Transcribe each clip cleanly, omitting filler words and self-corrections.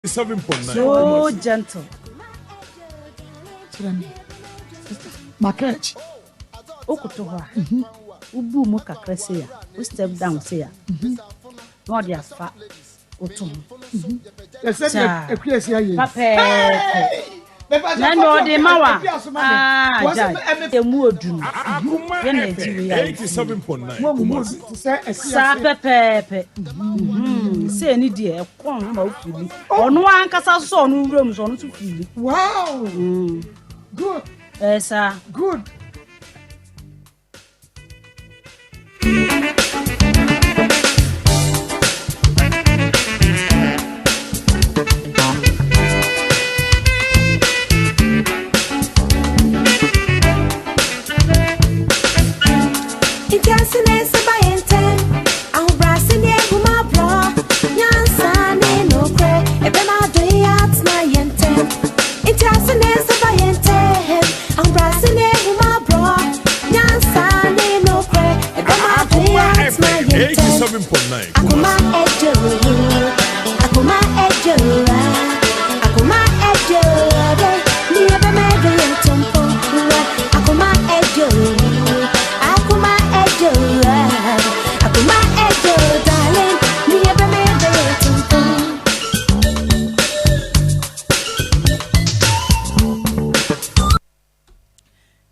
7.9. So gentle. Market. Okutoha. Ubu mu kakra se ya. We step down se ya. No dia fa otum. Yes, ekwesi aye. Pape. Nando de mawa. Emu odun. Akoma 87.9. Kumasi. Sa pepe. Se ni de e kon ma ofili. Ono ankasa so ono wura mu so ono to fili. Wow. Good. Sir. Good.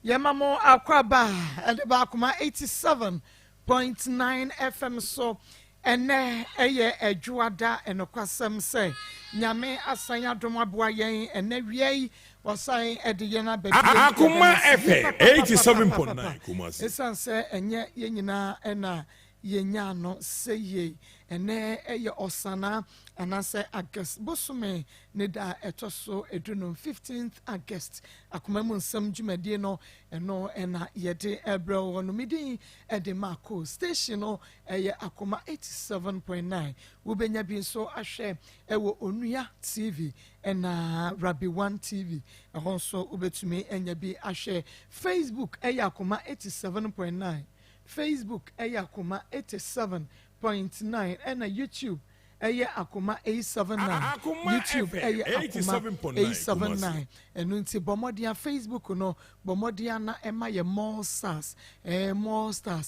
Yamamo Akwaba and the Akoma 87.9 FM so ene eye juada enokwasem say nyame asanya domabua yen ene wiei wasan ediyena be Akoma FM 87.9 Kumasi esan say enye yenyina ena yenya no seye ene eye osana anase August bosume ne da etoso eduno 15th August akoma mu nsam dwumade no eno ena yede ebro wono midi ede Maa Akos station no eye Akoma 87.9 wobenya bi so ahwe ewo onua TV ena Rabi 1 TV ehon so ubetumi enya bi ahwe Facebook eye Akoma 87.9 Facebook eye Akoma 87.9 and YouTube eye Akoma 879 YouTube eye Akoma 879 and unti bomodia Facebook no bomodia na ema ye more stars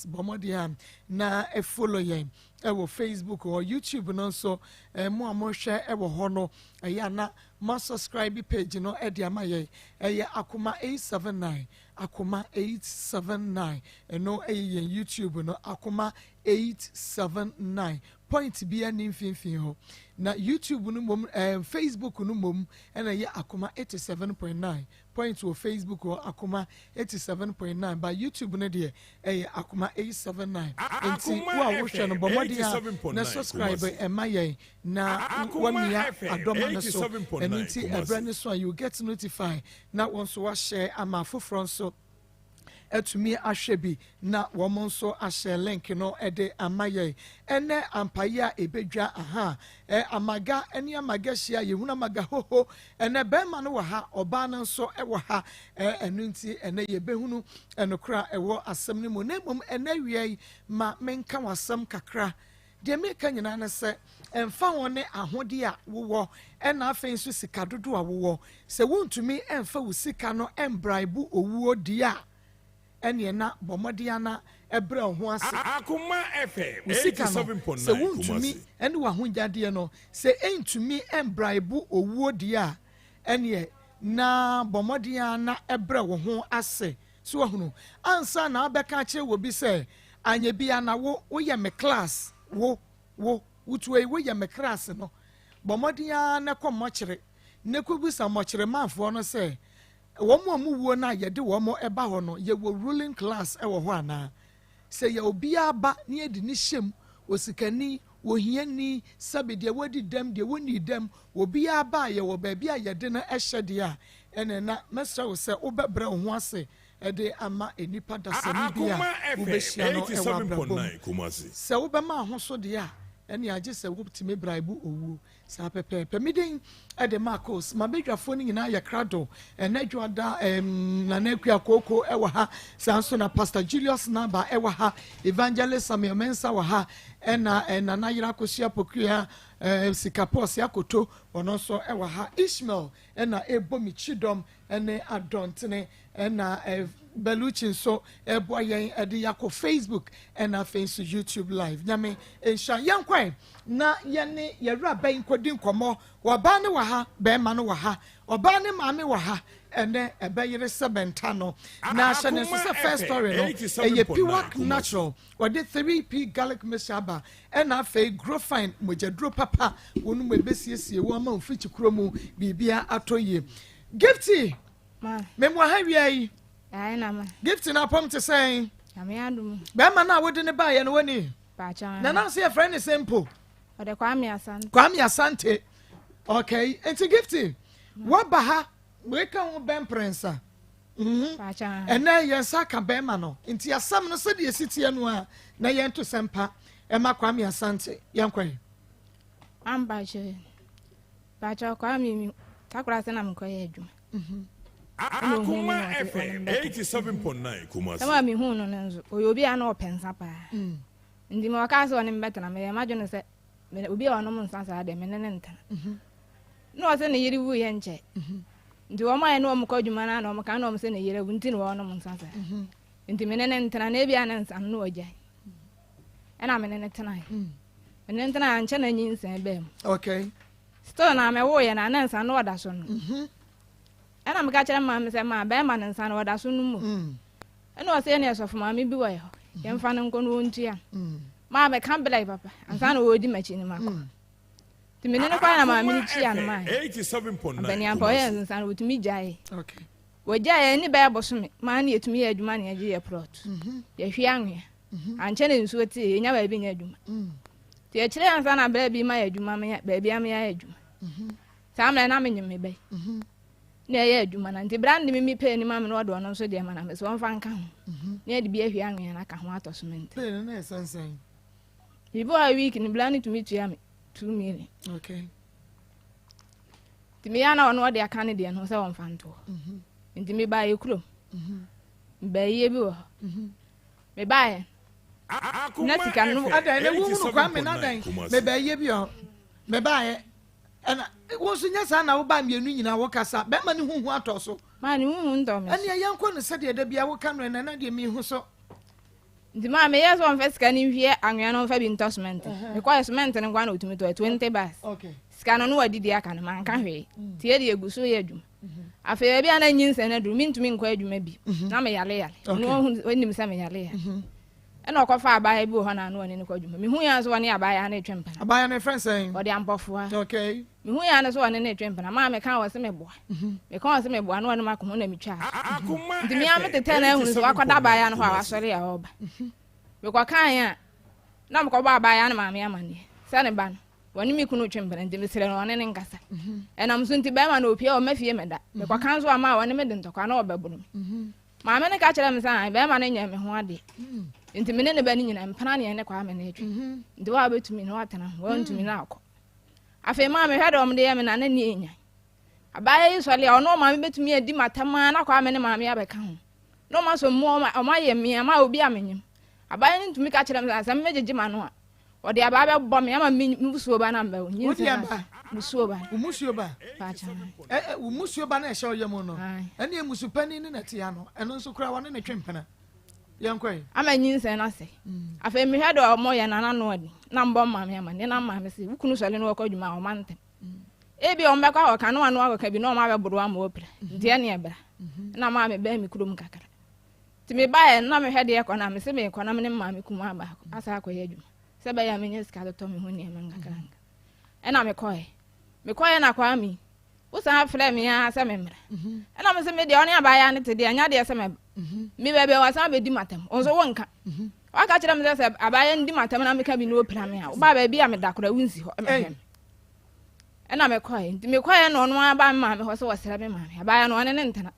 bomodia na e follow yen ewo Facebook or YouTube no so mo amoshe ewo hono eye na ma subscribe page no e dia maye eye Akoma 879 Akoma 879 eno eye YouTube no Akoma 879 point be an infinity ho na YouTube no mom Facebook no mom ena ye Akoma 87.9 point to Facebook or Akoma 87.9 by YouTube no de Akoma 879 enti wa wo hwe no bomodia na subscribe e maye na wamia adoma no so enti ebrane so you get notified na won so wa share ama foforo so etumi ahwebi na womo so ahye link no ede amaye ene ampaya ebedwa aha amaga ene amaga hia yehuna amaga hoho ene bema no ha oba no so ewo ha enunti ene yebehunu enokra ewo asem ne mo nemom ene wiei ma menka wasam kakra de meka nyina na se emfa wone ahode a wowo ena afen so sika dodo a wowo se wontumi emfa wo sika no embraibu owuo dia ene na bomodia na ebre ho ase Akoma FM 87.9 se wontumi ene wa honjade no se entumi embraibu owuo dia ene na bomodia na ebre wo ho ase so wahunu ansa na abeka kire wo bi se anya bia na wo ye me class wo utuwe wo ye me class no bomodia na komochire ne kobusa mochire manfo no se womo amuwo na yede womo eba ho no ye wo ruling class e wo ho ana se ye obia ba ne edi ni hyem osikani wohiani sabede wodi dem de woni dem obia ba ye wo ba bia yede na ehye a ene na mesra wo se obebre ho ase ede ama enipa dasani bia obehia no e wa brabo se obema ho so de a ɛne agye sɛ woptumi bribe owu saa pɛpɛɛpɛ meden ɛde Maa Akos ma bedwafoɔ no nyinaa yɛ krado ɛna dwada Nana Akua Koko ɛwɔ ha saa nso na Pastor Julius Naba ɛwɔ ha Evangelist Samuel Mensa wɔ ha ɛna Nana Yera Kosua Pokua Sikapos Yakoto ɔno nso ɛwɔ ha Ishmael ɛna Ebomi Chidom ɛne Adontene ɛna Beluchin so eboa yɛn ɛde yakɔ Facebook ɛna afei YouTube live nyame ɛnhyɛ yɛn kwan na yɛne yɛwura bɛn kɔdi nkɔmmɔ wɔbaa ne wɔ ha bɛrima no wɔ ha ɔbaa ne maame wɔ ha ɛnɛ ɛbɛyere sɛbɛnta no na ahyɛ ne nso sɛ first story no ɛyɛ Piwak Natural wɔde 3p garlic mixture ɛna afei Grofine mogyaduro papa wɔn mu ɛbɛsiesie wɔn ama mfiri kuro mu biribia atɔ yie Gifty memu ha wia yi Gifty na pom te say bɛrima na wode ne baayɛ no wani na na se yɛfrɛ ne sempo ɔde Kwame Asante okay enti Gifty waba ha weka ho bɛn prensa ɛnɛ yɛn sa ka bɛrima no enti asam no sɛdeɛ sitie no a na yɛn to sempa ɛma Kwame Asante yɛn kwan Kwame takura sɛ na mkɔyɛ adwuma Akoma FM 87.9 Kumasi. Sama mi hu no nso. Obi a na opensa pa. Ndi me waka so ne mbeta na me madwo no se obi a ono mo nsa sa de me ne nta. No se ne yiri wu ye nche. Ndi wo ma ye no mo kwadwuma na no mo ka no mo se ne yiri wu nti ne wo ono mo nsa sa. Ndi me ne nta na ebi a ne nsa no ogya. Ena me ne tena. Me ne tena anche na nyi nsa be. Okay. Still na me wo ye na nsa no oda so no. Ana me ka kire ma me se ma be ma ne nsa no oda so no mu. Ena o se ne esofo ma me bi wo ye. Ye mfa ne nko no ntua. Ma me kan belai papa. Ansa na wo di machi ni ma ko. Ti me ne kwa na ma me ni chia no ma. 87.9. Bani ampa ye nsa no tumi jae. Okay. Wo jae ni be boso me. Ma na yetumi ye adwuma na ye ye plot. Ye hwe anwe. Anche ne nsuo ti ye nya ba bi nya adwuma. Ti ye kire ansa na bra bi ma ye adwuma me ba bi am ya adwuma. Sa amle na me nyim be. Na ye adwuma na nti brand mi pe ni ma me no do no so de ma na me so mfa nka ho. Na de bi ahwe anwe na ka ho atosment. Pe na esansan. Bibo a week ni brand to me tua me 2 million. Okay. Ti me ya na ono de aka ne de no so mfa nto. Nti me ba ye kurom. Ba ye bi wo. Me ba ye. Na sika no adan na wu no kwa me na dan. Me ba ye bi o. Me ba ye. Ana wo so nya sa na wo ba mienu nyina wo kasa be ma ne huhu atoso Ma ni hu ndo me. ane yanko ne sede da bia wo ka no na de mi hu so Ndi ma me yeso on first kan hwie anwea no fa bi endorsement. Me kwa cement ne kwa na otumi to 20 bars. okay Sika no wadi di aka no man ka hwe. Tie de eguso ye adwuma. Afa bia na nyinse na du mi ntumi nkwa adwuma bi. Na me yale. No onim se me yale. Ena okofa abaya bi ho na no ne kwa adwuma. Me hu ya so ne abaya na etwempa. abaya ne friend saying Odi ampofo a. okay Me hu ya na so ne etwempa na ma me kan wo se me boa. Me kan wo se me boa no ne ma ko ho na me twa. Akoma Ndi me ametete na ehunu so akoda abaya no ho awasore ya oba. Me kwa kan ya na me ko ba abaya na ma me amane. Se ne ba no woni mi kunu twempa ndi me sere no ne nkasa. Enam so nti ba ma na opia o mafie me da. Me kwa kan so ama woni me de ntokwa na obeburu me. Ma me ne ka kire me san ba ma ne nya me ho ade. Nti me ne ba ni nyina mpana ne kwa me na etwe. Ndi wa betumi no atena wo ntumi na akọ. Afi ma me hwede omde ye me na na ni enya. Abaya yi sole ono ma me betumi adi matama na kwa me ne ma me abeka ho. No ma so mo ma ye me ma obi amenyim. Abaya ni ntumi ka kire me asam mejeje ma no a. Odi abaya bo me ama me busuo ba na mba wo. odi aba Busuo ba. umusuo ba Pa cha. umusuo ba na ehye oyem no ane emusu pani ni na tia no eno nso kura wona ne twempena yanko Ama nyinse na se. Afi me hwede omo ye na no odi. Na mbo ma me ama ne na ma me se wukunu sole no kwa dwuma o mante. Ebi o mbeka o ka no anu aka bi no ma be boro ama opira. Ntia ne ebra. Na ma me ba mi kurom kakara. Ti me ba ye na me hwede ye kwa na me se me kwa na me ma me kuma ba asa akwa ye adwuma. Se ba ya me nye ska to me ho ne ma kakara. Ena me koye na kwa mi. Wo sa afle me ya se me mra. Ena me se me de oni abaya ne te de anya de se me. Mi bebe wa sa be di matam. Onso wonka. Wa ka kire me se abaya ndi matam na me ka bi no opira me a. Wo ba ba bi a me dakora wunsi ho. Ena me koye. Ndi me koye no no aba ma me ho se wo sere me ma me. Abaya no ne ntena.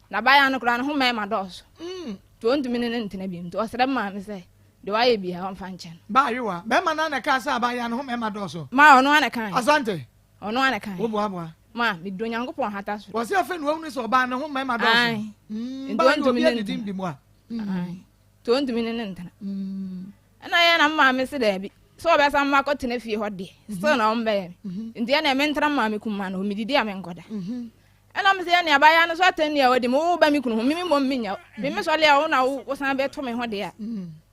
Na abaya no kura no ho me ma dos. To ntumi ne ntena bi. To sere ma me se de wa ye bia on fanchen ba yewa be ma na ka sa ba ya no me ma do so ma ono ana kan asante ono ana kan wo bo ma mi do nyankopon hata so wo se afa nu wonu so ba na ho me ma do so ba ndo obi adi dim mu a to ndumi ne ntana ana ya na ma me se da bi so oba sa ma ko tena fie ho de so na on be ndi na me ntara ma me kuma na o mi didi ame ngoda ana me se ya ne abaya no so atani ya wodi mo ba mi kunu mi mo minya me so le ya na wo san be to me ho de ya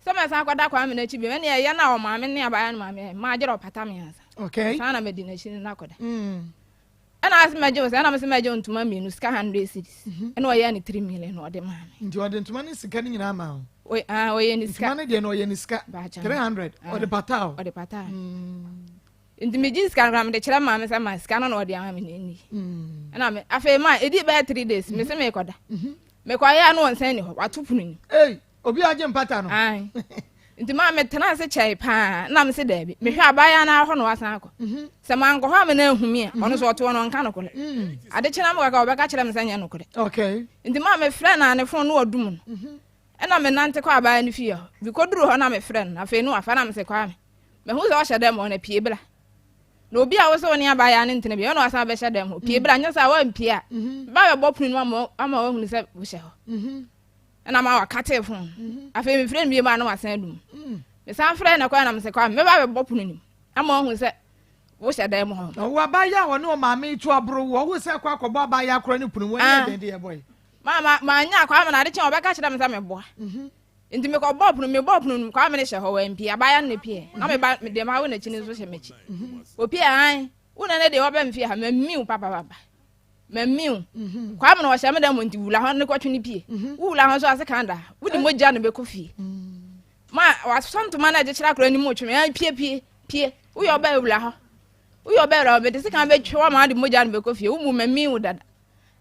so me san kwada kwa me na chi bi me ne ya na o ma me ne abaya no ma me ma jero pata me ansa okay sana me di na chi na koda ana as me je wo ana me se me je ntuma mi no ska 100 cedis ana o ya ni 3 million no de ma me ndi o de ntuma ni sika ni nyina ma o o ye ni ska ntuma ni de no ye ni sika 300 o de pata o de pata ndi me ji ska gram de kira ma me se ma ska no o de ama me ni ana me afa ma edi ba 3 days me se me koda me kwa ya no onsen ni ho watopunu ni obi aje mpata no ai nti ma me tena se chai pa na me se da bi me hwa abaya na ho no wasan akọ se man ko ha me na ahumi a ono so oto no nka no kole ade kina me ka obeka kire me sanya no kole okay nti ma me frɛ na ne fon no odum no na me nante kwa abaya ne fie bi ko duru ho na me frɛ na afa no afa na me se kwa me hu se o hyɛ dem ho na pie bla na obi a wo se oni abaya ne ntene bi ono wasan be hyɛ dem ho pie bla nya sa wa mpie a ba we bɔ punu ma ama wo hu se wo hyɛ ho na ma wa kate fon afa me frɛ bi ma na wasan dum me san frɛ na kwa na me se kwa me ba be bɔ punu nim ama hu se wo hyɛ dem ho wo abaya wo no ma me tu abro wo se kwa akɔbɔ abaya akora ne punu wo ne den de boy ma nya kwa me na ade chen obeka kire me sa me boa nti me ko bɔ punu kwa me ne hyɛ ho wa mpi abaya ne pie na me ba me de ma wo na chini so hyɛ mechi opi an wo na ne de wo ba mfi ha mamiu papa mamiu kwa me na wo hyɛ me dem nti wula ho ne kwatwe ne pie wula ho so ase kanda wo di mogya ne be kofi ma wa sontoma na je kira akora ni mo tweme an pie wo yo ba wula ho wo yo ba ra be de sika be twa ma de mogya ne be kofi wo mu mamiu dada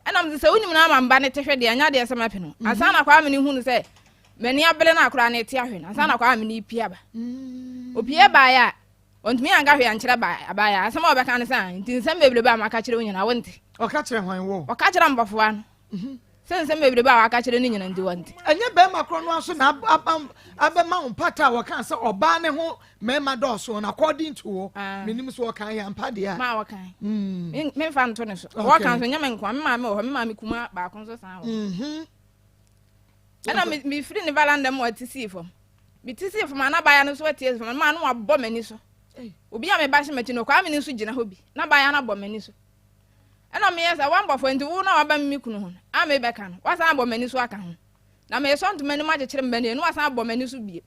ana mze se wonim na ma mba ne tehwe de anya de sema pe no asa na kwa me ne hunu se mani abele na akora ne te ahwe na asa na kwa me ne pia ba opie ba ya ontumi anga hwe ankyere ba abaya asema obeka ne san nti nsem bebre ba maka kire wonya na wonte o ka kire hwan wo o ka kire mbofo an se nsem bebre ba waka kire ne nyina ndi wonte enye be makro no aso na abema umpata wo kan se oba ne ho mema doso na according to wo menim so wo kan ya mpade a ma wo kan me fa nto ne so wo kan so nyame nkwa me ma me kuma ba kon so san wo ana me free ne valanda mo atisi fo me tisi fo ma na ba ya no so atisi fo ma no abọ mani so obi a me ba hye machi no kwa me ni so gina hobi na ba ya na abọ mani so ana me yesa wan bofo nti wo na wa ba me kunu ho a me be ka no wasan abọ mani so aka ho na me so nto mani ma kekere mbani no wasan abọ mani so bie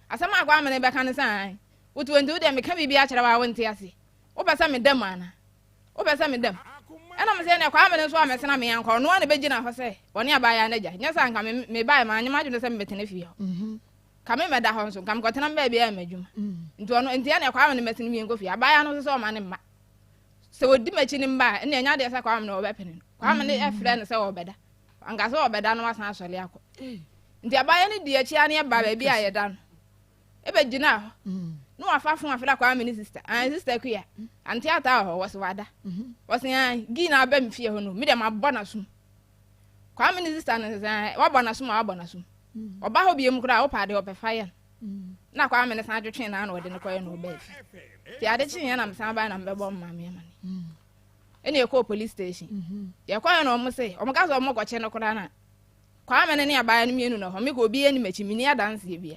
asema akwa me ne be ka ne san wo to nti wo de me ka bibia kere wa wonte ase wo ba sa me dem ana wo ba sa me dem ana me se ne kwa me ne so a me sena me yanko no na be gina ho se oni aba ya na ja nya sa nka me ba ma anya ma ju se me betene fie ho ka me da ho so kam ko tena ba bia ma dwuma nti ono nti ya ne kwa me ne metene mi yanko fie aba ya no so o ma ne ma se wodi machi ne mba ne nya de se kwa me no be pene kwa me ne e frɛ ne se wo beda anga se wo beda no wasan asɔle akɔ nti aba ya ne di achi ane ba ba bia ye da no e be gina ho no afafun afira kwa me ne sister an sister ku ya anti ata ho wo se wada wo se an gi na ba mfie ho no me de ma bɔ na sum kwa me ne sister ne se wa bɔ na sum wa bɔ na sum oba ho biem kura wo pa de opefa ya na kwa me ne san twetwe na na wo de ne koye no ba fi ti ade chi ya na me san ba na me bɔ ma me ma ne ene ko police station ya kwa no mo se o mo ka so mo gɔche no kura na kwa me ne aba ya no mienu no ho me ko obi eni machi mini adanse bia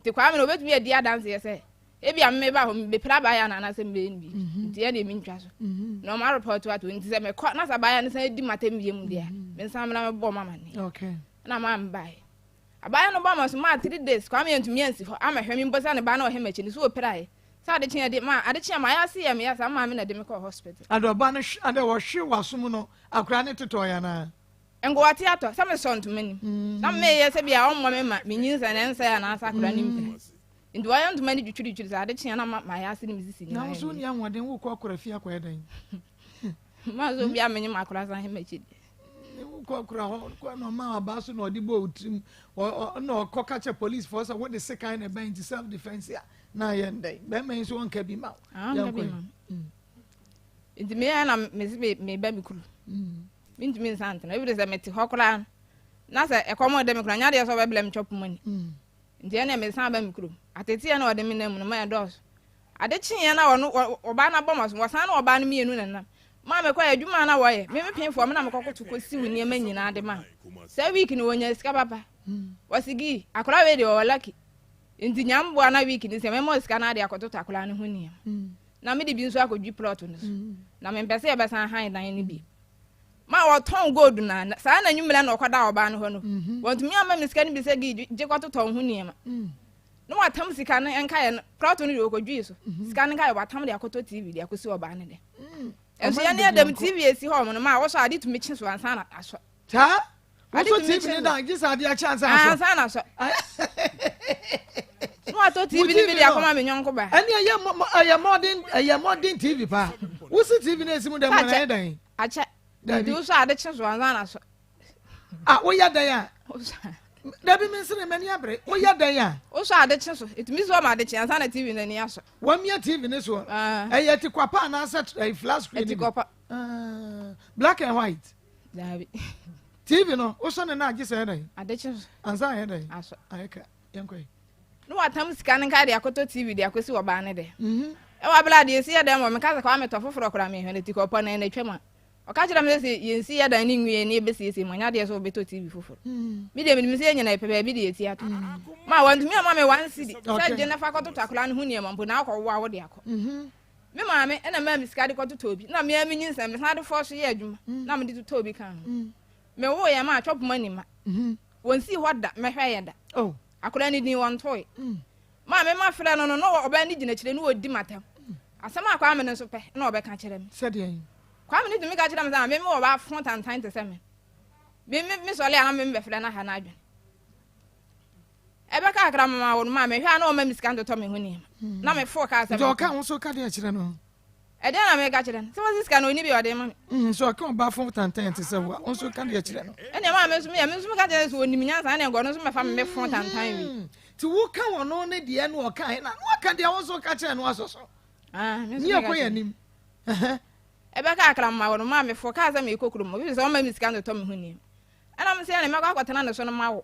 ti kwa me no betumi edi adanse ye se ebi amme ba ho be pra ba ya na na se mbe ni bi ti ya de mi ntwa so no ma report wa to nti se me ko na sa ba ya ne san di matem biem dia me san me na me bɔ mama ne okay na ma mbai abaya no ba ma so ma 3 days kwa me ntumi ansi ho ama hwemi mbosa ne ba na o he machi ni so oprai sa ade chia de ma ade chia ma ya se ya me ya sa ma me na de me ko hospital ado ba no ade wo hwe wasum no akura ne toto ya na engo wati ato sa me so ntuma ni na me ye se bia o mo me ma me nyinsa ne nsa ya na asa akura ni mpe ndi wa ntuma ni twitwitwi sa ade chia na ma ya se ni misisi ni na so ni anwoden wo ko akura fi akwa edan ma zo bia me nyima akura san he machi ko akura ho ko no ma ba so no odibo utrim no ko kache police force what the second na ban self defense ya na ye ndai be me so wonka bi ma ya ko ndi me ya na me ba mi kuru mi ntumi nsante na ebi de se meti hokura na se ekomo de me kura nya de so be blem chop money ntia na me san ba mikro atete na ode me nam no ma dos ade kyen na ono oba na bom so wasan na oba na mienu na ma me kwa adwuma na wo ye me penfo me na me kokoto kosi wo niam nyina ade ma sa week ni wonya sika papa wasigi akora we de o lucky nti nyambo na week ni se me mo sika na ade akoto akora ne ho niam na me de bi nso akodwi plot no na me mpese e besan han dan ni bi ma wo ton gold na sa na nyumela na okwada oba no ho no wontu mi ama me sika ni bi se gi je kwato ton ho niam no watam sika no enka ye plot no de okodwi so sika no ka ye watam de akoto TV de akosi oba ne de enso ya ne adam TV esi ho mo no ma wo so ade to me chi so ansa na aso ta wo so TV ni dan gi sa de a chance aso ansa na so no ato TV ni bi de akoma me nyonko ba ani ya modern TV pa wo so TV na esi mu de mo na dan acha do so ade chi so ansa na so wo ya dan ya Dabi mensere mani abre wo ya dan ya wo so ade chi so etumi so ma ade chi ansa na TV na ni aso wa mia TV ne so ya ti kwapa na set flash screen ti kwapa black and white dabi TV no wo so ne na agi se dan ade chi so ansa ya dan aso ayeka yankoi no watam sika ne ka de akoto TV de akosi wo ba ne de e wa bla de esi ya dan mo me ka kwa me to foforo kora me hwe ne ti kwapa na na twema oka kira me se yensi ya dan ni nwie ne be se mo nya de so beto TV foforo mi de me se nyina pepe bi de eti ato ma wantu mi ama me wan city se je na fa koto takora ne hu ne mpo na akọ wo a wo de akọ me ma me na ma mi sika de koto tobi na me ami nyinsa me sa de force ye adwuma na me de tobi kan me wo ye ma chop mani ma wonsi hoda me hwe ye da akora ni din won toy ma me ma frɛ no oba ni gina kire no odi matam asama akwa me no so pe na oba ka kire me se de yin kwa me ni ka kire me sa me oba front and time to se me so le a me be frɛ na ha na adwen ebe ka akra mama wo ma me hwa na o ma misika ndo to me hu ni na me fo ka se so ka won so ka de kire no e de na me ka kire se wo sika no ni bi o de ma me so ka ba front and time to se wo won so ka de kire no ene ma me so me ka kire so oni minya sa na ngo no so me fa me front and time wi ti wo ka won no ne de no o ka na wo ka de won so ka kire no aso so me ni akoya nim ebe ka akra mama wo ma me fo ka se me kokuru mo bi se o ma misika ndo to me hu ni ana me se na me ka kwatena no so no ma wo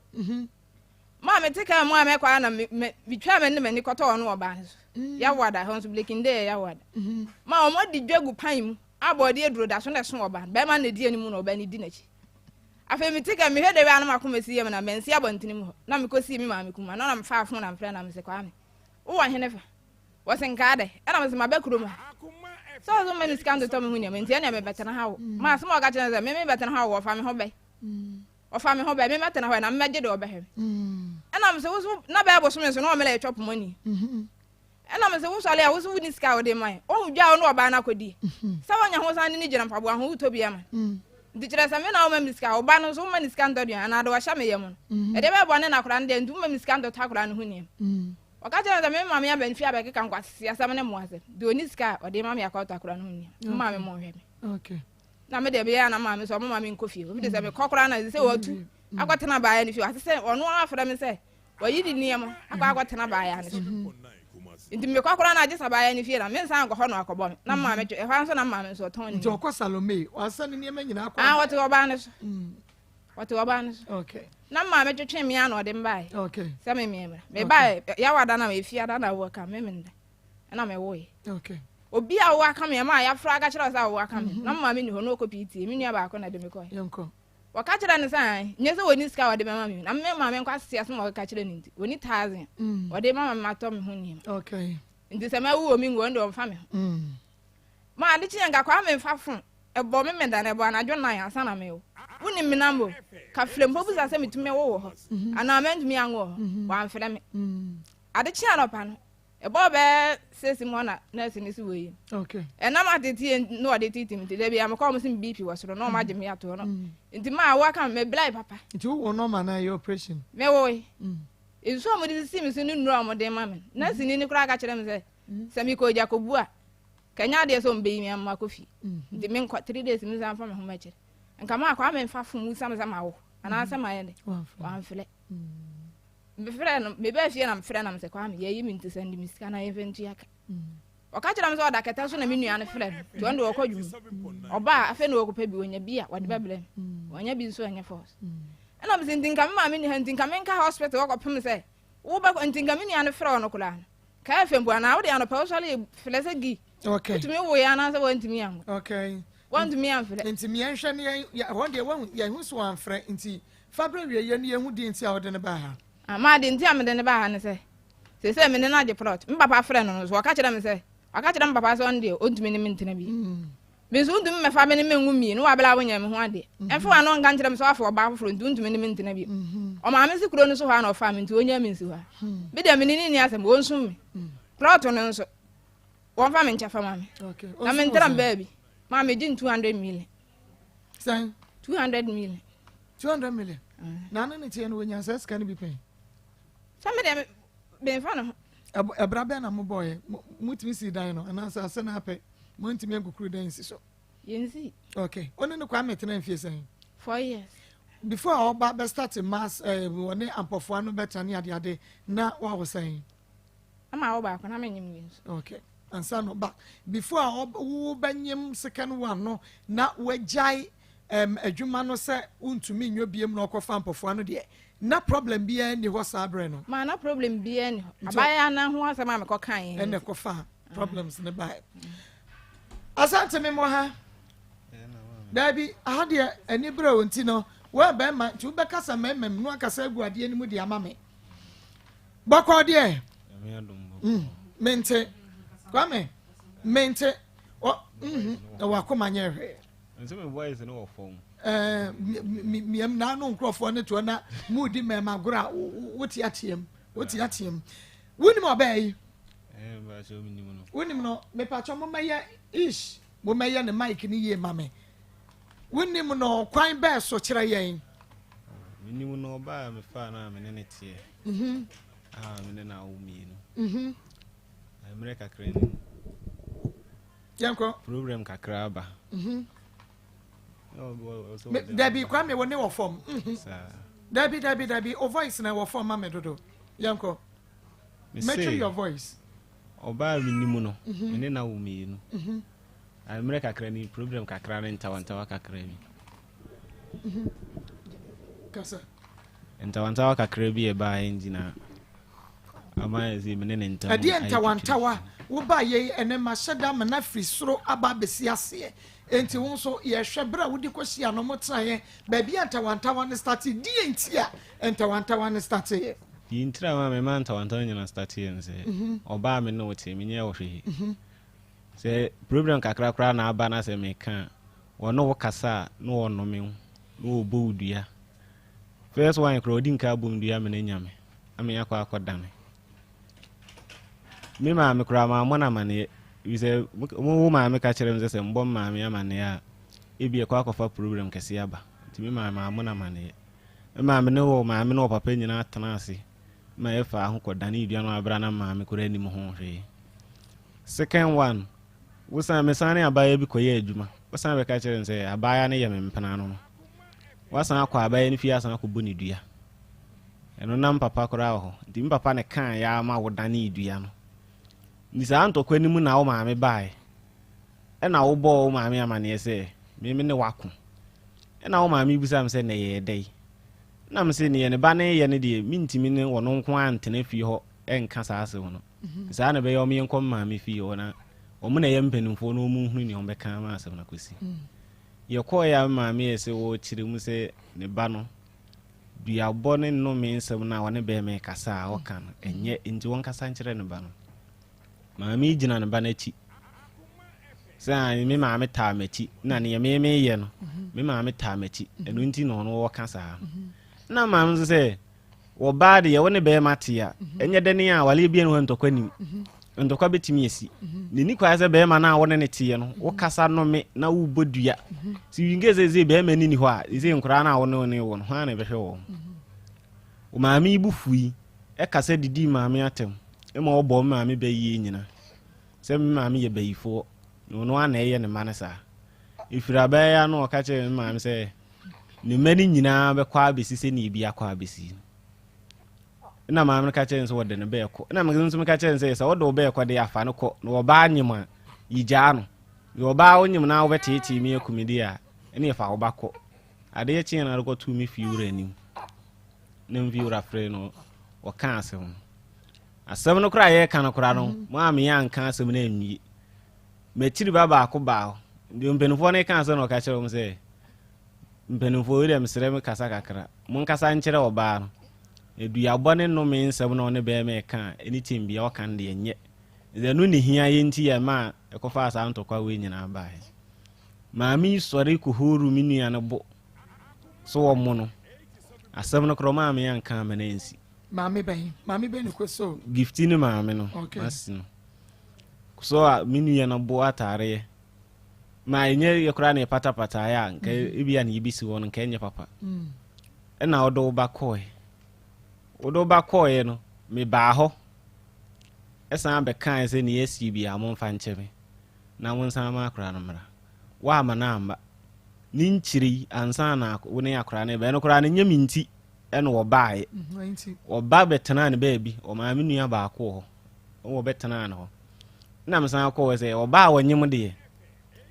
ma me tika mu ame kwa na me bitwa me ne mani koto ono oba so ya wada ho so blekin dey ya wada ma o mo di dwagu pan mu abode eduro da so na so oba be ma na di animu na oba ni di na chi afa me tika me hwede we anama komasi yem na mensi abantini mu na me kosi mi ma me kuma na me fa afun na mfra na me se kwa me wo wa hene fa wo se nka de na me se ma be kuro ma so so me skando to me hu ni me ntia na me betena ha wo ma so mo ga chene se me betena ha wo fa me ho be ofa me ho ba me mate na ho na meje de obehwe ena me se wo na ba bo so me so na o mele chop money ena me se wo so ale a wo so ni ska wo de mai o dwa no oba na kodi sa wanya ho san ni gina mpabo ho to bi ama ndi kire se me na o ma miska oba no so ma ni ska ndo de ana de wa sha me yem e de be bo ne na kora nde ndu ma miska ndo ta kora no hu ni o ka jena me ma me aba nfi aba ke kan kwa sia sa me ne mo ase de oni ska o de ma me akota kora no hu ni ma me mo hwe me okay na me de be ya na ma me so ma me nkofie o me de se me kokora na se watu akwatena ba ya ni fi ase se ono afra me se wayi di niam akwatena ba ya ni nti me kokora na agisa ba ya ni fi na me nsan akọ no akọbọ me na ma me e hwan so na ma me so ton ni nti okọ Salome wasa ni niam nyina akọ wati oba ne so wati oba ne so okay na ma me twetwe me ya na ode mbae okay se me me ba ya wada na me fi ada na wo ka me nda na me wo okay obi a wo aka me ma ya fra aga kire sa wo aka me na ma me ni ho no kopiti me nua ba akọ na de me ko yenko waka kire ne san nye se woni ska wode me ma me na me ma me kwa sia so ma waka kire ni nti woni 1000 wode ma ma to me ho ni okay nti se ma wo mi ngo ndo mfa me ma ade chi nga kwa me mfa fon e bo me meda na e bo anadwo na ya sana me wo woni me nambo ka flempo bu sa se metume wo ho ana me ntumi anwo wa mfere me ade chi anopa no e bo be sesi mo na nurse ni si wo yi okay e na ma tete no ade tete mi tete bia me ko mo sim BP wo so no ma je me ato no nti ma wa ka me blai papa nti wo no ma na your operation me wo yi e so mo di si mi so ni nuru mo de ma me nurse ni kura ka kire me se mi ko ja ko bua kanya de so mbe mi amma kofi nti me nkwa 3 days mi san fa me ho ma kire nka ma kwa me fa fun musa me ma wo ana sa ma ye de wa mfle me frɛ no me ba fie na me frɛ na me se kwa me ye yi mi nti send mi sika na event yaka o ka kira me so da keta so na me nua ne frɛ to ndo wo kwadwum oba afa na wo ko pa bi onya bi a wode ba blem onya bi so anya force ana me nti nka me ma me ni nti nka me nka hospital wo ko pem se wo ba ntinga mini an fra no kula ka fembu ana wo de an pa so le flese gi okay tumi wo ya na se wo ntimi an okay want me am fle ntimi enhwe ne ya wo de wo ya hu so amfra nti fabra wie ye ne hu di nti a wo de ne ba ha ama de nti am de ne ba ha ne se me ne na je plot mbapa fra no so ka kire me se aka kire mbapa so on de ontumi ne mentina bi Bisu ndum me fa me ne mengu mi no wabela wonya me ho ade. Enfo ano nka nkyerem so afọ ba afọ ndum me ne mentina bi. O ma me se kuro no so ha na ofa me nti onya me nsi ha. Bi de me ni asem wonsum me. Plot no nso. Won fa me ncha fa ma me. Okay. Na me ntram baby. Ma me din 200 million. Say 200 million. 200 million. Na na ne tie no wonya sa ska ne bi pen. Sa me de be fa no. Ebra be na mo boy. Mutimi si dan no ana sa se na ape. Montimi agukuru dan si so. Yensi. Okay. Oni no kwa metena mfie sen. 4 years. Before all ba start mass woni ampofo anu beta ne ade na wa wo sen. Ama wo ba ko na menyim yenso. Okay. Ansa no ba before wo banyem second one no na wajai adwuma no se untumi nyo biem na okofa ampofo anu de na problem bia ni ho sa abre no. Ma na problem bia ni. Abaya na ho asema me ko kan yen. Ene kofa problems ne ba. Asante me mo ha. Dabi ahade ani bra wonti no wa ba ma tu be kasa memem no akasa aguade ani mu de ama me. Boko de. Mente. Kwame. Mente. O wa Akoma nye hwe. Nse me voice no form. Miem na no nkrofo ne to na mu di me magora woti atiem. Woti atiem. Woni mo ba yi. Ba so mi nimu no. Wonim no me pacho mo maye ish mo maye ne mic ni ye mame. Wonim no kwan ba so kire yen. Mi nimu no ba me fa na me ne tie. Me ne na wo mi no. America kreni. Yanko Program kakra ba. Dabi kwa me woni wo form. Sa. Dabi o voice na wo form mame dodo. Yanko. Make your voice. Oba mi nimu no me na wo mi no America kakra ni program kakra ne ntawantawa kakra mi Kasa ntawantawa kakra bi e ba engina ama ezi me ne ntawo ade ntawantawa wo ba ye ene ma hyeda ma na firi soro aba besi ase enti won so ye hwe bra wo di kwhia no motra ye ba bi ntawantawa ne start di entia ntawantawa ne start ye Yintra ma me man tawantawa nyina start ye nse oba me no wote me nye wo hwe se program kakra kra na aba na se me kan wono wo kasa no wono me no obo dua first one kro di nka bom dua me na nyame ame yakwa akodan me ma me kra ma mona mane we say mo ma me ka kire me se mbom ma me amane ya ebi e kwa akofa program kese aba ti me ma mona mane ma me no ma me no papa nyina atana ase ma efa ho kodane dua no abra na ma me kora ni mo ho hwe second one wosan me sane abaya bi koye adwuma wosan be ka kire nse abaya ne ye me mpana no wasan akwa abaya ni fi asan akobɔ ni dua eno nam papa kora ho di papa ne kan ya ma wodane dua no ni sa antokwa ni mu na wo ma me bae e na wo bɔ wo ma me amane se me ne wako e na wo ma me busa me se ne ye dai na me se ne ba ne ye ne de mintimi ne wono nko antene fi ho enka saase ho no sa na be yo me nkom ma me fi ho na o mu na ye mpanimfo no mu hunu ne o be kan ma asem na kwesi ye ko ya ma me se wo kire mu se ne ba no dua bɔ ne no me nsem na wone be me kasa o kan enye nti won kasa nkire ne ba no ma me gina ne ba na chi sa me ma me ta ma chi na ne me ye no me ma me ta ma chi eno nti no no wo kasa na ma m se wo ba de ye wone be ma te ya enye de ne a wale bi enu ntokwa nim ntokwa betimi esi ne ni kwa se be ma na wone ne te ye no wo kasa no me na wo bodua si wingeze ze be ma ni ni ho a ze nkura na wone ne wo no ha na be hwe wo o ma me ibu fui e kasa didi ma me atem e ma wo bo ma me be yi nyina se me ma me ye bayifo no no ana ye ne ma ne sa ifira ba ya no ka che ma me se ne mani nyina be kwa besi se ne bi akwa besi na ma me ka che nso wode ne be ko na me nso me ka che nse se wode wo be ko de afa ne ko no ba anyima yija no yo ba onyim na wo beteti mi akumidi a ene fa wo ba ko ade ye chi na ko tu mi fi ura nim ne mvi ura fre no o ka asem asem no kra ye ka no kra no ma me ya nka asem na enwi me tiri baba akoba ndi mbenufo ne ka asem no ka kire mo se mbenufo dem sere me kasa kakra mun kasa nkire oba no edu ya bone no me nsem no ne be me ka anything bia o kan de enye ze no ne hia ye nti ya ma ekofa asa ntokwa we nyina ba he maami sori ku huru minua no bo so wo mo no asem no kro maami yanka manensi maami ben ko so gifti ni maami no asino so minua no bo atare ma enye yekura na pata ya nka ebia na yibisi won nka enye papa na odo ba koe no me ba ho esa be kan se ne yesi bia mo mfa nchebe na won san ma akura no mra wa manamba ninchiri ansa na woni akura ne be no kura ne nyaminti ene wo baaye oba betena ne baabi o ma me nua ba ko ho wo betena ne ho na msan ko we se oba wonyem de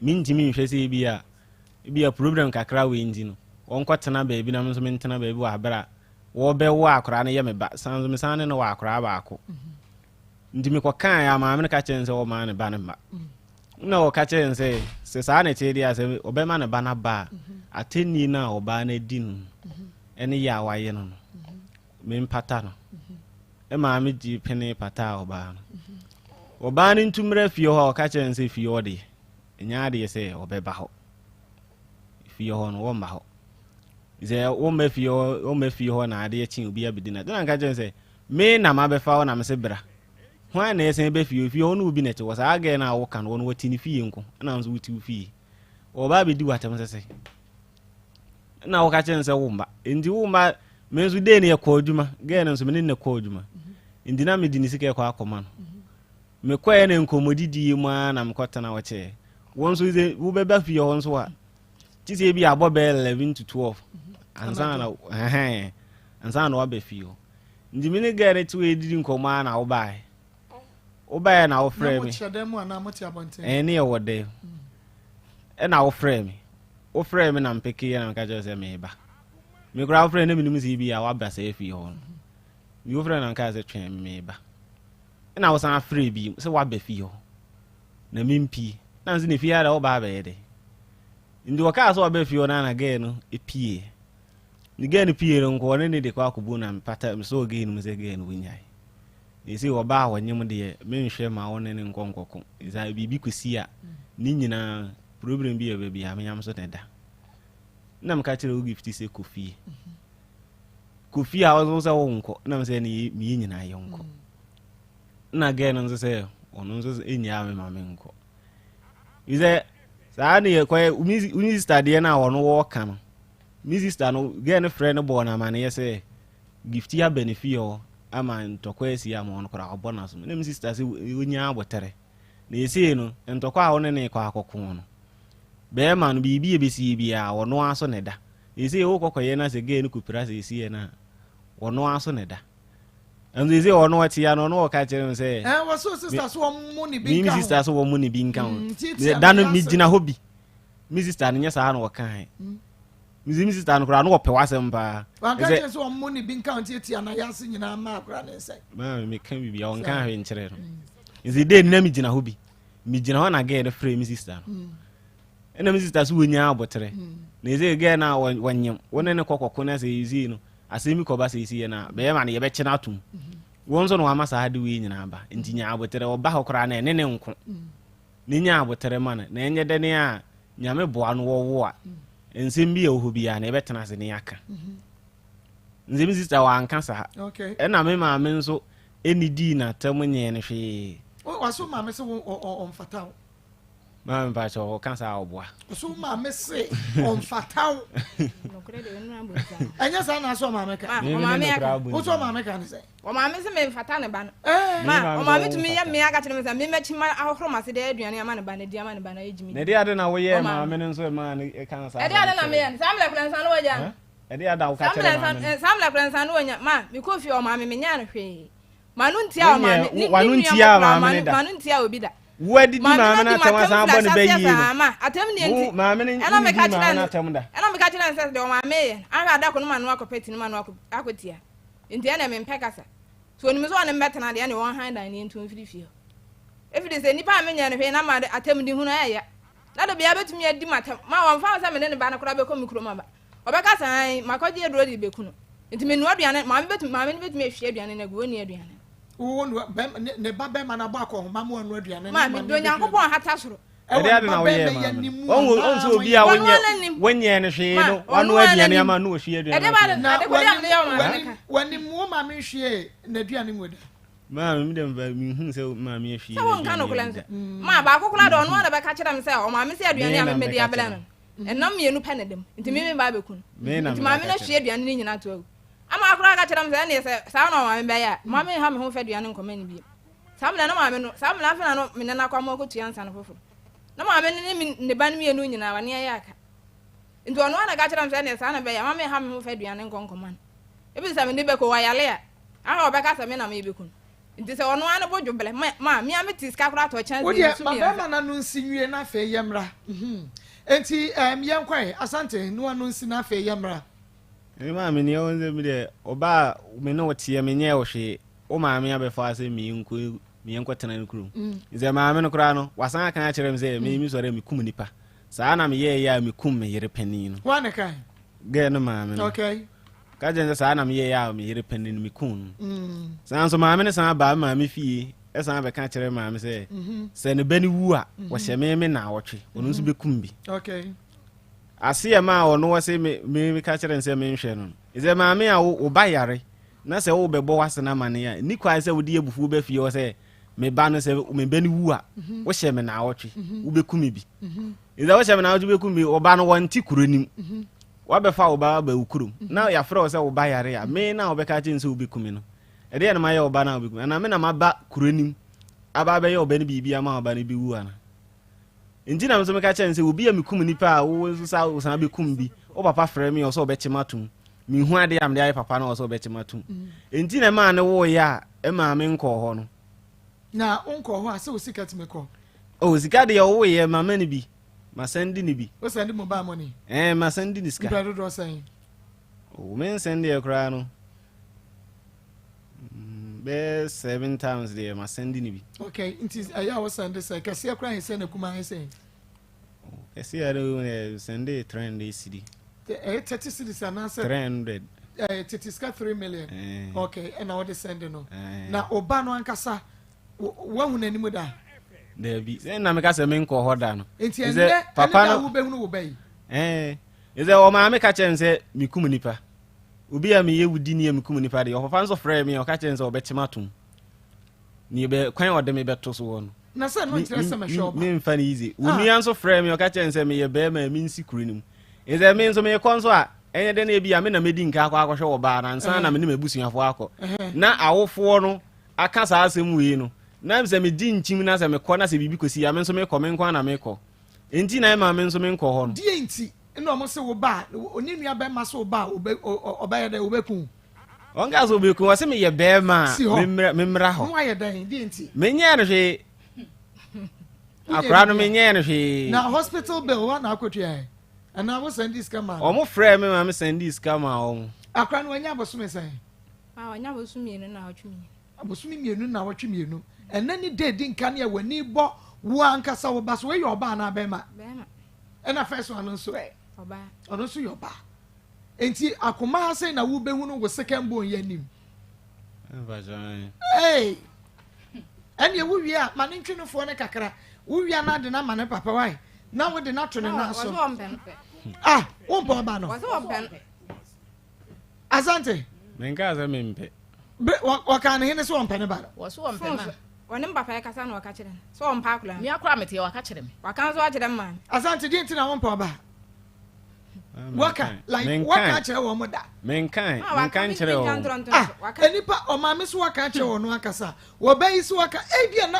minjimi nhwese bia problem kakra we ndi no wonkotena baabi na mso mentena baabi wa abra wo be wo akura ne ye me ba sanzo me san ne wa akura ba ko ndimi ko kan ya ma me ka chense wo ma ne ba ne ma na o ka chense se sa na chedi ase obema ne ba na ba ateni na oba na din ene ya waye no me mpata no e ma me ji pene pata oba no oba ne ntumra fie ho ka chense fie ho de nya de se obeba ho fie ho no wo ma ho ze wo ma fie ho na ade chi obi abidina dan ka chense me na ma be fa ho na me se bra hwan na esen be fie ho no obi na che wo sa aga na wo kan wo no watini fie nko na nso wuti fie oba be di watam sese na wo ka chense wo mba ndi wo mba menzu de ne yakọ adwuma ga na nso me ne kọ adwuma ndi na me di ni sika kwa Akoma no me kwae na nkomodidi mu na me kọtana wo che won so ze wo be ba fie ho nso a ti se bi abo be 11 to 12 ansa na wo be fie ho ndi me ne ga re tu edidi nkoma na wo bae na wo frame me ne ye wo de na wo frame me na mpeke na ka jo se me ba me kura wo frame na minum si bi a wa ba se fie ho mi wo frame na ka se twen me ba na wo san frame bi se wa ba fie ho na mimpi na nzi ne fie ara wo ba ba ye de ndi wo ka so wa ba fie ho na ga no epie ni ga no pie ro nko ne de kwa akubu na mpata so ga no se ga no wunyai esi wo ba wo nyem de me nhwe ma wo ne nkonkoko isa bibi kusi a ni nyina problem bi e ba bi amanyam so da na mka kire wo gift se kofi a wo so wo nko na mse ni mi nyina ye nko na ga no se ono nso enya ame ma me nko ize sa na ye kwa uni sister de na wo no wo ka no mi sister no ga no friend bo na ma na ye se gift ya benefit ama ntokwa esi ama on kora abona so na mi sister se onya abotere na esi no ntokwa a won ne kwa akoko no be ma no bibi ebesi bia wono aso ne da esi wo kokoye na se ge no kupira se esi na wono aso ne da and esi wono ati ya no no ka kire se wo so sister so mo ni bi mi sister so wo mo ni bi nkan da no mi gina hobi mi sister nya sa na wo kan mi sister no kora no wo pe wasem ba wa ka kire so mo ni bi nkan ti na ya se nyina ma kora ne se ma mi kan bi bia won kan hwe nkire no esi de na mi gina hobi mi gina ho na ge de frame mi sister no ena mi sister so wonya abotere na eze ge na wanyem wona ne kokoko na se yizi no asemi ko ba se yizi na be ma na ye be kye na atum won so no amasa hade we nyina ba ntinya abotere oba ho kora na ne nko ne nya abotere ma na enye de ne a nyame boa no wo a ensem bi eho bia na ye betena se ne aka nze mi sister wa anka sa okay ena me ma me nso enidi na tam nye ne hwe wa so ma me se on fataw ma me pa cho kansa oboa so ma me se on fataw no kure de no ambuza anya sa na so ma me ka o ma me aka o so ma me ka ne se o ma me se me fata ne ba no ma o ma me tumi ya me aka tene me me mechi ma ahoro ma se de aduane ama ne ba ne di ama ne ba na ejimi ne de ade na wo ye ma me nso ma ne kansa e de ade na me ya sam le plan san no waja e de ade wo ka chere ma sam le plan san no wanya ma me ko fi o ma me nya no hwe ma no ntia o ma me wa no ntia ma me da ma no ntia obi da wadi di ma na tama san bo ne bayi ma atem ne enti ma me ne ena me ka na tam da ena me ka chira nse de o ma me ye an ada ko no ma no akopeti no ma no akotia enti ena me mpeka sa so ni me so on mbeta na de ne won han dan ni ntu mfiri fie if they say nipa amenya ne hwe na ma atem di hunu aya na do bia betumi adi matam ma won fa se me ne ba na kora be ko mikro ma ba obeka san makwaje eduro di be kuno nti me nuo aduane ma me betumi ahwie aduane na go ni aduane wo ne ba be ma na ba ko ma mo anu aduane ma me do nyankopon hata soro ede ade na wo ye ma on so obi a wonye ne hwe no wanu aduane ama no hwe aduane ede ba ade ko dem ne yawo wani mo ma me hwe na aduane ngoda ma me dem ba mi hu se ma me hwe so won kan okulanze ma ba akokula do no na be ka kire me se o ma me se aduane a me de abela no enam mienu pa na dem nti me ba be kun nti ma me na hwe aduane ni nyina to ama akora ka kire me se ne se sa no ma me be ya ma me ha me ho fa aduane nkoma ni bi sam na ma me no sam na fa no me na kwa mo ko tuansa no fofo na ma me ne ba no mienu nyina wa ne ya aka nti ono na ka kire me se ne sa na be ya ma me ha me ho fa aduane nkoma e bi sa me ne be ko wa yale ya aha obeka sa me na me be kun nti se ono ana bojo bele ma mi ameti ska kura to chance ni su mi ma na no nsinwie na fe yemra enti yenkwae asante no anu nsi na fe yemra ma me ne onze mi de oba me no tie me nye ohwe o ma me abefa ase mi enko tena nkuru nze ma me no kura no wasan aka a kire me se mi sore mi kum nipa saa na me ye ya mi kum me yere pani no wane kai ge no ma me no okay ka jenze saa na me ye ya me yere pani no mi kum san so ma me ne san ba ma me fie esan be ka kire ma me se ne bani wu a wo hye me na awotwe onu nso be kum bi okay ase ma ono wo se me ka kire nse me nhwe no ize ma me a wo ba yare na se wo be bo wase na mane ya ni kwa se wo de ebufu be fie wo se me ba no se me bani wu a wo hye me na awotwe wo be kum bi ize wo hye me na awotwe be kum bi wo ba no wonti kuronim wa be fa wo ba ukurum na ya fro se wo ba yare ya me na wo be ka kire nse wo be kum no ede ya na ma ye wo ba na wo be kum na me na ma ba kuronim aba be ye wo be ni bibia ma wo ba ni bi wu ana injina mso me ka kire nse obi ya me kum nipa a wo so sa be kum bi o papa frɛ me o so be chematum mi hu ade am de ai papa na o so be chematum injina ma ne wo ya e ma me nko ho no na onko ho ase o sika ti me ko o sika de wo ye ma ma ni bi ma send ni bi o send mobile money ma send ni sika mpa do say o men send e kra no be 7 times there ma send ni bi okay it is aya wo send say ka se kra he say na kuma he say ese ya do send e trend cd 30 cities and 300 titiska 3 million okay and now they send no na oba no ankasa wa hu nani mu da there be na me ka se me nko ho da no ise papa no wo be hu wo be ise o ma me ka che nse mi kum nipa obi a me ye wudi ni mi kum nipa de o papa nso frɛ me o ka che nse o be chematum ni be kwan o de me be to so wo no na se no interest me show me mfa ni easy oni anso frɛ me o ka che nse me ye be ma mi nsi kurunim ise me nso me konso a enye de na ebi a me na medi nka akwa hwe wo ba na nsa na me ne mabusuafo akọ na awofo no aka sa asem wi no na se me di nchim na se me kọ na se bibi kosi ya me nso me kọ me nkwa na me kọ enti na ma me nso me nkọ ho no di enti na omo se wo ba oni nua be ma so ba oba ye de obeku onga so obeku wo se me ye be ma me mra ho no ye dan di enti me nya no hwe akra no me nya no hwe na hospital bill wa na akotwa and I was send this camera omo frɛ me ma me send this camera o akra no anya bosume say anya bosume no na otwe abosumi mienu na wotwe mienu enani de di nka na wani bo wo ankasa wo ba so we yoba na be ma ena first one so oba ono so yoba enti akoma ha say na wo be hu no wo second born yanim hey eni wo wi a mane ntwenofo ne kakra wo wi na de na mane papa wai na wo de na to ne na so wo bo ba no asante menka za mempe wa kan he ne so on pane ba wo so on pe ma wonim papa ya kasa na waka kire so on pa akula mi akura mete waka kire me waka so akire ma asante di ntina won pa ba waka like waka kire wo moda menkan kire wo enipa o ma me so waka kire wo no akasa wo ba yi so waka e bia na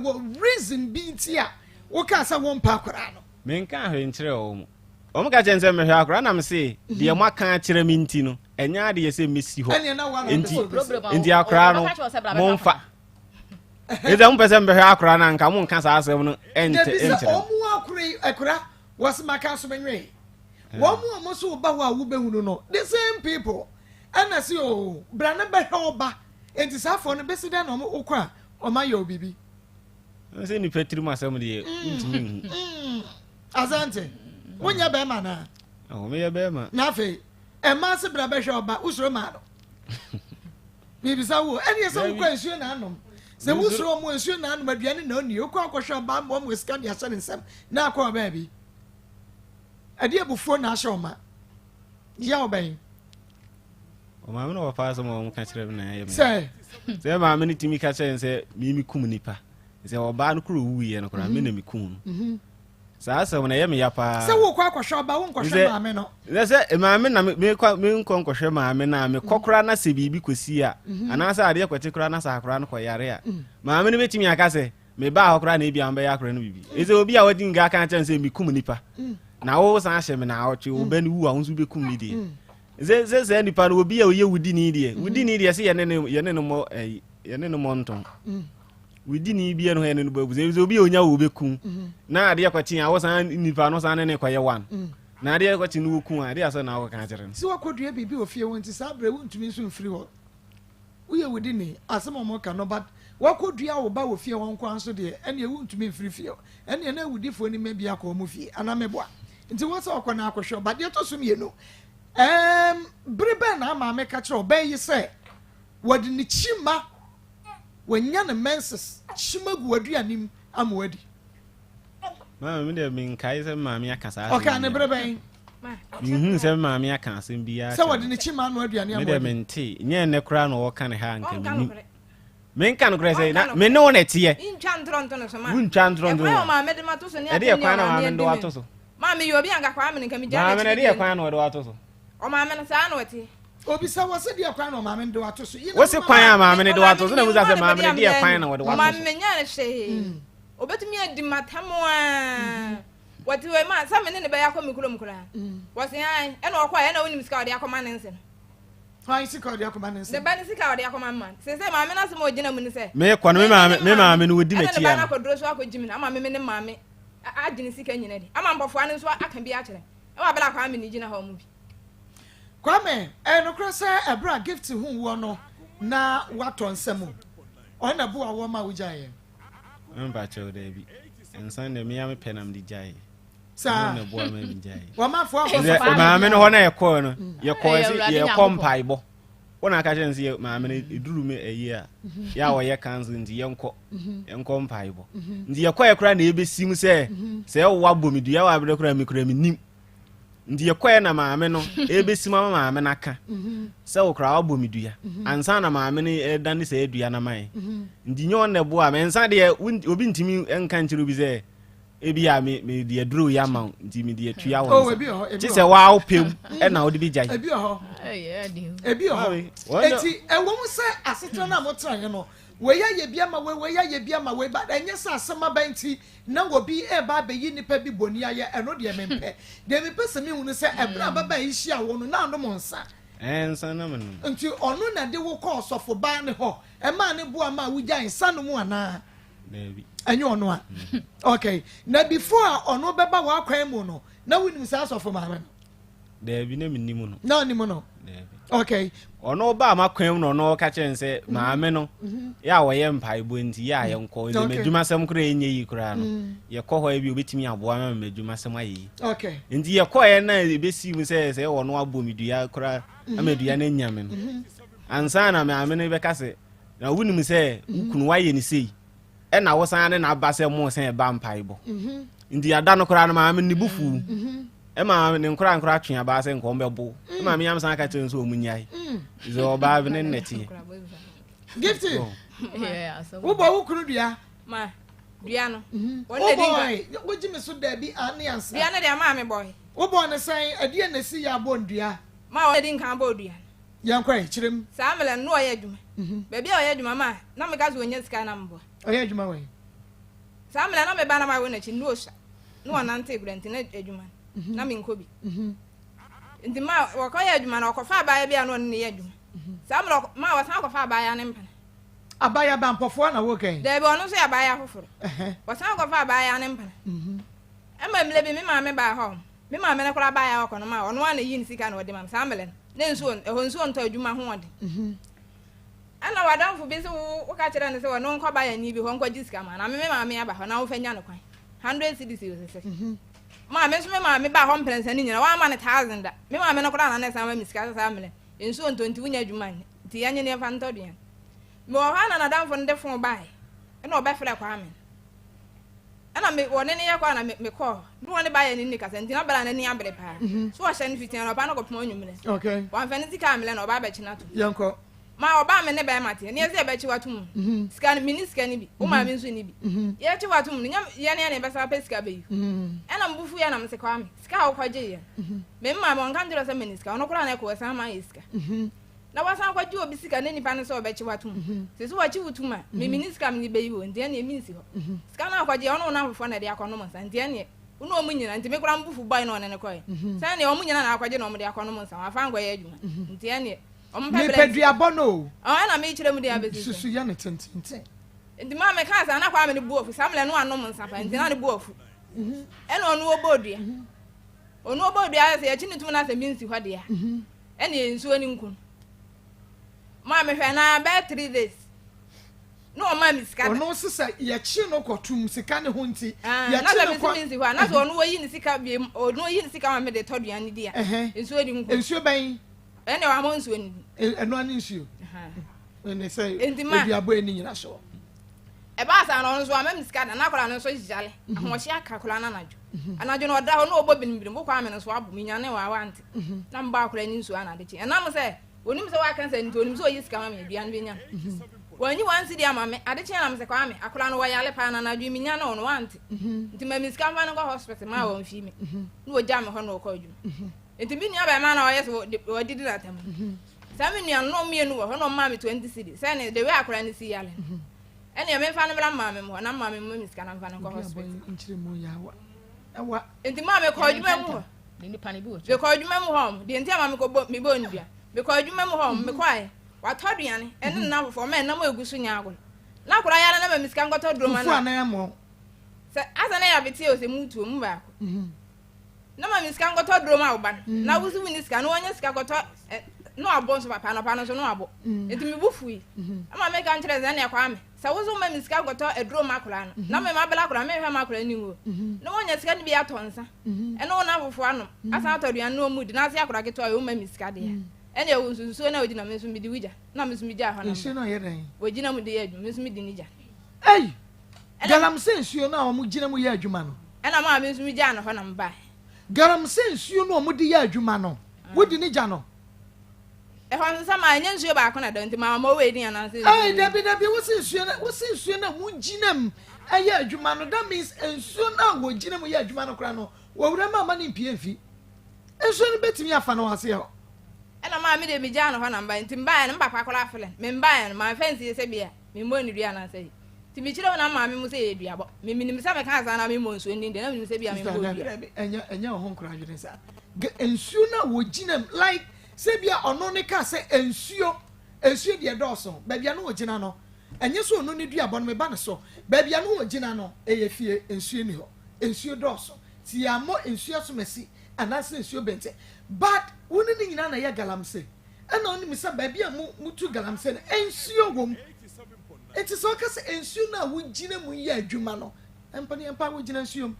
wo reason bi ntia wo ka sa won pa akura no menkan he kire wo o mo ka chense me hwe akura na me se de mo aka kire mi nti no enya de ye se mesi ho enti akura no mo mfa eza mo pese me hwe akura na nka mo nka sa asem no ente o mo akura was maka so benwe wo mo so ba wa wo behunu no the same people and as you brana be hwe oba enti safo no besi da na okwa omaye obibi say ni petri masam de ntimi azante wonya be ma na me ye be ma na fe e ma se bra be hwe oba usoro ma no bibi sa wo eni ese wo kwa nsuo na anom se wusoro mo nsuo na anom aduane na oni okwa akohwe oba mo sika dia hye nsem na akwa ba bi ade abufo na ahye oma ya oben o ma me no fa so mo ka kire na ya me se ma me ni timi ka kire se mi kum nipa se oba no kro wu ye no kra me na mi kum saa se na ye me ya pa se wo kwa akohwe oba wo nkohwe ma me no se ma me na me nkohwe ma me na me kokora na se bibi kosi a ana sa ade kwete kora na sa kora no koyare a ma me no betimi aka se me ba akora na ebi amba ya kora no bibi eze obi a wadi nga kan chan se mi kum nipa na wo san hye me na awche wo bani wu a wo so be kum ni de ze nipa no obi a oye wudi ni de se ye ne no mo nton wudi ni bia no he ne no babu ze obi a onya wo be kum na ade akwati a wo san nipa no san ne kwaye wan na ade akwati no wo kum ade asa na wo kan kire no se wakodua bibi ofie wonti sa bre wontumi nso mfiri ho uye wudi ni asema mo ka no but wakodua wo ba wo fie won kwa nso de ene wontumi mfiri fie ene na wudifo ni mabia ka mo fie ana meboa nti wo se okona akohwe ba de to so mienu brebe na ama me ka kire oban yi se wodi ni chima wanya na menses chima gu aduanim amwadi ma me de min kai se ma me aka sa okay ne brebe se ma me aka asem bia se wodi ni chima no aduane amwadi me de menti nye ne kra no wo kan ha nka mi men kan kra se na me no na tie ntwa ntronto no so ma ntwa ntronto no ma me de ma to so ne ade e kwan na ma me do ato so ma me yo bi anga kwa me nka mi ja ma me na de e kwan na do ato so o ma me na sa na wati obi sa wose de kwan na ma me do ato so wose kwan a ma me do ato so na mu sa se ma me de e kwan na wo do ato so ma me nya hye obetumi adi matamo a wati we ma sa me ne be yakọ mikuro mkura wose ai e na okwa e na woni misika ode akoma ne nse Why is it called Akoma? The Banisika or the Akoma man. Say, my men are more gentlemen. Say, me kwa me ma me no wodi na ti ya. I'm dress work with Jimmy. I'm a me mammy. I didn't see any. I'm on for one, so I can be actually. I better come in the home movie. Kwame, and across a bra gift to whom one na what on Semu. On a boa woman with Jay. I'm bacho, David. And Sunday, me, I'm a pen, I'm the Jay. Sir, no boy, I'm Jay. One man for my men on a corner. Your course, your compaibo. When I catch and see my man, it drew me a year. Yawa ya cans in the young compaibo. The acquire cranny, be seem say, what me do you have the crammy nim. The acquire na ma meno, ABC mamma menaka. So crowd boomy do ya. And sana ma many done this Adriana mai. The yon the boy, and Sadia wouldn't obin to me and country be there. Ebi a me the drew yamount, Jimmy the 3 hours. Oh, just a wow pim, and now the BJ. Ebi eti e wo say asetro na motra ye no we ya ye bia ma we ya ye bia ma we ba enye sa asema banti na wo bi e ba be yi nipa bi boni aye eno de mempe de me pese me hunu say ebra baba yi hia wo no na no monsa ensa na me no nti ono na de wo call sofo ba ne ho e ma ne bo ama wo gyan sa no mu ana Baby. Enye ono a okay na before ono beba wa kwan mu no na woni sa sofo ma me Debi na me nimu no na nimu no okay ono ba makwam no no ka chen se maame no ya wo ye mpaibo nti ya ye nko le medwuma sam kura enye yi kura no ye kɔ hɔ bi obetimi aboa ma medwuma sam ayi okay nti ye kɔ ye na ebesi mu se wo no abo medua kura amedua na nyame no ansa na maame no be ka se na wunim se kunu wa ye ni sei e na wo san na ba se mo se ba mpaibo nti ada no kura no maame ni bufu Emma and crying crouching about saying Combo. Mammy, I'm saying I can so munyai. So bad and netty. Gift it. Yeah, so who could ya? Ma, Diana. What boy? What you miss there be Annians? Diana, their mammy boy. What born to say a dear and see your bone, dear? Ma, I didn't Cambodia. Young cry, chim. Samuel and no edum. Baby, I had mamma. Now, because when you scan number. I had my way. Samuel and I'm a banner my winner, no shot. No one anti-grant in eduman. Na me nkobi nti ma wakoya adwuma na okofa abaya bia no ne adwuma sam ma wasan okofa abaya ne mpa abaya ba mpofo na wo kan da bi ono so abaya foforo wasan okofa abaya ne mpa ema mle bi me ma me ba ho me ma me ne kora abaya okono ma ono na yi nsika na odi ma sam mle ne nsuo ehonsuo nto adwuma ho odi ana wadamfo bi se wo ka kire ne se wo no nkwa ba ya ni bi ho nkwa jiska ma na me maame aba ho na wo fanya ne kwan 100 cedis yo se ma me so me maame ba ho mprensa ni nyina wa ma ne 1000 da me maame no kora na ne sama miska sa amle enso ontonti wunya adwuma nti yanye ne fa ntodua me wo ha na damfo ne defo ba e na obefre kwa ame ana me wone ne yakwa na me call do wone ba ya ni nika senti na bala na ni abre pa so wa hye ne fitin na ba na ko pon nwumre okay wa fa ne tika amle na oba ba chi na to yanko ma oba me ne ba mate ne ese ba chi watum sika ni mini sika ni bi o ma me nso ni bi ye chi watum nya ye ne be sa pa sika be yi ana mbufu ya na me se kwa me sika o kwaje ye me ma mo nkan jiro se mini sika ono kura na ko sa ma ye sika na wasa kwaje obi sika ne nipa ne se oba chi watum se so wa chi wutum a me mini sika me be yi wo ndie na emi nsi ho sika na kwaje ono na afofo na de akono mo sa ndie ne uno omu nyina nti me kura mbufu boy na ne koy sa ne omu nyina na akwaje na omu de akono mo sa afa ngwa ye adwuma ndie ne me peduabo no na me kire mu de abezi susu ya ne tentente ndi ma me ka sa na kwa me ne buofu samle no anom nsafa ndi na ne buofu ene onu obodua onu obodua se ya chini tum na se minsi hwa de ya ene ensuo ni nkun ma me hwe na be 3 days no ma mi sika ono sisa ya chi no kotum sika ne ho nti ya chi no ko minsi hwa na so onu oyi ni sika bi onu oyi ni sika ma me de todua ni dia ensuo ni nkun ensuo ben ene wa mo ensuo ni eno ani nsuo ene say eduabo eni nyina so e ba sa no so amem sika na kola no so jale ahohye aka kola na najo anajo no da ho no obo binbin bo kwa me no so abu minyane wa wanti na mba kola ni nsuo ana de chi na mo say onim se wa kan say nti onim se oyi sika ma me bia no benya wanyi wansi dia ma me ade chi na me se kwa me akola no wa yale pa na najo minyane no wanti nti ma mi sika ma no go hospital ma wa mfi me no wo jam ho no ko adwuma nti bi nya ba ma na oyes wo didi na tam sami nya no mienu wo no ma me 20 cedi say ne the way akola ni si yale ene me fa no bra ma me mo na ma me mo miska na fa no ko hospital nchire mo ya wa nti ma me ko adwuma mu ni nipa ne bi wo be ko adwuma mu hom de nti ma me ko me bo ndua be ko adwuma mu hom me kwai wa toduane ene na fofo me na mo egusu nya ago na akora ya na ma miska ngoto droma fu ana ya mo se asa na ya beti o se mutu mu ba ko na ma miska ngoto droma oba na wusu wini sika no onya sika goto no abon so papa no so no abo enti me bufui ama me kan kire ze na kwa me sa wusu ma miska goto droma akora no na me ma bela akora me hwe ma akora ni ngo na onya sika ni bi atonsa ene wona afofo ano asa atoduan no mu di na ase akora keto ayo ma miska de ya ene wusu na odi na me so mi di wija na me so mi ja ho na nsuo no ye den wojina mu de ya adwuma me so mi di ni ja ei galam se nsuo na o mu gina mu ye adwuma no ena ma me so mi ja na ho na mba garam se nsuo no o mu di ye adwuma no wodi ni ja no e ho nsa ma anya nsuo ba ko na da nti ma ma we di ana se ei dabi wo se nsuo na mu gina mu aye adwuma no that means nsuo na wo gina mu ye adwuma no kra no wo wura ma ni mpie mfi nsuo no betimi afa no wase ho ena ma me de mi ja no ho na mba nti mba ya no mba kwakola afele me mba ya no ma fancy se bia me mo ni dua na se ti mi chire na ma me mu se ye dua bo me minim se me kan sa na me mo nsuo ndi na me se bia me mo dua enya ho nkra adwene sa nsuo na wo gina like se bia ono ne ka se nsuo de doso ba bia no wo gina no enye so ono ne dua bo no me ba ne so ba bia no wo gina no eye fie nsuo ni ho nsuo doso ti amo nsuo so mesi anase nsuo bente but woni ni nyina na ye galamse ena oni mi sa ba bia mu tu galamse na nsuo wom eti so ka se nsuo na wo gina mu ye adwuma no empa wo gina nsuo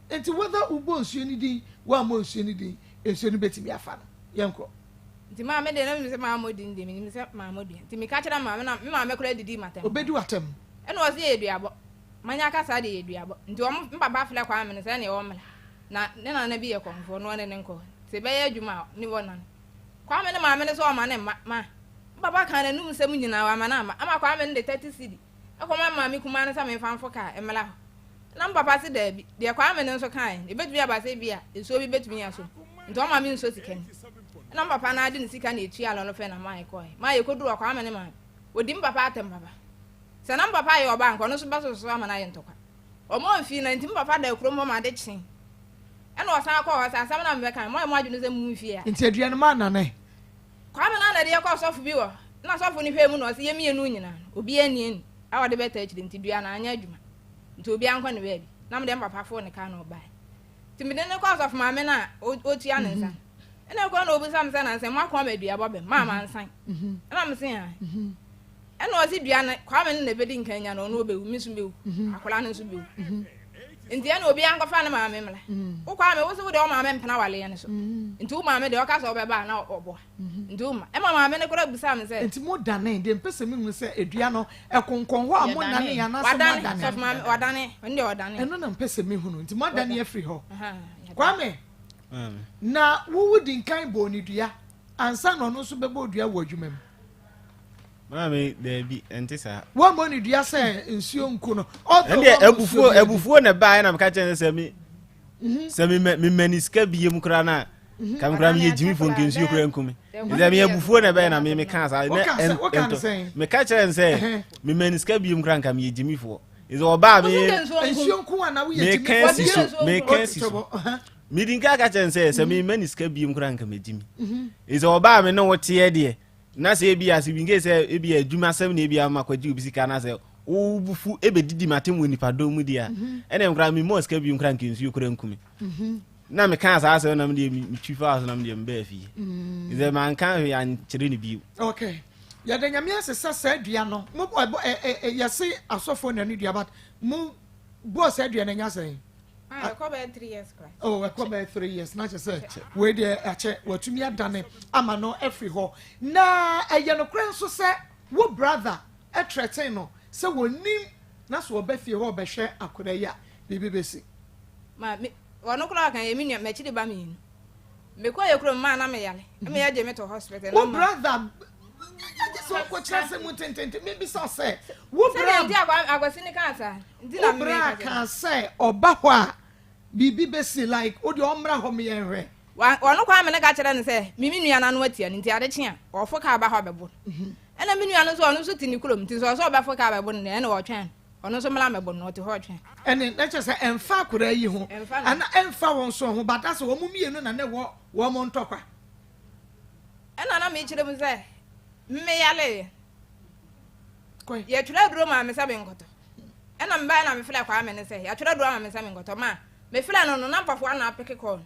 enti whether ubo nsuo ni din wa mo nsuo ni din nsuo ni betimi afa no yenko nti ma me de na mi se ma mo din de mi se ma mo din nti mi ka kira ma me na me ma me kura didi matem obedi watem ena o se ye duabo manya ka sa de ye duabo nti o mpapa afle kwa me se na ye o mla na ne na bi ye konfo no ne nko se be ye adwuma ni wona kwa me ne ma me ne so o ma ne ma papa kan na num sem nyina wa ma na ama kwa me ne 30 cedi akoma ma mi kuma ne sa me fanfo ka emla na papa se da bi de kwa me ne nso kan e betumi aba se bia enso bi betumi aso nti o ma mi nso sika ni na papa na ade ne sika na etu alo no fe na mai ko ma ye koduru kwa me ne ma odim papa atem papa se na papa ye oba nko no so ba so ama na ye ntokwa o mo mfi na nti papa da kuro mo ma de kyin ena o san ko o san sam na me kan mo adwene se mu mfi ya nti aduane ma na ne kwa me na de ye ko sofu bi wo na sofu ni hwe mu no o se ye mienu nyina obi ani awade beta akiri nti dua na anya adwuma nti obi anko ne baabi na me de papa fo ne ka na oba ti me de ne ko sofu ma me na o tia ne nsa ena kwa na obi sam say na say mo akwa madua bobe mama nsan ena me say ha ena o si dua na kwa me na bedi nkanya na ono obewu misu bewu akola no so bewu nti ena obi ankofa na mama memla wo kwa me wo so de o mama mpena wale ya ne so nti wo mama de o ka so obeba na obo nti wo ma e mama me ne kora busa me say nti mo dane de mpese me hu say edua no ekonkon ho a mo nane ya na so mo dane so mama wadane ndi wadane eno na mpese me hu no nti mo dane afri ho kwa me na wo wudi nkan bo ni dua ansa no no so bebo dua wo adwuma mu mami debi entisa wo mo ni dua se nsuo nku no ende ebufuo na ba na meka chen se mi se mi maniska biem kra na kam kra mi yejimi fo nke nsuo kra nkumi ende mi ebufuo na ba na mi ka sa me ka chen se mi maniska biem kra nka mi yejimi fo is oba mi nsuo nku ana wo yejimi fo me kan siso mi dinka ka chen se mi maniska biem kra nka mejimi is oba mi no wote ye de na se bi ase bi nge se e bi adwuma sem na e bi ama kwaji obi sika na se wo bufu e be didi matem woni pado mu dia ene nkra mi mo ska bi nkra nkensu kura nkumi na me kan sa ase na me de mi twifa ase na me de mba afi ize man kan ya nkyere ni bi okay ya de nyame ase sa dua no mo ya se asofo na ni dua but mo bo sa dua na nya se I come 3 years cry. Oh, I come 3 years. Not just say we dey ache watumi adane ama no every ho. Na eye no kran so say wo brother e threaten no say wonim na so obafie ho obehwe akoda ya bibi besi. Ma me wono kra kan yemi nua machi de ba me. Me ko ye kro ma na me yale. Me ya je me to hospital. Wo brother so ko chance mu tentente maybe so say wo brother ndi agwasi ni kansa ndi na me kan say oba ho a bibi besi like o de omra ho me yenhwe wono kwa me ne ka kire ne say mimi nua na no atia nti ade kye a ofo ka ba ho bebo ena mi nua no so ono so tini kulom nti so so ba fo ka bebo ne ena wo twen ono so mla mebo no te ho twen ene na che say emfa akura yi ho ana emfa won so ho bata so wo mu mienu na ne wo mo ntokwa ena na me kire mu say me yale koi ye twira duro ma me sabe nkoto ena mba na me fila kwa me ne say ya twira duro ma me sabe nkoto ma me fila no na mpafo na apeke call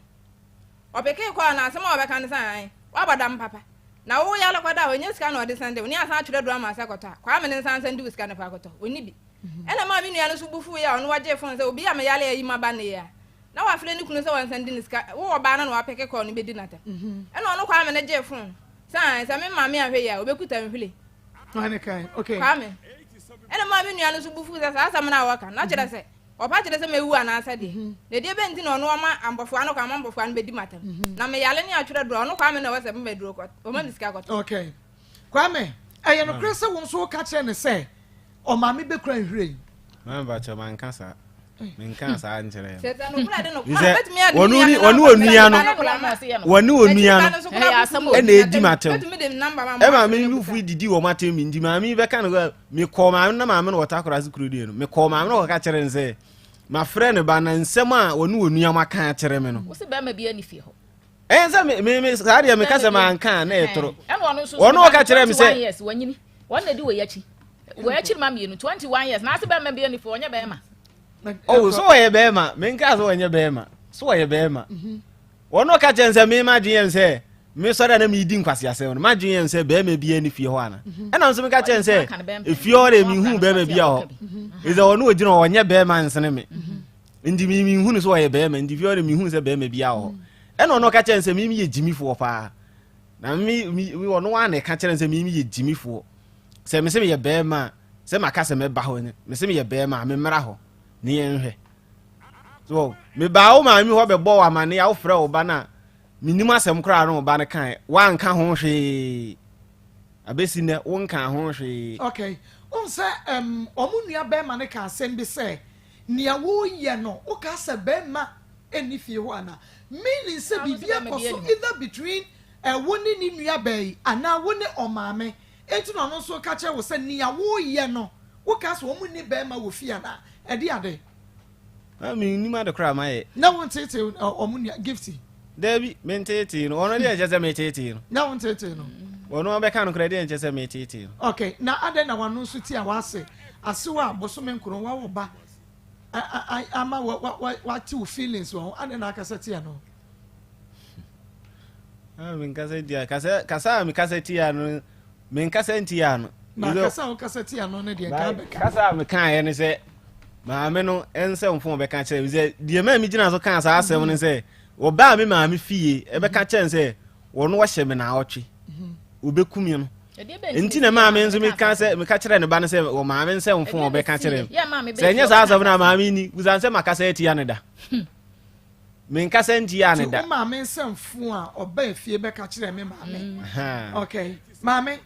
opeke call na asema obeka ne san wa badam papa na wo yale kwada onye sika na odi sande oni asa twira duro ma sakoto kwa me ne san sande sika na fakoto oni bi ena ma mi nua no so bufu ya ono waje fon say obi ya me yale yi ma ba ne ya na wa fila ni kunu say wan sande ni sika wo oba na wa apeke call ni be di nata ena ono kwa me ne je fon sai sa me ma me ahwe ya obekuta mhwele ane kai okay kwame ena ma me nua no so bufu sa sa me na waka na kire se opa kire se mewu ana asa de de de be nti na ono ma ambofo ano kwa ambofo ano be di matam na me yale ni atwere do ono kwame na wase me duro ko o ma disika ko okay kwame aye no krese won so ka kire ne se o ma me be kura nhwere man ba cha man kasa men kasa njere seta no kura de no wonu onua no ena edi matem e ma me lufu didi wo matem ndi ma me be kan me ko ma na ma me no watakora zikuru die no me ko ma me no ka kire nse ma friend ba na nsem a wonu onua ma kan kire me no wo se ba ma bia ni fie ho enza me sadia me kasa ma kan na etoro wono ka kire me se yes wanyini wonna di we yachi ma me no 21 years na se ba ma bia ni fie onye ba ma oh so ye be ma me nka so onye be ma so ye be ma wono ka chense me ma dwen se me so da na me di nkwase ase no ma dwen se be ma bia ni fie ho ana ena nso me ka chense fie ho re mi hu be ma bia ho ize wono ogina onye be ma nsene me ndi mi hu so ye be ma ndi fie ho re mi hu se be ma bia ho ena ono ka chense me ye jimi fo pa na mi wono wa na ka chense me ye jimi fo se me se me ye be ma se maka se me ba ho ne me se me ye be ma me mra ho ni enhwe so me ba o ma mi ho be bo wa ma ne ya wo frɛ wo ba na minim asɛm kra no ba ne kan wa nka ho hwe abesi ne wo nka ho hwe okay on say omunua be ma ne ka asɛm bi sɛ nia wo ye no o ka sɛ be ma eni fie ho ana meaning say bibia koso either between woni ni nua be ana woni omame enti no no so ka kye wo sɛ nia wo ye no wo ka sɛ omuni be ma wo fie ana edi ade mi ni ma de kra ma ye na won tete omunia gifty Debbie, mentete no ono de just metete no na won tete no ono be kan kra de just metete no okay na ade na wanu so ti a wase asewa bosome nkron wa wo ba ama what you feelings wo ade na akasa ti no min kaseti kasa mi kaseti ya no min kaseti ya no na kasa o kaseti ya no ne de ka be kasa mi kan ye ne se maame no ense mfo be kan kire se de ma mi gina so kan sa asem ne se oba mi maame fie e be ka kire se wono wo hye me na awotwe obekumi no enti na maame nso mi kan se mi ka kire ne ba ne se wo maame nse mfo be kan kire se nya sa asem na maame ni uzan se makasa eti ya ne da min kasenti ya ne da maame nse mfo a oba fie be ka kire me maame okay maame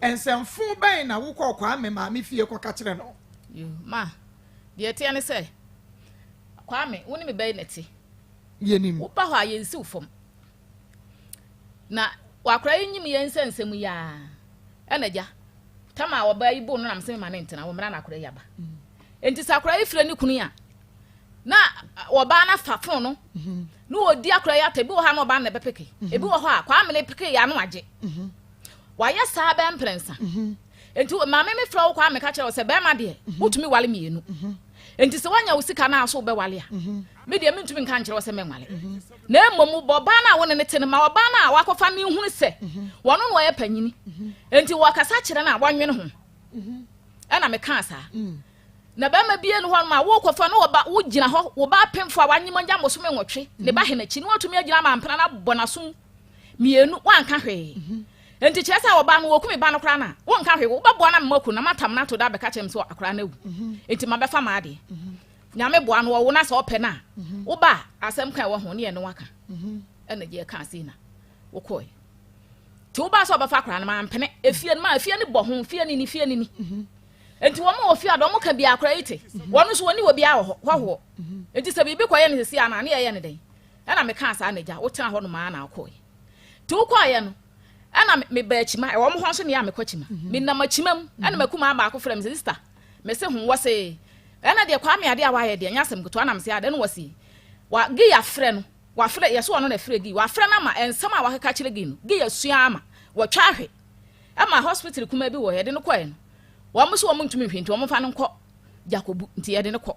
ense mfo ben na wo kwa me maame fie kwa ka kire no ma de tie ne se Kwame woni me bɛy neti yenim wo pa ho ayensi ufom na wakora yinyim yensensem ya enaja tama wo ba yibo no nam se ma ne ntena wo mra na akora yaba enti sakora ifre ni kunu ya na wo ba na fafon no no odi akora ya tabi wo ha no ba na bepeke ebi wo ho a Kwame ne peke ya no age wa ya sa ba mprensa enti maame me fra wo Kwame ka kire wo se be ma de wotumi wale mienu enti se wanya usika na aso be wale a me de mentumi nka nkire wo se me wale na emom bo ba na wo ne tene ma wo ba na wakofa ne hunu se wono no ye panyini enti wakasa kire na abonwene ho ana me ka sa na ba ma bie no ho ma wo kofa no wo gina ho wo ba pemfo a wanyima nja moso me nwotwe ne ba he na chi ne watumi agina ma mpena na bonaso mienu wanka hwe enti chesa wo ba no wo kumi ba no kra na wo nka hwe wo ba bo na mmaku na matam na to da be ka chem so akra na wu enti ma be fa ma ade nyame bo no wo na so pe na wo ba asem kan wo ho ne ye ne waka ena je ka si na wo koi ti wo ba so ba fa kra na ma mpene efie ne bo ho fie ni fie ni enti wo ma wo fie ado mo ka bi akra ite wo no so woni wo bi a ho enti se bi koye ne si ana ne ye ne den ena me ka sa na ja wo tena ho no ma na koi ti wo koye no ana me ba chima e wo mo ho so ne ya me kwachima me na machimam ana makuma ba ko frem sister me se hu wo se ana de Kwame ade a wa ye de nyasem goto ana me se ade no wo se wa gi ya frɛ no wa frɛ ye so ono na frɛ gi wa frɛ na ma ensam a wa kaka kire gi no gi ya sua ama wa twa hwe ama hospital kuma bi wo ye de no koye no wo mo so wo mo ntumi hwenti wo mo fa no nkɔ Jacobu nti ye de no kɔ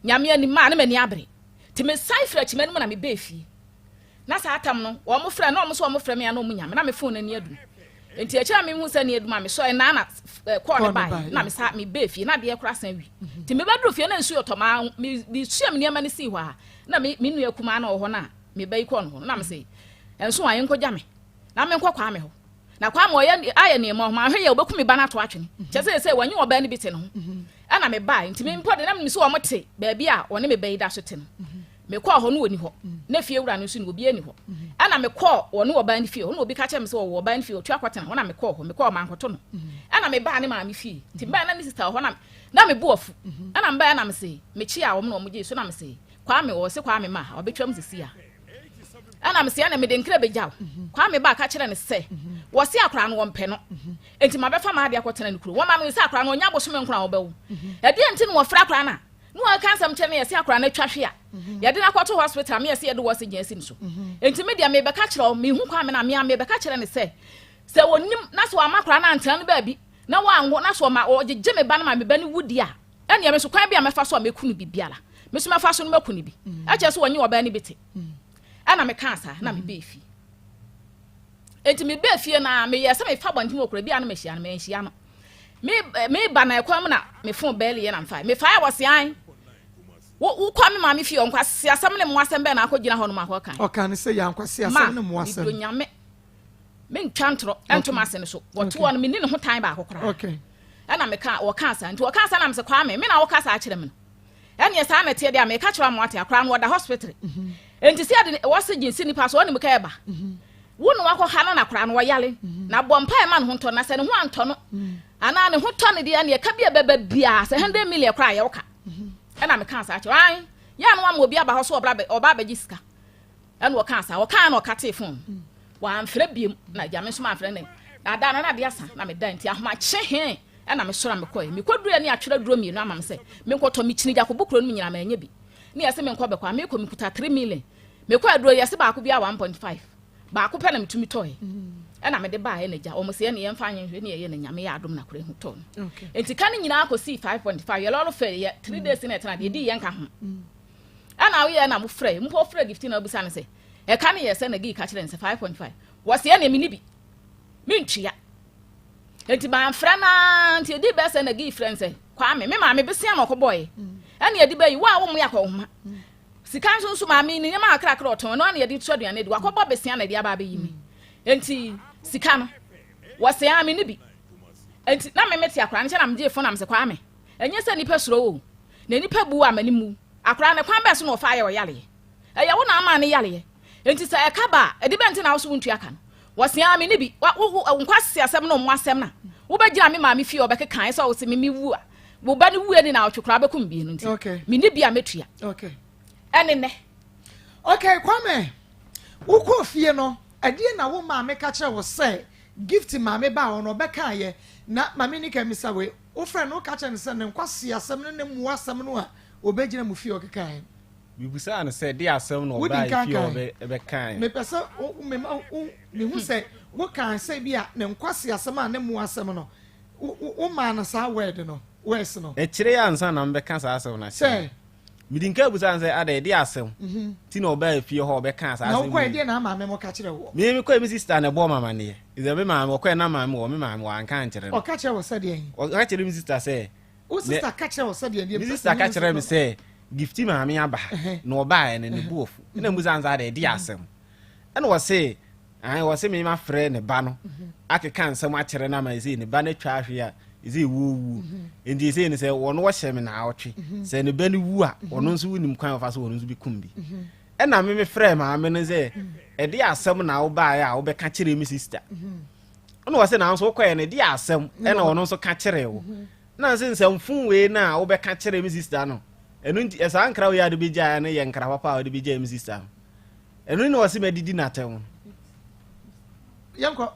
nyame ani ma na mani abre ti me sai frɛ chima no na me ba fie na sa atam no wo mo frɛ na wo mo so wo mo frɛ me ya na mo nyame na me phone na ni adu enti e kira me hu sa ni adu ma me so e na call ne bai na me sa me ba fie na de kura san wi ti me ba dro fie na nsu yotoma me suam ne ma ne si hwa na me nu akuma na wo ho na me ba ikɔ no na me se enso ayen ko gya me na me nkɔ Kwame ho na Kwame o ye aye ne ma ho ma hwe ye obeku me ba na to atwene che se wanyi oba ne bi te no ana me ba enti me mpo de na me so wo mote ba bi a one me ba yi da so te no me kɔ ho no woni ho na fie wura no so no obi ani ho ana me kɔ woni oba ni fie ho no obi ka kyem se wo oba ni fie otu akwata ho na me kɔ ho me kɔ ma nkoto no ana me ba ne ma me fie ti ba na ni sister ho na me bo afu ana me ba na me se me chi a wo no mo je so na me se Kwame wo se Kwame ma obetwam sisi a ana me se ana me de nkra bejaw Kwame ba ka kyerɛ ne se wo se akra no wo mpɛ no enti ma be fa ma ade akotena ne kuro wo ma me se akra no nya bo so me nkra wo bawo e de enti no wo fra akra na no aka nsam kyerɛ ne ye se akra na twahwe a ye de na kɔto hospital me ye se ye de wo se gyansi nso enti me de me be ka kyerɛ me hu Kwame na me be ka kyerɛ ne se wonim na so amakra na antena no ba bi na wa anwo na so ma o gye me ba na ma me ba ni wudi a ene me so kwan bi a me fa so a me kunu bibiala me so me fa so no makunu bi a kyerɛ so wonyi oba ni bete ana me ka asa na me be fi enti me be fie na me ye se me fa bontim okura bi a na me hia na me hia no me ba na ekwam na me fon bele ye na mfa me fa ya wose an wo kwa me ma me fie on kwase asam ne mo asem be na akogina ho no ma ho kan o kan se ya kwase asam ne mo asem do nyame me ntwantro entoma ase ne so woto won me ni ne ho tan ba akokora okay ana me ka wo ka asa nti wo ka asa na me se Kwame me na wo ka asa a kyerɛ me no ene sa na tie de a me ka kyerɛ mo ate akora no da hospital enti se ade wo se jinsi ni paso oni me ka eba wo no wakɔ ha na akora no wo yale na bompa e ma no ho ntɔ na se ne ho antɔ no ana ne ho tɔ ne de ene ka bia beba bia se 100 million kora ye wo ka ena me ka asa a kyerɛ an ya no wa mo obi aba ho so oba ba gisika ene wo ka asa wo ka na o ka te phone wa amfre biem na ja me so ma amfre ne na da na de asa na me da nti ahoma kye he na me sora me koy me koduru ani atwere duro mi no ama me se me nkoto me chini Jacob kuro no me nyina ma anya bi ne yese me nkɔ bekwa me kɔ me kuta 3 million me kɔ aduro yese ba ko bia 1.5 ba ko pɛ na me tumi toy na me de ba na ja o mo se ne ye mfa anyenhwe ne ye ne nyame ya adom na kure hu ton enti kan nyina akɔ si 5.5 ye lolo fe ye 3 days na etana de di ye nka ho ana wo ye na mo frɛ mpo frɛ gift na obusa ne se e ka ne yese na gi ka kire nse 5.5 wose na me ni bi me ntwia enti ma mfra na nti edi be se na gi friend se kwa me ma me besia na okoboy ene edi bayi wa wo mo yakoma sika nso ma me ni ma akra oton no na edi twaduane di wakobo besia na di aba be yimi enti sika no wose ya me ni bi enti na me meti akra nche na me je fo na me se kwa me enye se nipa suro o na nipa bu amani mu akra ne kwan be so no fa ye o yale eya wo na ama ne yale enti se e ka ba edi be nti na wo so ntua ka no wose ya me ni bi nkwasi asem no mo asem na wo be gira me ma me fie obeke kan se wo se me wu a wo ba ne wu ani na otwekra be kum bi no nti me ni bi a metua okay ene ne okay Kwame wo ko fie no ade na wo ma me ka kire wo se gift ma me ba wo no be kan ye na ma me ni ka mi sa we wo friend no ka kire ne se ne nkwasi asem ne mu asem no a obegyina mu fie okekan bibusa na say dia asem no ba fie be kan me pese me hu say wo kan say bia ne nkwasi asem a ne mu asem no wo ma na sa word no wes no e kire ya ansa na mbe kan sa asem na say midinka busa say ada dia asem ti na oba fie ho be kan sa asem na wo kwa dia na ma me mo ka kire wo me kwa mi sister na bo mama ne ize me ma kwa na ma me wo me ma wa kan kire no o ka kire wo say dia o ka kire mi sister say o sister ka kire wo say dia mi sister ka kire mi say gifti ma me aba na oba ne ne buofu na muza anza ada dia asem ene wo say ai wo say me ma frɛ ne ba no akeka nsɛm akyerɛ na ma ezi ne ba ne twa ahwe a ezi wuwu ndi ezi ne sɛ wɔno wo hyɛ me na awotwe sɛ ne ba ne wu a wɔno nso wunim kwan ofa so wɔno nso bi kum bi ɛna me frɛ ma me no sɛ ɛde asɛm na wo ba ya wo bɛ ka kyerɛ me sister ɔno wo sɛ na nso kɔɛ ne de asɛm ɛna wɔno nso ka kyerɛ wo na sɛ nsɛm fun we na wo bɛ ka kyerɛ me sister no ɛno nti ɛsa nkra wo ya de bi gya ne yɛ nkra papa wo de bi gya me sister ɛno ni wo sɛ medidi na tɛm yanko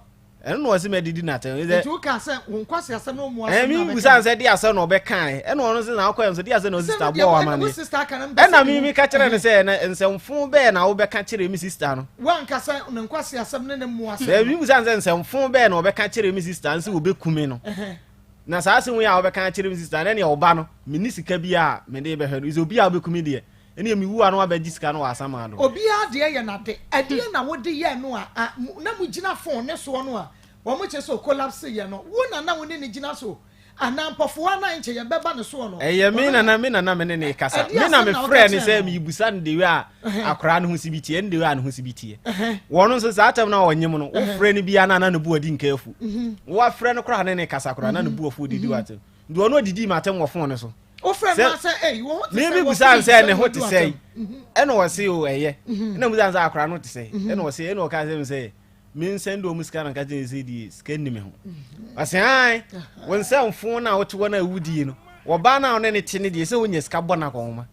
ɛno wo sɛ medidi na tɛm ɛ tu ka sɛ nkwasi asɛm no mu asɛm mi busa sɛ de asɛm no bɛkan ɛna ɔno sɛ na akɔ sɛ de asɛm no sister bo wa ma ne ɛna mi ka kyerɛ ne sɛ nsɛm fun bɛɛ na wo bɛka kyerɛ me sister no wan ka sɛ ne nkwasi asɛm ne mu asɛm sɛ mi busa sɛ nsɛm fun bɛɛ na wo bɛka kyerɛ me sister nse wo bɛkumi no na saa asɛm ya wo bɛka kyerɛ me sister na ne ɔba no me ni sika bi a me de bɛhwɛ no izo bi a bɛkumi de ene mi wu anu abɛgi sika no asama do obi a de yɛ na de ade na wo de yɛ no a na mu gina phone ne so no a wo mo che so collapse yɛ no wo na wo ne ne gina so anampɔfo na nche yɛ bɛba ne so no ɛyɛ me na me ne kasa me na me frɛ ne sɛ mi busa ne de we a akora no ho si bitie ne de we a no ho si bitie wɔno nso saa atam na wɔnyem no wo frɛ ne bia na ne bu adi nkafu wo frɛ no kora ne kasa kora na ne bu ofu didi watem de ɔno didi matem wɔ phone ne so o friend ma say eh wo ho me busa say ne ho te say ene wo say o eye na busa say akora no te say ene wo say ene wo ka say me say me send o muska na ka je say di scan ni me ho ase ai won say mfo na wo te wo na wudi no wo ba na one ne te ne di say wo nya sika bɔ na kɔma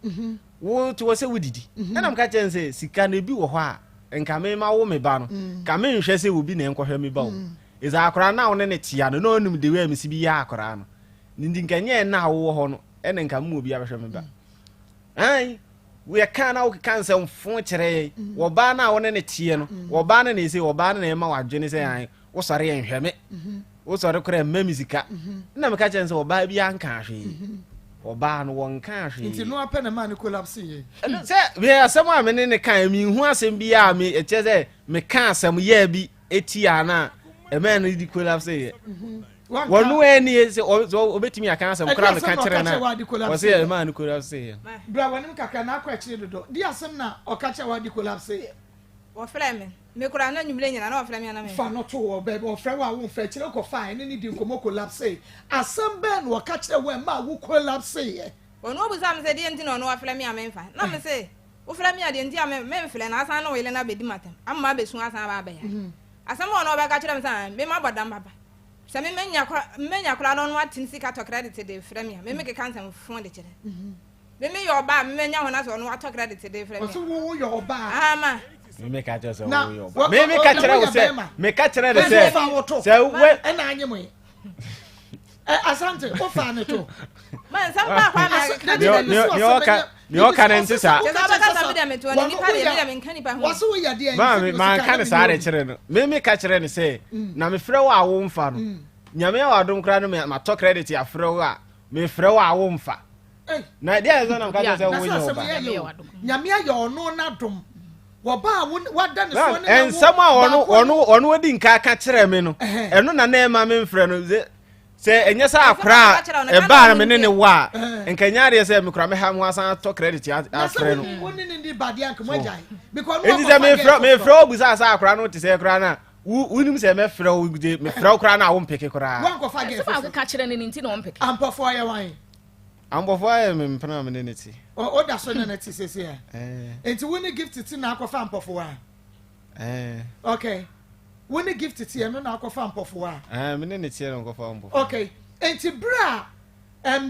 wo te wo say wudidi ene am ka je say sika na bi wo hɔ a nka me ma wo me ba no ka me nhwɛ say wo bi na nkɔhwɛ me ba wo iza akora na one ne te ya no onum de we me si bi ya akora no ndi nkanye na wo hɔ no ene nka mu obi abɛhwɛ me ba ai we ka na wo kan sɛ mfo kyerɛ wo ba na wo ne tie no wo ba na ese wo ba na ma wadwene sɛ ai wo sɔre yɛ nhwɛ me wo sɔre kora ma misika na me ka kyerɛ sɛ wo ba bi anka hwe wo ba no won ka hwe nti no apɛ na ma ne collapse ye sɛ we asɛm a me ne kan mi hu asɛm bi a me ɛkyɛ sɛ me ka asɛm yɛ bi eti ana ɛmɛ no di collapse ye wonu eni se obetimi aka asem kra me ka kire na o se ma no collapse ye bra wanim kaka na akwa kire dodo di asem na o ka kire wa di collapse ye wo frɛ me kura na nwumle nyina na wo frɛ me na me fa no to wo be wo frɛ wa wo frɛ kire ko fa ene ni di nkomo collapse asem be na o ka kire wa ma wo collapse ye ono obusa me se di enti na ono wa frɛ me a me mfa na me se wo frɛ me a di enti a me frɛ na asan na wo ile na be di matem amma be sun asan ba ba ya asem ono ba ka kire me sa me ma bodam baba sɛ me menya kora no atin sika to credit de frɛ me me make cancel fon de kyerɛ me yɛ oba me menya ho na so no ato credit de frɛ me so wo yɛ oba ama me ka kyerɛ sɛ wo yɛ oba me ka kyerɛ wo sɛ me ka kyerɛ de sɛ we ɛna anyemo asante o fa ne to man sam ba kwa ni o ka ne ntisa waso wo yɛ de ma ka ne sa re kyerɛ no me ka kyerɛ ne sɛ na me frɛ wo a wo mfa no nyame wa dom kra no ma to credit ya frɛ wo a me frɛ wo a wo mfa na dia zo na ka kyerɛ sɛ wo nyɛ oba nyame ayɛ ɔno na dom Woba wada ne so ne. And someone on wedding car catch remino. And no na ma me mfrɛ say enye sa akra e ba na me ne wa enkanya say me kra me ha mo asan to credit afrɛ no woni ne ndi bade anka mo agyan because no me frɛ obu sa akra no te say kra na wunim say me frɛ o gude me frɛ kra na wo mpeke kra wan ko fa ge fa ka kyerɛ ne nti na wo mpeke ampofo aye wan ampofo aye me mpana me ne ti o da so na ti sese ya enti woni gift ti na akɔfa ampofo wa okay woni gift ti no na akɔfa ampofo wa me ne ti no akɔfa ampofo okay enti bra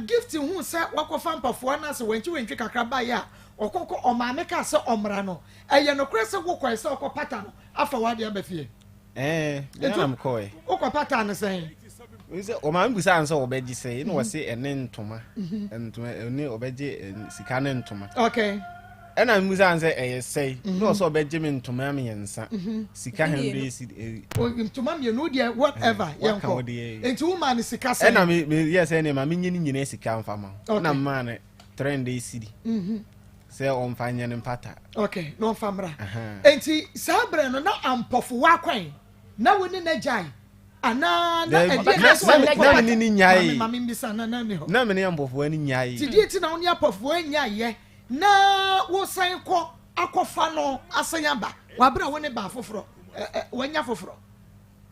gift hu sɛ wakɔfa ampofo na sɛ wentwi kakra ba ya okoko omame ka sɛ omra no ɛyɛ no kure sɛ wokɔ sɛ okɔ pata no afa wade abafie na am kɔe okɔ pata no sɛ Ise o ma mbusa anso obeji sei na wose ene ntoma ene obeji sika ne ntoma okay ena mbusa anse eye sei na wose obeji me ntoma me yensa sika hande si ntoma me no dia whatever yenko enti woman ne sika sei ena me yes ene ma me nyini nyina sika mfama na ma ne trend e sidi se on fanya ne mpata okay no famra enti sabre no na ampofo wa kwan na woni na jai ana na na ni nyai mama mbisa na ni ho na me ne ambofo ani nyai ti ti na woni apofo anyaye na wo san kɔ akɔfa no asanya ba wa bra woni ba foforo wanya foforo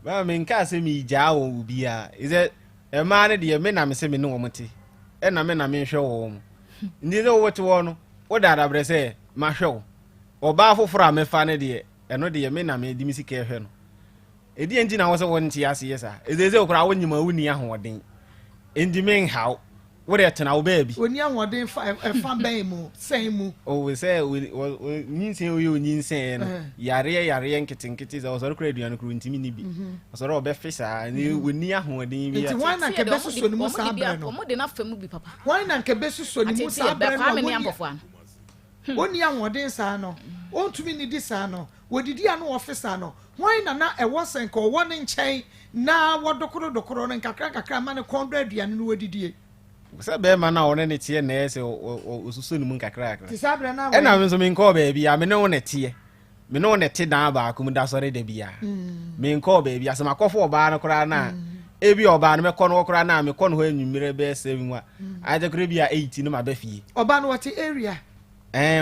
ba me nka se mi gya wo bia is it e ma ne de me na me se me ne wo mte e na me na me hwɛ wo mo ndi de wo te wo no wo da da bre se ma hwɛ wo oba foforo a me fa ne de e no de me na me di mi sika hwɛ no edi enti na wo se won ti ase yesa ezeze okura wonyima wuni ahoden endi men haw wo de tena wo ba bi oni ahoden fa ban mu sen mu o we say nyinsen o yo nyinsen no yare nketinketi za osoro kura aduane kuru ntimi ni bi osoro obefisa ni woni ahoden bi enti wan na nke besuso ni mu sa abere no mo de na famu bi papa wan na nke besuso ni mu sa abere no oni ahoden sa no ontumi ni di sa no wodidi ano officer no wan na ewo senko wo ne nkyɛn na wodokoro no nkakra ma ne kɔndra aduane no wodidie se be ma na one ne tie na ese osuso ni mu nkakra ti sabre na e na me so me nko ba bia me ne wo ne tie me ne wo ne te dan ba akum da sore de bia me nko ba bia se makofo oba no kora na ebi oba no me kɔ no kora na me kɔ no ho anwumire be 7 wa aje kora bia 8 no ma ba fie oba no wati area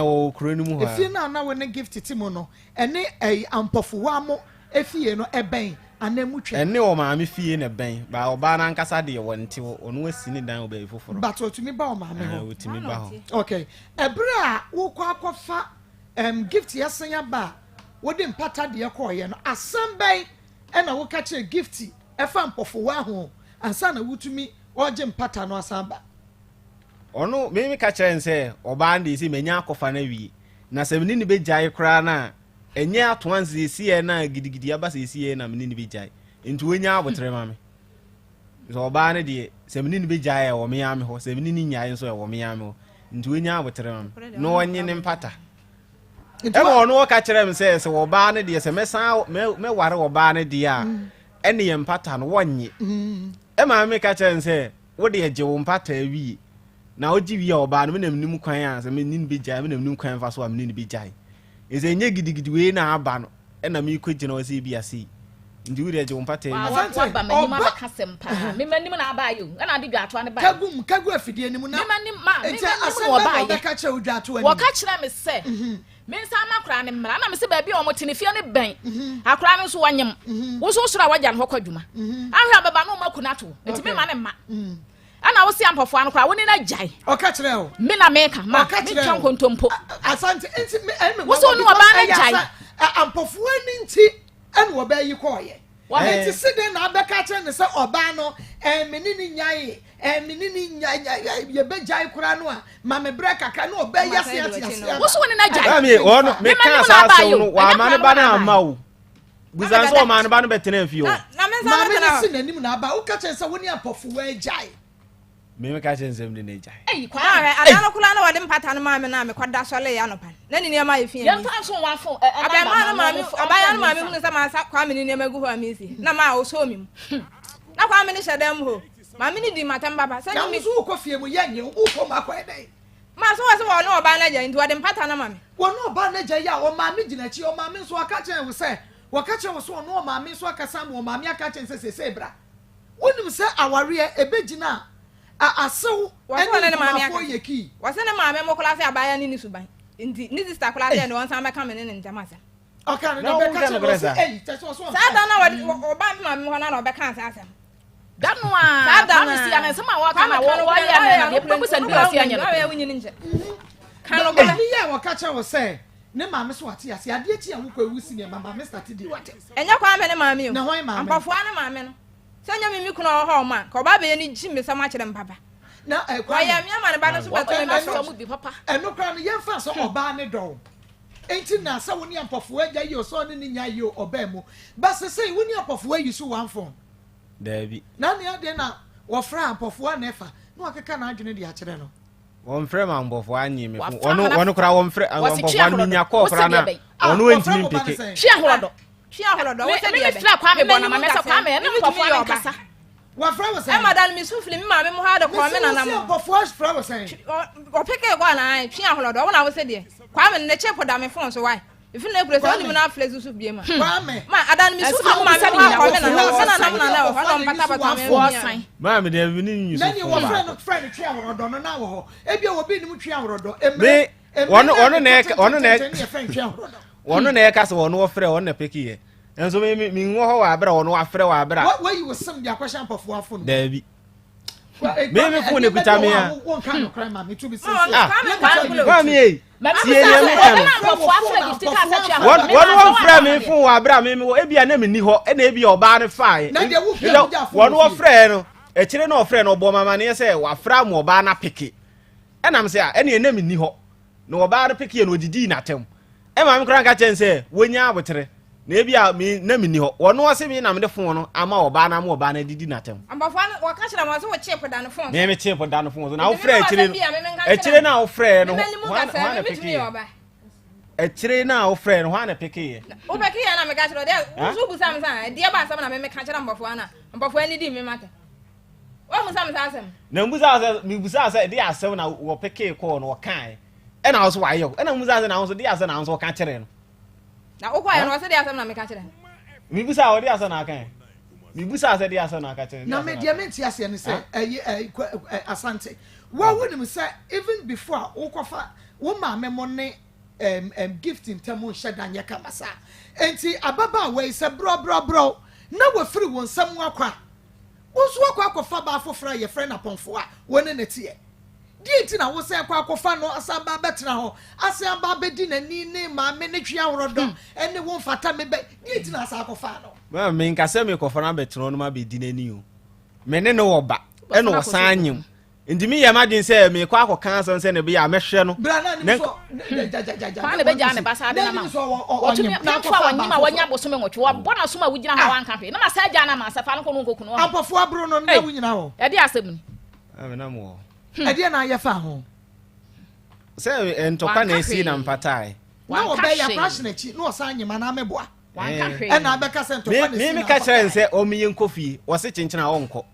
o kuro ni mu ha efi na we ne gift ti mu no ene ampofo wa mo efie no eben anemu twa ene o ma me fie ne ben ba oba na nkasa de wonte onu asini dan oba ifoforo but otumi ba o ma me ho otumi ba ho okay ebra wo kwa akɔfa gift yesanya ba wo de mpata de ekɔye no asamben ena wo ka kire gift efa ampofo wa ho ansa na wutumi oje mpata no asamba ono me ka kire nse oba ndi si menya akɔfa na wi na se meni ni be gyae kra na enye atoanze esi na gidigidi aba se esi na meni ni be gyae ntu onya abotre ma me so oba ne de se meni ni be gyae wo me ya me ho se meni ni nyae nso wo me ya me ho ntu onya abotre ma me no onye ne mpata e mo no ka kire me se oba ne de se mesan me ware oba ne de a ene ye mpata no wonye e ma me ka kire nse wo de je wo mpata wi na oji wi oba no me nam nim kwan a se me ni be gyae me nam nim kwan fa so a me ni be gyae eze nye gidigidi we na aba no e na me kwagina o se bia se ndi wuri eje mpata wa ba mani ma ka sempa me mani na aba yo na ade dwato ane ba kagu afidie ni mu na me mani ma me oba ye ka che udwato ani wo ka kire me se me nsa ma kra ne mra na me se ba bia o mo tene fie ne ben akra ne so wanyem wo so sura wagya ne hokɔ dwuma ahwa baba no ma kunato enti me ma ne ma ana wo si ampofo an kra wo ni na jai o ka kire o me na me ka ma me twan kontompo asante enti me wo so no oba na jai ampofo ani nti ene wo ba yi kɔye enti side na abeka kire ne se oba no menini nyae menini nyae ye be jai kra no a ma me bra kaka no oba yase atiase wo so ni na jai me ono me ka sa so no wa ma ne ba na ama wo buzan so ma ne ba no betena fi o na me ma sa me na si nanim na aba wo ka kire se woni ampofo wa jai me ka kire nsem de na jai kwa adano kula na wade mpata no ma me na me kwada sole ya no pan na ni ma ye fie yam fa so wa fo aba ma no ma me aba ya no ma me hunu sa ma sa kwa me ni ma gu ho amisi na ma o so mi na kwa me ni hyedam ho ma me ni di matam baba sa ya ni so ko fie mu ye nye wo ko ma kwa dai Ma so was one no ba na ja into dem pata na mame. Wo no ba na ja ya o maame gina chi o maame so aka chen wo se wo ka chen wo so no maame so aka sam wo maame aka chen se bra. Wonim se aware ebegina asew ene maame aka ye ki. Wo se ne maame mo kula se abaya ni suban. Ndi ni sister kula se ne won san meka me ne ntama se. Okay, no be ka chen wo se eh so sa da na wo ba maame ho na be kan sa asem. Danwa promise ya nsema wa kana wo ya na be kusa ndi asi anya no wunyi nje kan go ni ya wo ka che wo se ne maame so ate ase ade chi ya wo kwa wusi ne maame start di wate enya kwa me ne maame o na hwan maame ampafo ne maame no se nya mimi kuno ho ma ka ba be ni ji me sama kire mpapa na kwa ya mi ama ne ba no so beto me so mu bi papa eno kra no ye fa so oba ne do enti na sa woni ampafo agya yi o so ne ni nya yi o oba mu ba se se woni ampafo ayi so one phone Dabi. Na ne ade na wo fra ampofo anefa na wakeka na adwene de a kire no. Won frɛ ma mbɔfo anyi me fo. Ono kura won frɛ mbɔfo anu nya kɔ fra na. Ono entimi mpeke. Hwe ahorodo. Hwe ahorodo wo se de me fra kwa me bona ma me sa kwa me na mbɔfo anu kasa. Wa fra wo se. E madam mi sufle mi ma me mo ha de kwa me na na mo. Mbɔfo fra wo se. O peke go na hwe ahorodo wo na wo se de. Kwa me ne chepo da me phone so why. If you never say only na flex so be ma. Ma adan mi su ma me kwa me na na pata pata me. Ma me de ni nyi so. Na ni wo friend twa worodo no na wo ho. E bia wo bi ni mu twa worodo. Me ono na e ka so ono wo frɛ ono na pekiye. Enso me nwo ho wa abra ono wa frɛ wa abra. Wa yi wo sem dia kwasha mpofo afo no. Dabi. Me fu ne kuta me ya. Won kan no kran ma me tu bi se. Wa me e. Tie ne me kan. Won frɛ me fu wa abra me e bia na me ni ho e na e bia oba ne fae. Won wo frɛ no. E kire na o frɛ no obo mama ne se wa fra mo oba na peke. E na me se a e na me ni ho. Na oba na peke no odidi na tem. E ma me kran ka chen se wonya abotere. Na ebia me na me ni ho wono wose me na me de fon no ama oba na ma oba na didi na tem ambafo wa ka kira mo so wo chepo da no fon me chepo da no fon so na wo frɛ ekire na wo frɛ no ho na peke ekire na wo frɛ no ho na peke wo peke ya na me ka kira de so bu sam sam de ba sam na me ka kira ambafo na ambafo ani di me mata wo mu sam sam na mbu sa de asem na wo peke ko no wo kan e na wo so wa yo e na mbu sa na wo so de asem na wo so ka kire no na okwa ya no se de asem na me ka kire mi busa o de asem na kan mi busa se de asem na ka kire na me de me tia se ne se asante wa wonim se even before okofa wo ma me mo ne gift in temu sheda nya kamasa enti ababa we se bro na wo firi won sam akwa wo so akwa ba afofra ye friend aponfo a woni ne tie Dieti na wo se kwa kofa no asamba betra ho asamba bedi na ni ne ma me ne twa worodo ene wo mfata me be dieti na asa kofa no ma me nkase me kofa na betra no ma bedi na ni o me ne no oba e no sanyim ndimi ya madin se me kwa akokan so se ne be ya mehwe no bra na ni so kwa ne be ja ne basa de na ma otumi na fa wanyima wanya bosome nwotwe wa bona so ma wugina ha wan kafe na ma sa ja na ma sa fa no ko no kokunu ho apofo abro no na wunyina ho e de asem ni ame na mo ade na ye fa ho se entoka na esi na mpatai na obe ya crash na chi no sanyima na meboa wan kafe e na be ka se entoka na esi me ka kire nse o mi yenkofie wo se chenchena wo nko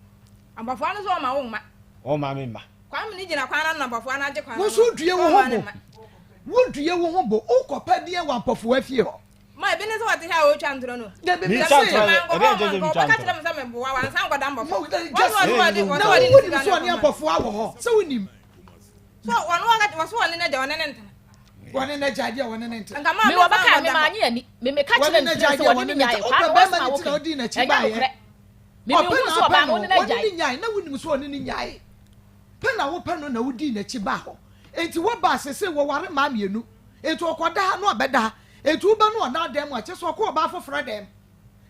ambafo anu so ma wo ma o ma me ma kwa me ni gina kwa na ambafo anu age kwa wo so due wo ho bo wo due wo ho bo o kopa die wa mpofo afie ho ma bi ne so wate ha o twa ndro no de be mi be twa se ka kire me se me bo wa wan san goda ambafo wo ni so ni mpofo awo ho se wonim so wonu wa so woni na de woni ne ntana woni na jaje woni ne ntana nka ma me wa baka me ma anye ani me ka kire nti so woni nya ye pa ba ma wo na odi na chi ba ye me hu so ba no na jai woni nyai na wonim so woni nyai pe na wo pe no na odi na chi ba ho enti wo ba sese wo ware ma mienu enti okoda na obeda enti wo ba no na dem a che so ko ba foforo dem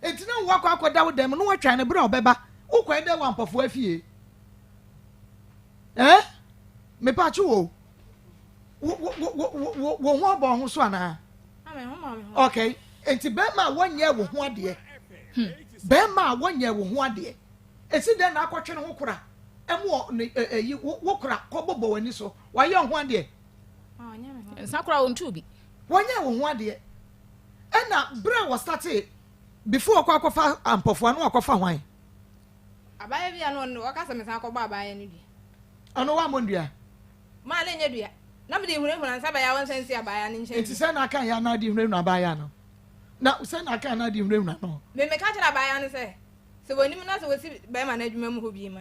enti na wo akoda wo dem no wo twa ne bra obeba wo kwa de wa mpofo afie me pa chu wo ho ba ho so ana okay enti be ma wonye wo ho ade be ma wonye wo ho ade esi de na akotwe ne ho kura emo yi wo kura ko bobo wani so wa ye ho ade sakura on tubi wonye wo ho ade na bra was started before kwa kofa ampofo anu akofa hwan abaya bia no no wakasa me san ko ba abaya ni bi ano wa mondua ma le nya dua na me de hure hure nsa ba ya won sense abaya ne nche enti say na kan ya na di hure nu abaya no na say na kan na di hure nu no me ka kira abaya ne say se woni mu na se wosi ba ma na adwuma mu ho bi ma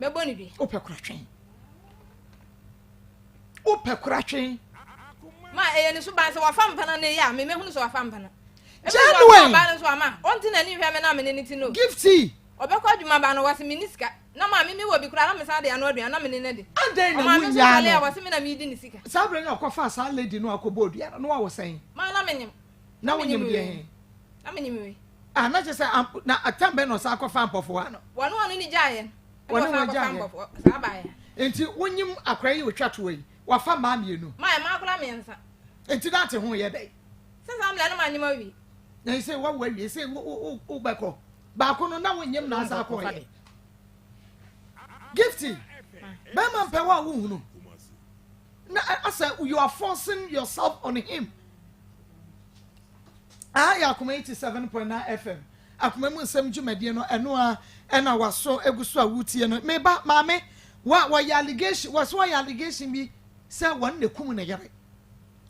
me bo ni bi ope kuratwen ma ni so ban se wa fam pana ne ya me hunu so wa fam pana Genuine ba no so ama onti na ni hwe me na me ne ti no gifty obekọ adwuma ba no wase minisika na ma me wo bi kura na me sa de ya no aduan na me ne de adan na ma me so kale ya no wase me na me di ni sika sabre na akofa sa lady no akobo odua no wa wo sen ma na me nyim na wo nyim de na me nyim we na je say na atambe no sa akofa ampofo ano wono ni gyaye wono wa gyaye sa ba ya enti wonyim akra yi otwato yi wafa ma mienu ma akura me nsa enti na te ho ye dai sasa amla na ma nyim awi na say wa wi say wo beko ba ko no na wonyim na sa akọ ye gifty be man pe wa wo hunu na asa you are forcing yourself on him Akoma 87.9 FM Akoma mu nsem dwumade no eno a ena waso eguso a wutie no me ba maame wa ya allegation waso ya allegation bi say won ne kum ne yare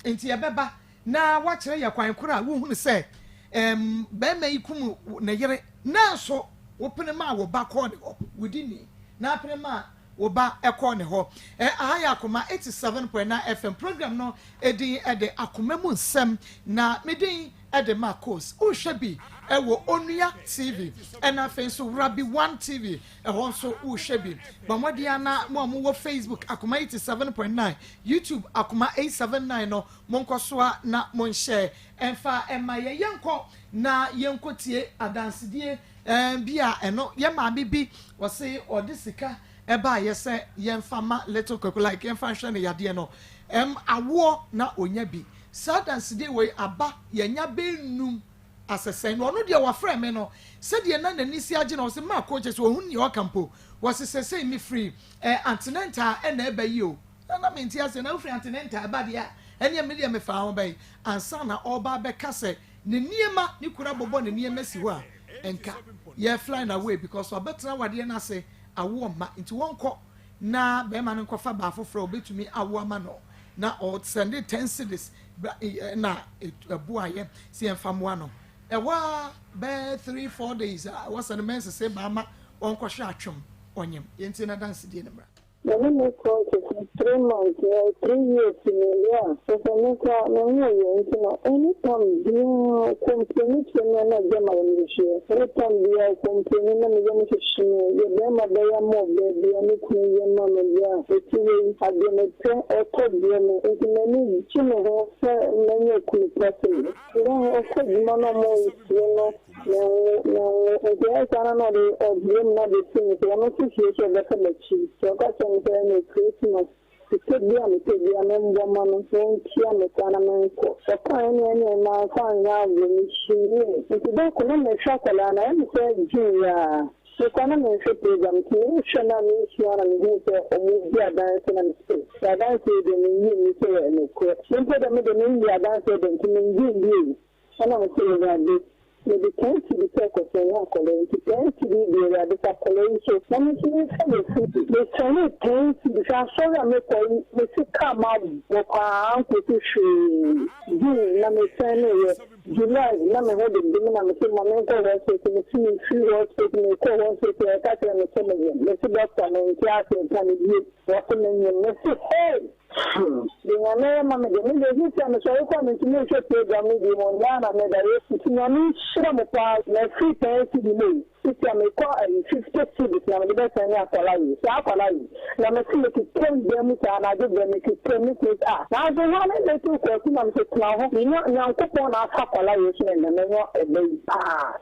enti ye beba na wa kire ya kwan kora wo hunu say be ma ikum ne yare na so wo pene ma wo ba ko ne ho within na pene ma wo ba ekọ ne ho Akoma 87.9 FM program no edin ede Akoma mu nsem na medin ede Maa Akos o hwebi ewo Onua TV ena fenso Rabi 1 TV ehon so o hwebi ba modia na mo wo Facebook Akoma 87.9 YouTube Akoma 879 no monkoso na mon share enfa ema ye yenko na yenkotie adansedie bia eno ye ma bibi wo se odisika eba yese yemfama little coco like yemfa hwe ne yade no awo na onya bi sadance dey we aba yenya benum asesen no de wa frɛ me no se de na nani si age na o se Maa Akos so ohun ni o kampo was se me free antinenta na eba yi o na menti ase na free antinenta aba de a ene me de me fa ho bai ansa na oba be kase ne niema ni kura bobo ne niema si ho a enka ye fly na way because obetra wade na se awo ma nti wonko na be ma nko fa ba foforo obetumi awo ma no na o send 10 cedis na ebuaye si enfamo ano ewa be 3-4 days was an immense say mama wonko hwe atwom onyem yenti na dance die nebra The name is called 3 months, 3 years in a year. So, anytime you compliment when I get my English, anytime you are complaining, I'm going to show you. Then my day more baby, and it's me, and mama, yeah. It's me, I've been a pen or code, and many children have many cool person. You don't have to be no more, you know. No, I don't know the dream, not the thing. I'm not too sure that's a machine. So, that's Christmas. To take the woman saying, Tiamatanamanco. The pioneer and my fine young machine. If you don't come to chocolate, I am saying, Julia. So, Panama program to mention a mission and media dancing and space. I don't say the new and a quote. Simply the media dancing to me, and I'm saying that. Maybe 10 to be taken for one color, 10 to be the other color. So, some of the Chinese 10 to be sorry, I make a come out of our uncle to show you, Namasane, July, Namaha, the Dimana, Mamma, taking a few words, taking a call, one city, a cat and a family. Let's doctor and class and can you recommend your message? Hey! The Mamma, the English and so coming to make a program with you on Yana, and the Shramapa, my free pay to the moon. If I may call 50 cities, now the best I have for life. Now, I see it 10 them, and I give them 10 minutes. Now, the one I let you question, I'm saying, now, you know, now, upon our couple of years, and then a baby.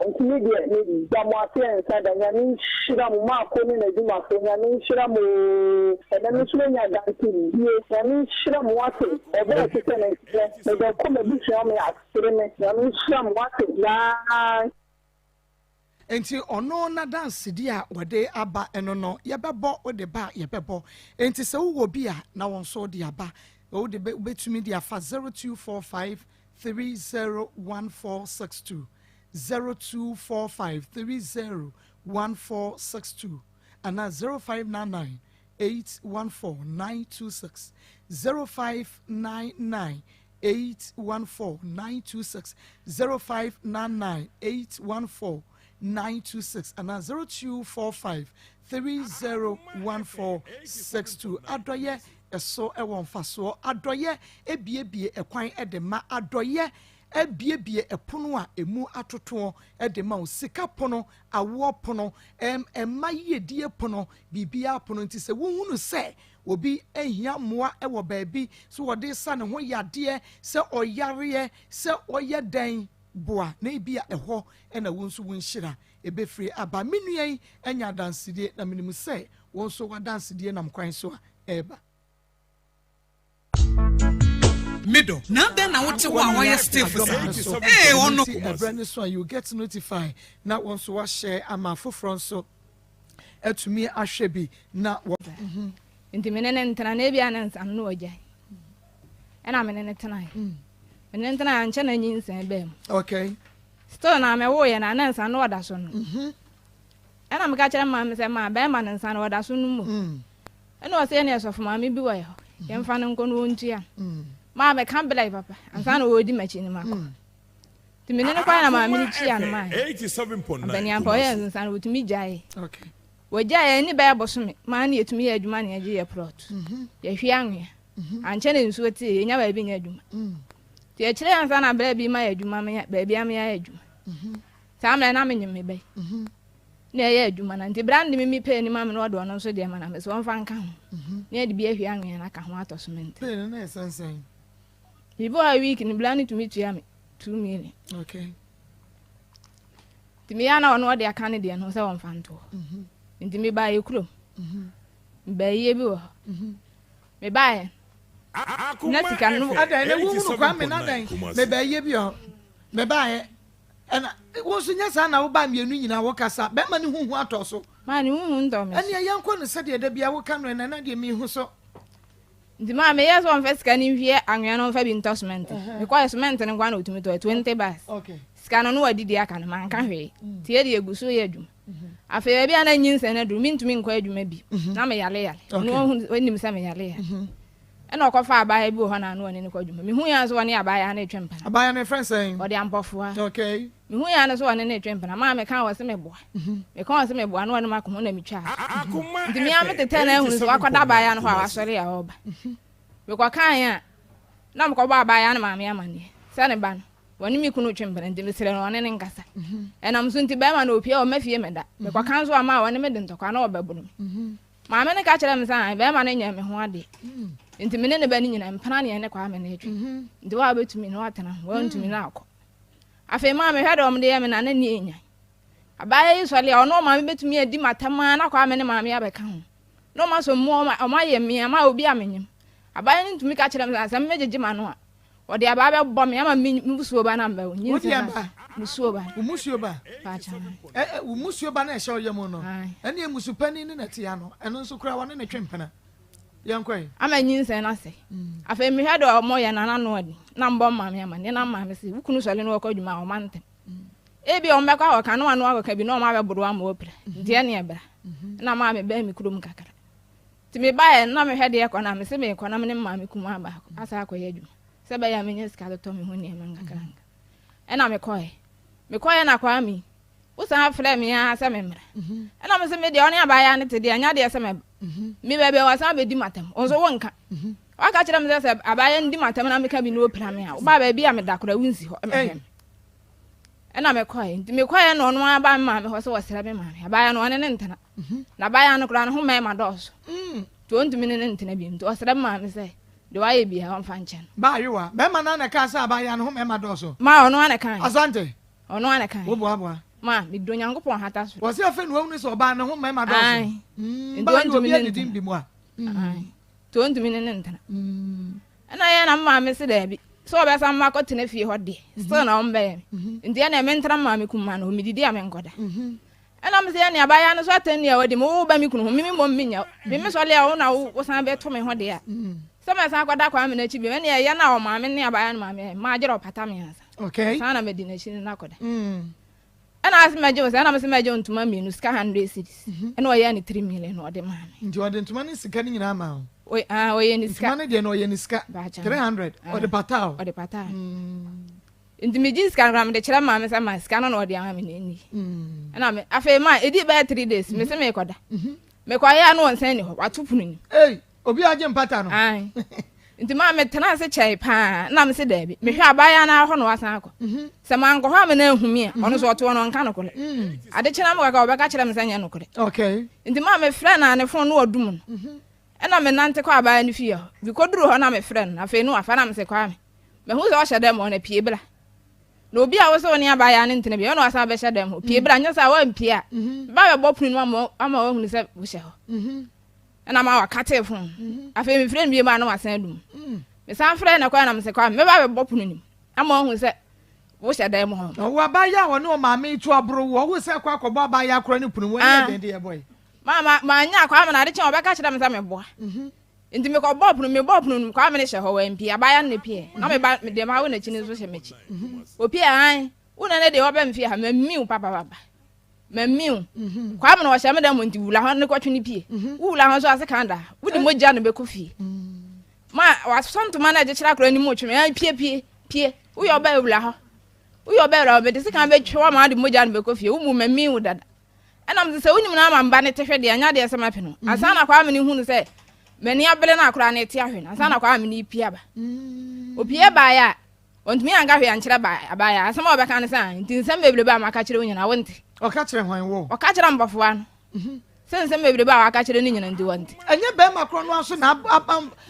Intermediate, Damwati inside, and I mean, Shram Mark, and I do my thing, I mean, Shramu, and then it's when I dance to you, I mean, Shram Watson, or better to say, they don't come a bit from me, I mean, Shram Watson, enti ono na dance dia wode aba eno no yebebo wode ba yebebo enti se wo bi a na won so de aba wo de betumi dia fa 0245 301462 0245 301462 ana 0599 814-926 0599 814-926 0599 814-926 and 0245-301462 adoye eso ewon faso adoye ebiebie ekwan edema adoye ebiebie epono a emu atoto edema o sika pono awo pono ema yedie pono bibia pono nti se wohunu se obi ehia moa ewo baabi so wode sa ne ho yade se oyare se oye dan boa na ebia eho na wonso wonhyira ebefri aba menua enya dansidie na menimu se wonso wadansidie nam kwan so eba middle now then I want to why stiff hey ono brand so you get notified na wonso wa share ama foforo so etumi ahwe bi na nti menene ntana na ebia na nsam no ogya ena menene tana menene tana anche na nyinsan bem okay still na me wo ye na nsam no oda so no ena me ka kire ma me se ma be ma nsam no oda so no mu ena o se ne so fo ma me bi wo ye ye mfa ne nko no ntia ma me kan belai papa ansa na wo di machi ni ma ko ti menene kwa na ma me chi an ma 87.9 bani ampo ye nsam wo tumi jae okay wajaya ni ba boso ma na yetumi ya adwuma na yaje ya plot ya hwi anwe anche ne nsuo ti nya ba bi nya adwuma ti e kire ansa na bra bi ma ya adwuma me ba bi am ya adwuma samle na me nyime bai na ya adwuma na nti brand mi pe ni ma me no do no so de ma na me so mfa nka ho na ya de bi ahwi anwe na ka ho atosment pe na esansan bibo a week ni brand to me to ya me 2 million okay ti me ya na ono de aka ne de no se won fa nto nti me ba ye kuro ba ye bi wo me ba ye na sika no adan na wuhunu kwa me na dan me ba ye bi o me ba ye na wo so nya sa na wo ba mienu nyina wo kasa be ma ne huhu atoso ma ne huhu ndo me ane ya nko ne se de da bia wo ka no na de me hu so nti ma me yes on first kan hwie anwea no fa bi endorsement me kwa cement ne kwa na otumi to 20 bars okay sika no no wadi aka no man ka hwe tie de eguso ye adwuma afa bia na nyinsa na du mintumi nkwa adwuma bi na me yale no onim sa me yale ena okofa abaya bi ho na no ne kwa adwuma me hu ya so ne abaya na etwempa abaya ne friend saying o de ampofua okay me hu ya na so ne etwempa na ma me kan wo se me boa me kan wo se me boa no ne ma ko na me twa ndi me ametete na ehunu so akoda abaya no ho awasore ya oba me kwa kan ya na me ko ba abaya na ma me amane se ne ba no woni mi kunu twempa ndi me sere no ne nkasa enam so nti ba ma na opia o mafie me da me kwa kan so ama woni me de ntokwa na obabunu ma me ne ka kire me san ba ma na nya me ho ade nti me ne ba ni nyina mpana ne ne kwa me na etwe ndi wa betumi no atena wo ntumi na akọ afa ma me hwede om de me na na ni enya abaya yi sole ono ma me betumi adi matama na kwa me ne ma me abeka ho no ma so mo ma ye me ma obi amenyem abaya ni ntumi ka kire me san me jeje ma no a odi ababa bom ya ma musuo ba na mba o nyin musuo ba pa cha musuo ba na e hye oyem no ene emusu pani ni na tia no eno nso kura wona ne twempena yankoi ama nyin se na se afa mi hwede o mo ya na no odi na mbo ma me ama ne na ma me se wukunu sole no ko dwuma o mantem ebi o mbekwa o ka no anu aka bi no ma be bodo ama opira die ne ebra na ma me ba mi kurom kakara ti me ba ye na me hwede ye ko na me se me ko na me ma me kuma ba asa akoye dwuma sebe ya menye ska to me ho ne manga kranga ena me koye na kwa mi usa afre me ya asa me mra ena me se me de oni abaya ne te de anya de se me mi bebe wasa be di matam onso wonka aka kire me se abaya ndi matam na me ka bi no opira me a ba ba bi a me dakora wunsi ho ena me koye ndi me koye no no aba ma me ho se wasira be ma me abaya no ne ntana na abaya no kura no ho me ma doso to ntumi ne ntana bi nto wasira ma me se de wa ye bia on fanchen ba yiwa be ma na ka sa ba ya no me ma doso ma ono ana kan asante ono ana kan wo boa ma mi do nyankopon hata so wo se afa nu wonu so ba na ho me ma doso ba yo bi ni dim bi mu a to ntumi ne ntana ana ya na ma me se da bi so be sa ma ko tena fie ho de so na on be ndi na me ntara ma me kuma na o mi didi a me ngoda ana me se ya ne abaya no so atani ya wodi mo ba mi kunu mi mo minya bi me so le a wo na wo san be to me ho de a sama sa kwada kwa me na chi bi me ne ya na o ma me ne abaya no ma me ma jero pata me ansa okay sana me di na chi na koda And as my Jones, and I'm a John to mammy, no scar 100 cities. And why any 3 million or the man. Nti ɔde ntoma ne sika ne nyinaa ma wo. We are way in his Ntoma ne deɛ no ɔyɛ ne sika 300 ɔde pata o. Or the pata. In the Mijis can ram the chairman and my scanner or the arm in any. And I'm afraid my idiot by 3 days, Mr. Makoda. Mekwaya no one sending what to put in. Hey, obi agye pata no. Aye. Nti ma metena se chai pa na me se David me hwa abaya na ho no wasan akọ se man ko ha me na ehumi a ono so oto no nka no kole ade kyena me ka obeka kyerɛ me sanya no kole okay nti ma me frɛ na ne fon no odum no na me nante kɔ abaya ne fie bi koduru ho na me frɛ no afei no afa na me se kwa me hu se o hyɛ dem o na pie bla na obi a wo se oni abaya ne ntene bi ono wasan be hyɛ dem ho pie bla nya sa wa mpie a ba be bɔ punu no ama wo hu se wo hyɛ ho and I'm our cattle phone. I feel my friend be a man was sending. Miss Anfred, and I say, maybe I will bopun him. I'm on who said, what's a demo? Oh, Wabaya or no, mammy, to a bro, who said, Quack or Babaya Cronipun, dear boy. Mamma, my yak, I'm not a child, I catch them as I'm a boy. Into me call Bopun, me Bopun, combination, ho, and Pia, by an appear. I'm about me, the mountain in his wish. O Pia, I wouldn't let the open fear, me mew, papa. Me mew. Kwame no hye me dem nti wula ho ne kwatwene pie. Wula ho so ase kanda. Wudi mogya no be kofi. Ma wasonto manage kira kro ni mo tweme an pie. Wo yo ba wula ho. Wo yo ba ra be de sika be twa ma de mogya no be kofi. Wo mu me mew dada. Enam se wonim na ma mba ne tehwe de anya de esema pe no. Asa na Kwame ne hu no se me ne abele na akra na ti ahwe na. Asa na Kwame ne pie aba. O pie ba ya. Ontumi anga hwe ankyere ba abaya. Asema obeka ne sa nti nsem bebre ba maka kire wonya na wonte. Oka kire hwan wo. Oka kire mbofo no. Sense bebre ba aka kire ne nyina ndi wonte. Enye be makro no aso na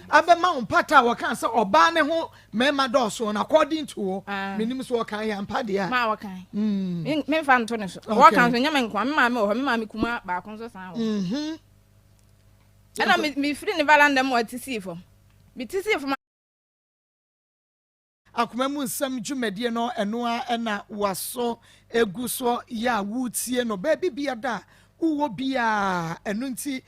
abema umpata woka se oba ne ho mema doso na according to menim so woka ya mpade a. Ma woka. Me fa nto ne so. Woka so nyame nkwa me ma me ho me ma me kuma ba kon so san wo. Ana me free ne valanda mo atisi fo. Me tisi fo Akoma mu nsam dwumadie no enoa na waso eguso ya wutie no ba bibia da uwo bia enu nti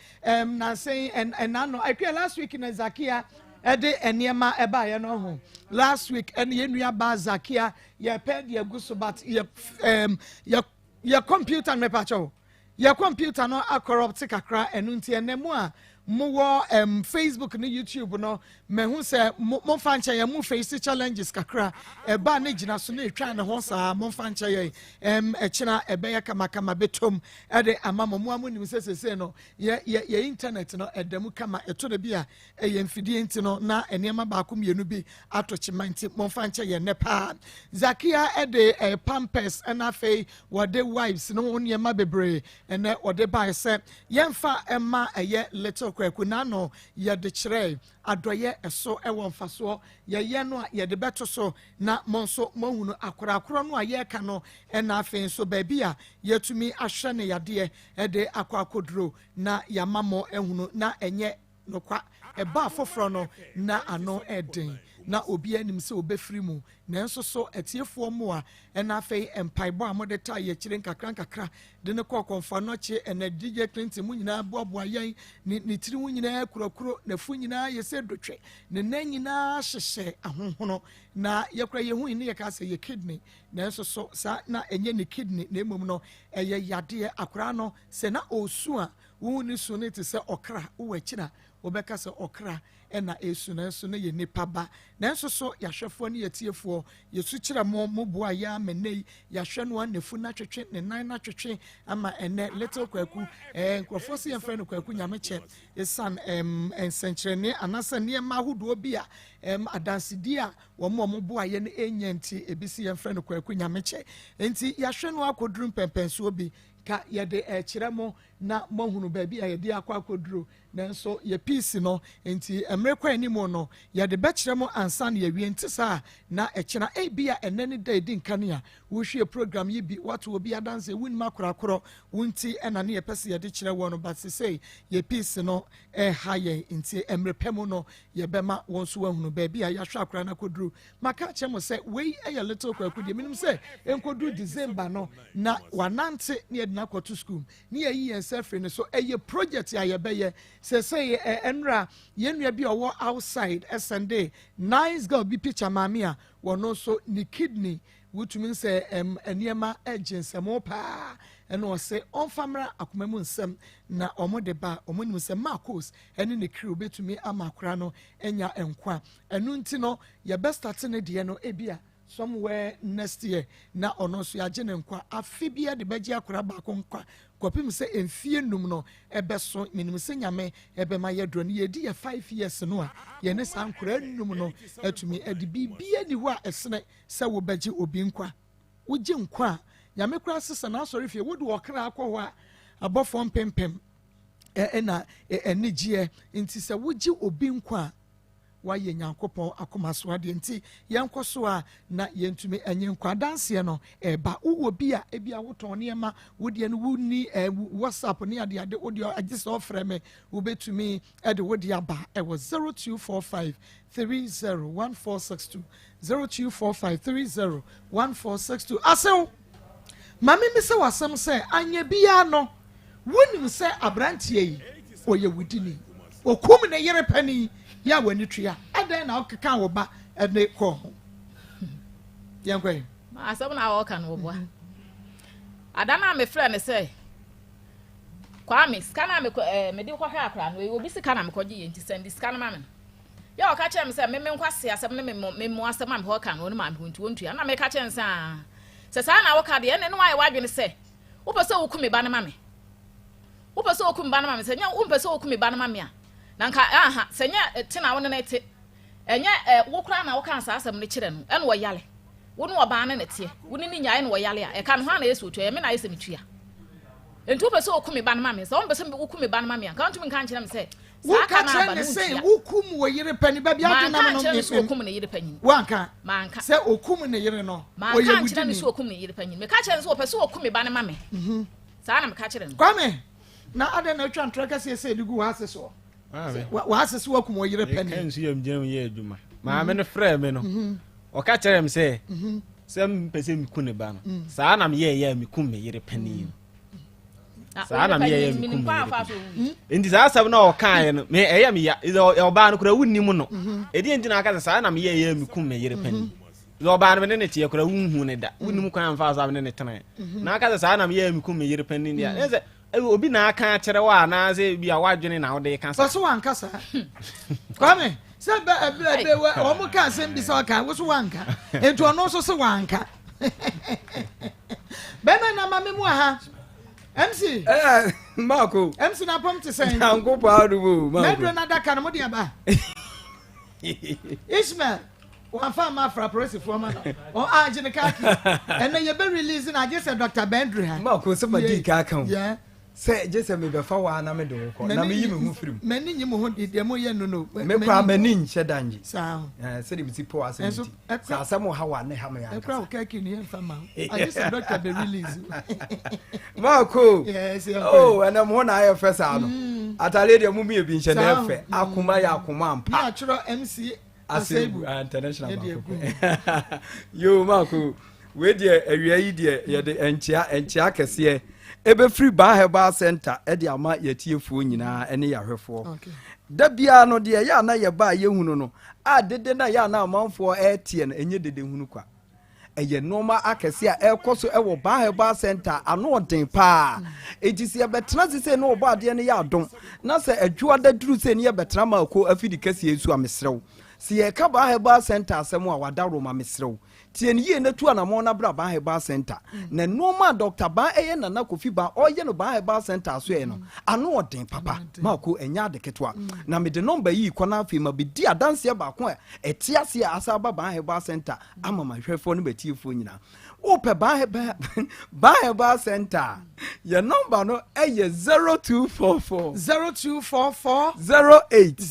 na say enano akwa last week na Zakia ede eniema eba ye no ho last week ene yenua ba Zakia ye ped ye guso but ye computer me pacho ye computer no corrupt kakra enu nti enemu a mo Facebook ni YouTube no me hu se mo fanche ye mo face challenges kakra ba na gina so na etwa ne ho sa mo fanche ye ekina ebe ya kama betom ede ama mo amunim se no ye internet no edemu kama eto de bia ye mfidie nti no na enema ba akom yenu bi atochima nti mo fanche ye nepa Zakia ede pampers na fei wode wives no oniema bebre ene wode ba se yemfa ema eye little kwaku na no ye de kire adoye eso ewo mfaso ye no a ye de beto so na monso mohunu akora no a ye ka no na afen so baabi a yetumi ahwe ne yade e de akwakodro na yamamo ehunu na enye nokwa eba afoforo no na ano eden na obi anim se obefiri mu nanso so etiefo mu a na afei empaibo amode ta ye kire nkakra de ne kokonfa no che na DJ Clinton mu nyina boaboa yan ni tiri mu nyina kurokuro na fu nyina ye se dotwe ne nan nyina hyehye ahohono na yekura ye hu ni ye ka se ye kidney nanso so sa na enye ne kidney na emom no eye yade akora no se na osu a wu ni su ne te se okra wo akira obeka se okra ena esu na so ne ye nipa ba nanso so yahwefo ne yetiefo yesu kira mo boa ya menei yahwe no anefu na twetwe ne nan na twetwe ama ene little kwaku nkrofo se yemfa no kwaku nyameche esan ensenkyerene anasa ne ma hodo bi a adansidi a wo mo boa ye ne enyanti ebisi yemfa no kwaku nyameche enti yahwe no akoduru pempenso obi ka yede kiremo na mohunu baabi a yede akwakoduro nanso ye peace no enti emrekwa animo no yede be kiremo ansa na yewie ntisa na ekina bia enene da edi nkane a wo hwie program yi bi wato obi adanse wun makorakoro wunti ena ne yepese yede kire wo no but say ye peace no haye enti emrepemu no yebema wonso wahunu baabi a yahwe akora na koduro maka chemo say we eye little kwakudi minim say enkoduru December no na wanante ne na kwatu school ni yi yensefre ne so eye project ya yebeye say enra yenua bi owo outside Sunday nice girl bi picture mami a wono so ni kidney wotumi sɛ nneɛma agye nsɛm paa ɛna ɔsɛ ɔmfamra akoma mu nsɛm na ɔmo de ba ɔmo nim sɛ Maa Akos ɛne ne kiri obetumi ama akora no anya nkwa ɛno nti no yɛbɛstarte ne deɛ no ebia somewhere next year na ɔno nso yɛagye ne nkwa afe bia de bɛgye akora baako nkwa kɔpem sɛ mfie num no ɛbɛso menim sɛ nyame ɛbɛma yɛdoro no yɛdi yɛ 5 years no a yɛne saa nkora num no atumi ade biribia ni hɔ a ɛsene sɛ wobɛgye obi nkwa wogye nkwa a nyame kora sesa na asɔre fie wode wɔkra akɔ hɔ a abɔfoɔ mpempem ɛna ɛne gyeɛ nti sɛ wogye obi nkwa a wayɛ nyankopɔn akoma so adeɛ nti yɛnkɔ so a na yɛntumi ɛnyɛ nkwa danseɛ no ɛba wowɔ bi a ebi a wotɔn nneɛma wodeɛ no wonni whatsapp ne adeade wodeɛ agye sɛ ɔfrɛ me wobɛtumi ɛde wode aba ɛwɔ 0245 301462 0245 301462 asew mame mi sɛ wasɛm sɛ anya biara no wonim sɛ aberanteɛ yi ɔyɛ wudini okum ne yere pani ya wani tria adan na okeka wo ba ene ko ho yankwe asem na wo kan wo boa adana me frɛ ne sɛ kwame skana me me di kɔ hwɛ akra no obi sika na me kɔgye ye nti send skana ma me ya o ka kyerɛ me sɛ me nkwase asɛm ne me mo asɛm am hɔ kan no ma me nti wontua na me ka kyerɛ nsa sɛ saa na wo ka de ene no ayɛ wadwene sɛ wo pɛ sɛ wo kumi ba ne ma me wo pɛ sɛ wo kumi ba ne ma me sɛ nya wo pɛ sɛ wo kumi ba ne ma me a nanka aha senya tina wona na ete enye wo kra na wo kan sa asem ne kire no ene wo yale wo no oba ne nete wo ni nyae ne wo yale a e kan ho na yesu otua me na yese metua entu pese okumi ba na ma me so wo pese okumi ba na ma me kan tumi kan kire me se wo ka kire ne se wo kum wo yire pani ba bia to na no me so okum ne yire pani wanka manka se okum ne yire no wo ye wudi ne so okum ne yire pani me ka kire se wo pese okumi ba na ma me sa na me ka kire no kwame na ade na twa ntra ka se digu ha se so wa asese wa kum oyire pani kan su yam gyina ye adwuma maame no frɛ me no o ka kyerɛ me sɛ sɛ mpɛsɛ mi ku ne ba no saa na me ye mi kum me yere pani saa na me ye mi kum enti saa asɛm na o kan no me ɛyɛ me ya o ba no kura wunni mu no edi enti na aka saa na me ye mi kum me yere pani o ba no me ne tie kura wunhu ne da wunni mu kwan fa saa me ne tena na aka saa na me ye mi kum me yere pani dia ɛsɛ obi na aka kyerɛ wa na ze bia wadwene na wode ka sa so wanka sa kwame se be o mu ka se bi sa ka wo so wanka ento no so se wanka bena na mame mu aha MC Marco MC na pom te sen anko pa do mo Marco na daka na mo dia ba Ismail wan fa ma fra prosifo ma o agene ka ki ena ye be release na je se Dr. Bendry ha Marco se ma di ka kan yeah say je se me be fa wa na me do ko na me yi me hu firim mani nyi mo ho de mo ye no me kwa mani nche danji sa se de ti po asem ti sa asem ha wa ne ha me ya e kwa o ka ki ni fa ma I just Dr. be release Marco yes oh and mo na aye fesa no atale de mu mi bi nche na efe akoma ya akoma ampa na chiro MC Asebu international yo Marco we de awia yi de ye de enchia kese ebe free Bar Herbal Center e de ama yetiefuo nyina ene yahwefo da bia no de ya na ye ba ye hunu no a dede na ya na amanfo etie na enye dede hunu kwa eye noma akese a ekoso e wo Bar Herbal Center ano odin pa ejisi e betena sese no obo ade ne ya adom na se adwua da duru se ne ye betena ma ko afidi kase esu amesrew si ye ka Bar Herbal Center asem a wada Roma mesrew tien yie na tu anamo na bra Bar Herbal Center na noma Dr. Ba eye na Kofi Ba oye no Bar Herbal Center so ye no ano odin papa mako enya de ketwa na me de number yi kona afi ma be di adanse ba ko etiase asa ba Bar Herbal Center ama ma hwefo no betiefo nyina ope Bar Herbal Center your number no eye 0244 08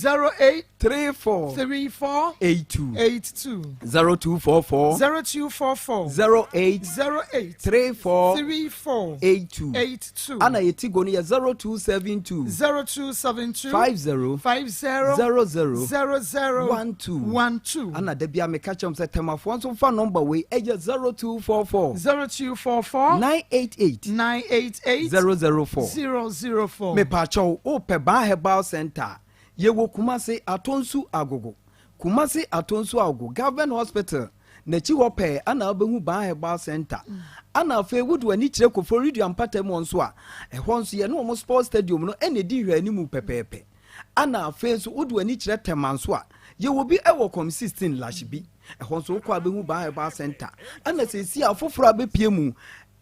34 82 0244 08 34 82 ana yetigo no ye 0272 50 00 ana da bia me ka chem se temafo nso fa number we eye 0244 988 004 me pa chow ope Bar Herbal Center ye wo Kumasi Atonsu Agogo Government Hospital na chi ho pe ana obehu ban herbal center ana afa wudu ani kire ko Florida Mpatam nso a ehon nso ye no mo sports stadium no ene di hwani mu pepepe ana afa nso wudu ani kire temanso a ye wo bi ewo com 16 lash bi ehon nso ko abehu ban herbal center ana sesi afoforo abepie mu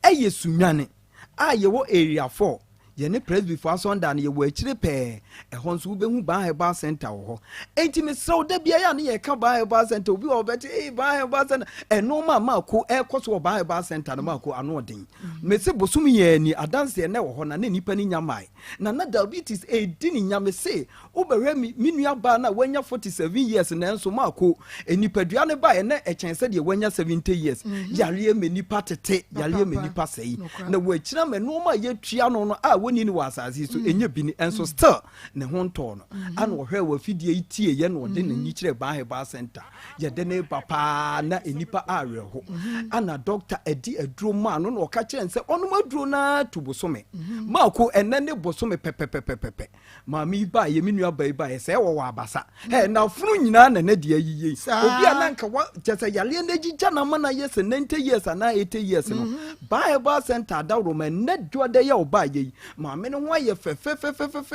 eye sunwane a ye wo area 4 ye ne presby for sonda na ye wo akire pe ehon so behu ban herbal center wo enti me so da bia ya na ye ka ban herbal center obi obeti ban herbal center eno ma ko ekoso ban herbal center na ma ko ano odin me se bosum ye ni adanse na wo na nipa ni nyamai na diabetes di ni nyame se obehwe mi nua ba na wanya 47 years na enso ma ko enipadua ne ba ye na echense de wanya 70 years yare me nipa tete yare me nipa sei na wo akira me no ma ye tua no a woni ni wasase so enye bi ni enso still ne ho nto no ana wo hwe wo fidie itie ye no de na nyikire ban herbal center ye de ne papa na enipa areho ana doctor edi aduro ma no no ka kire nse onum aduro na tubosome ma ko enene bosome pepepepepe ma mi ba ye minua ba ye se wo wa abasa he na funu nyina na ne de ayiye obi ana nka wa jese yale na jija na ma na yes 90 years na 80 years no ban herbal center da ro ma ne dwode ye oba ye ma me no ho ye fe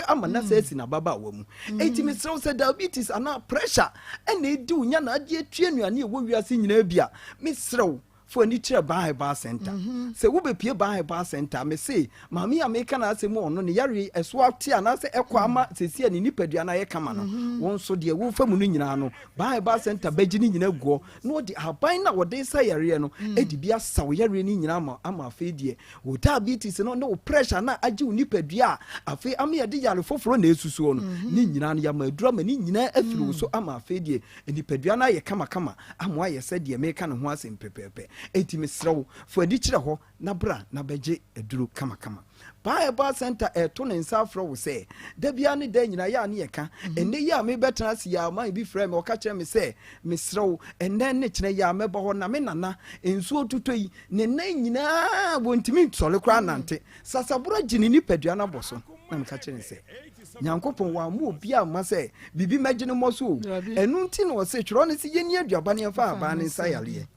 ama na se si na baba wa mu enti me se diabetes ana pressure ena edi unya na ade atue nuane e wo wiase nyina bia me serew for ni tire ban herbal center se wo be pie ban herbal center me say mami ameka na asemu ono ne yare eso ate ana se ekwa ama sesi ani nipadua na ye kama no won so de wo famu no nyina no ban herbal center baji ni nyina guo no de haban na wo de sa yare no edi bia sawo yare ni nyina ama afa die wo diabetes no no pressure na agi wo nipadua afa ama ye de yare foforo na esusuo no ni nyina no ya ma adura ma ni nyina afiri wo so ama afa die nipadua na ye kama ama ye se de meka no ho asem pepepe enti mesrew fo adi kire ho na bra na beje aduro kama ban herbal center to ne nsa afro wo se da bia ne da nyina ya ne yeka enne ya me betra se ya man bi frame o ka kire me se mesrew enne ne kire ya me bo ho na me nana ensu otutoi ne nan nyina wontimi sole kra nante sasabura gini ni padua na boso na me ka kire se nyankopon wa mu obi ama se bibi magine mo so enu nti no se tworo ne se yeni aduaba ne fa aba ne nsa yale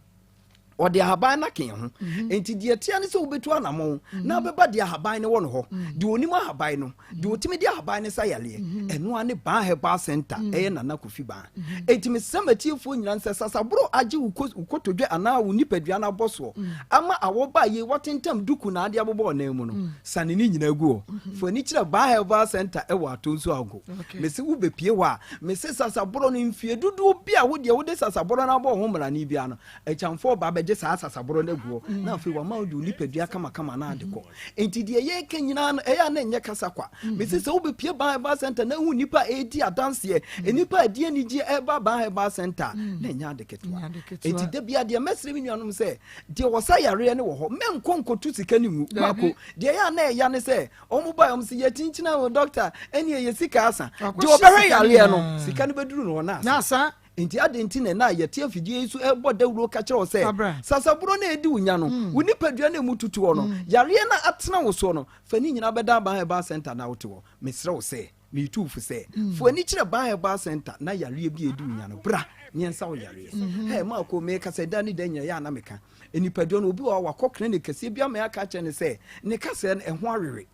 ode haban na ken ho enti de atia ne se obetu anamo na beba de haban ne wo no ho de onima haban no de otimi de haban ne sayale eno ane ban herbal center na na kofi ban enti me samatiefo nyina nse sasabro age ukotodwe ana wo nipadua na boso ama awo ba ye watentam duku na ade abobo na mu no sane ni nyina guo fo ni kire ban herbal center wo atonso ago me se wo bepie wa me se sasabro no mfie dudu bi a wo de sasabro na bo ho mra ni bia no echamfo ba sa sasabro na guo na afi wa ma odi nipadua kama na adeko enti de ye kenyina no eya na nye kasa kwa me se wo bepie ban herbal center na hu nipa edi adanse enipa adi ni ji eba ban herbal center na nya adeketwa enti de bia de mesre mi nuanom se de wo sa yare ne wo ho men konkotu sika ni mu mako de ya na eya ne se omu ba om se ye tinchina wo doctor eni ye sika asa de obere yare no sika ne beduru no na asa enti adenti na yete afidie isu ebo dawuro ka kire o se sasaburo na edi unya no wo nipadua na mututu o no yare na atena wo so no fani nyina beda ban herbal center na wote wo mesre wo se me tufu se fo ani kire ban herbal center na yare bi edi unya no bra nyensa wo yare he ma ko me ka se dani danya ya na meka enipadua no obi wa wakokre ne kase bia me aka kire ne se ne kase na eho awere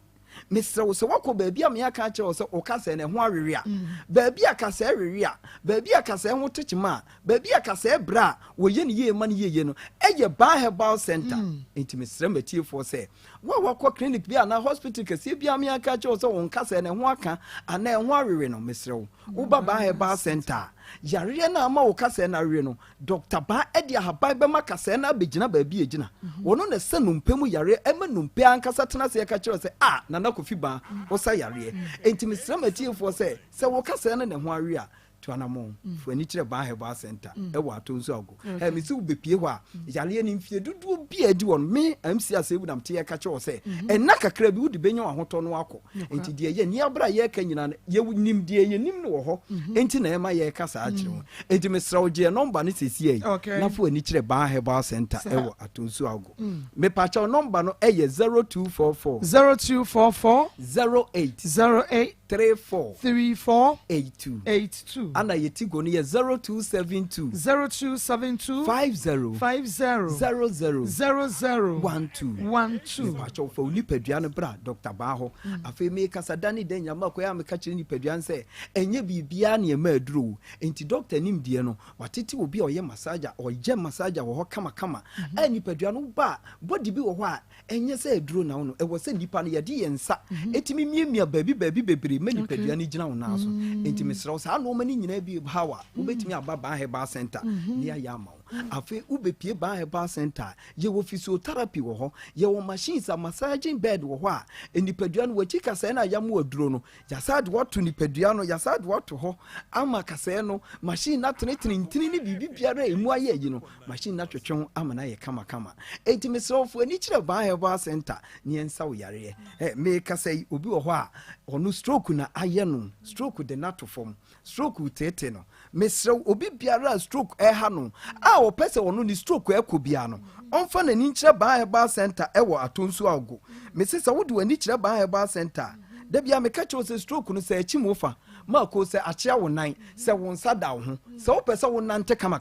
Mr. Wose wako baby a me aka kire so o kase na ho awere a baby aka se awere a baby aka se ho techima baby aka se bra wo ye ne ye ma ne ye no eye ban herbal center enti Mr. Matie for say wa wako clinic bia na hospital kase bia me aka kire so o kase na ho aka ana ho awere no Mr. wo ba ban herbal center yare na ama wo kase na awere no Dr. Ba edi ahaban be ma kase na begina baby egina wono na se numpemu yare ema numpe ankasa tena se aka kire se na kofi ba wo sa yare enti Mr. Matie for say wo kase na ne ho awe a tuanamo fo ani kire ban herbal center e wo atonso ago me se wo bepie ho a yare ni mfie dudu bi adi won me MC asebu nam te aka kire se enna kakra bi wo de benya ahoto no akọ enti de ye ni abra ye ka nyina ye nim de ye nim no wo ho enti na e ma ye ka sa akire ho enti Mr. Oje number ni sesi na fo ani kire ban herbal center e wo atonso ago me pacha number no e ye 0244 08 08 34 82 ana yetigo no ye 0272 50 00 12 pacho fa nipadua no bra Dr. Baho afi me kasa dani den nyama ko ya me ka kire nipadua nse enye bibia na ma aduro enti doctor nim die no watete obi oye massager oye massager wo kama kama nipadua no ba body bi wo ho a enye se aduro na wo no e wo se nipa no ye de yensa etimi miemia baabi bebre me nipadua no gina wo na so enti mesrew sa no mani nyina bi hawa wo betimi aba ba heba center ne ya ama afi ubepie ba heba center ye wo physiotherapy wo ho ye wo machines a massaging bed wo ho a nipadua no wachi kasa na yamu aduro no ya sad what to nipadua no ya sad what to ho ama kasa no machine na tini ni bibi biara emu aye yi no machine na twetwe ama na ye kama enti mesrofo ani kire ba heba center ne ensa wo yare me kasa obi wo ho a onu stroke na aye no stroke de nato form stroke tete no mesrew obi biara stroke ha no a o pese onu ni stroke ekobia no onfa na ni kire ba heba center ewo atonsu ago mesisa wo de wani kire ba heba center da bia me ka che o stroke no se achi mofa Maa Akos se achia wo nan se wo nsa da wo ho se wo pese wo nante kama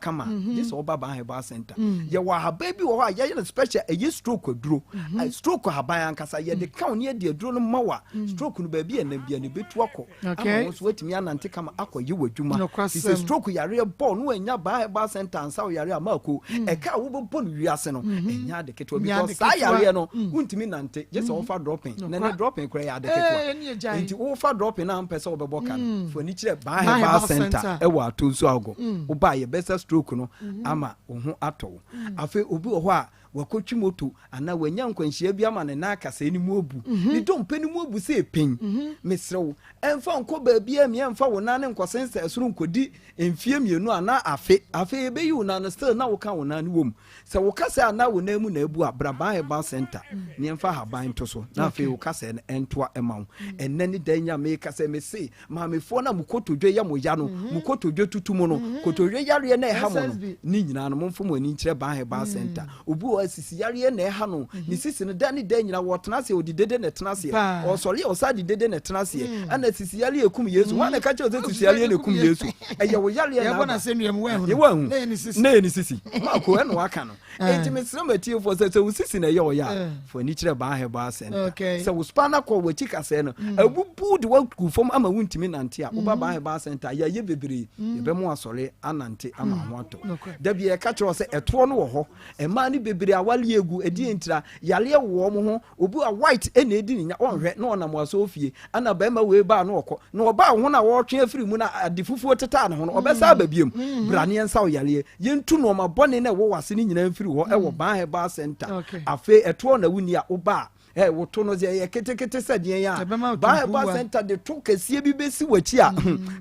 this oba ba heba center ye wa ha baby wo ha ye special e stroke aduro stroke ha ban ankasa ye de ka ne de aduro no mawa stroke no baby na bia ne betu akọ ama so wetimi anante kama akọ ye wadwuma se stroke yare ball no anya ba heba center ansa wo yare Maa Akos e ka wo bo no wiase no enya de keto because sa yare no untimi nante je se wo fa dropping na dropping kra ya de keto enti wo fa dropping na ampese wo bebo kan for ni kire ba heba center e wa atonsu ago wo ba ye best stroke no ama wo ho ato afi obi wo ho a wakotwi moto ana wanya nkwanhia bi ama ne na akasa ni mu obu ni dompe ni mu obu se pen mesrew emfa nko ba bia mi emfa wo na ne nkosense esuru nkodi emfie mienu ana afe ebe yi una no still na wo ka wo na ne wom se wo kasa ana wo na mu na ebu abraba heba center ni emfa haban to so na afe wo kasa entoa emawo enne ni danya me kasa me se ma me fo na mukotodwe ya mo ya no mukotodwe tutumu no kotodwe yare na eha mo no ni nyina no momfo mo ni kire ba heba center obu sisi yare na ha no ni sisi ne dani nyina wotena se odidede ne tena se o sori o sa didede ne tena se ana sisi yare ekum Yesu wana ka che o sisi yare ne ekum Yesu eye wo yare na ya na se nuem we hu ne ni sisi Maa Akos eno aka no enti mesre matie fo se wo sisi na ye o ya fo ni kire ba he ba center se wo spana ko wachi kase no abubu de wa ku fom ama wuntimi nante a wo ba he ba center ya ye bebre ye be mo asore anante ama ho ato da bi e ka che o se eto no wo ho e ma ni bebre awale egu edi entira yale wo mo ho obu a white ena edi nya onhwe na ona mo aso ofie ana ba ma we ba na okọ na oba ho na wo twe afiri mu na adefufuo teta ne ho no obesa ababiem brane ensa wo yale yentu no ma bone na wo wase ni nyina afiri ho e wo ba heba center afe eto na wuni a oba woto no ye ketekete sadien ya ba heba center de to kasie bi besi wachi a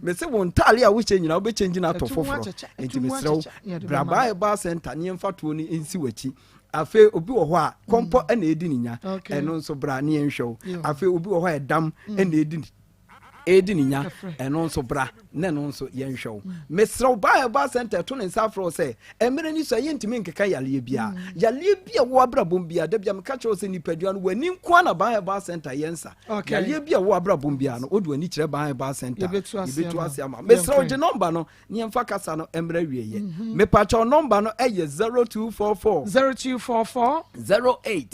me se wo ntale a wo che nyina wo be change na to foforo enti mesrew bra ba heba center ne mfato ni ensi wachi afe obi wo ho a kompo na edi ninya eno nso bra ne enhwew afe obi wo ho edam na edi ninya eno nso bra na no nso yenhwew mesrew ba heba center to ne safro se emere ni so yentimi nkeka yale bia wo abrabom bia da bia meka che se nipadua no wani nko na ba heba center yensa yale bia wo abrabom bia no odu ani kire ba heba center yebetu ase ama mesrew je number no ne emfa kasa no emere wieye me pacho number no eye 0244 08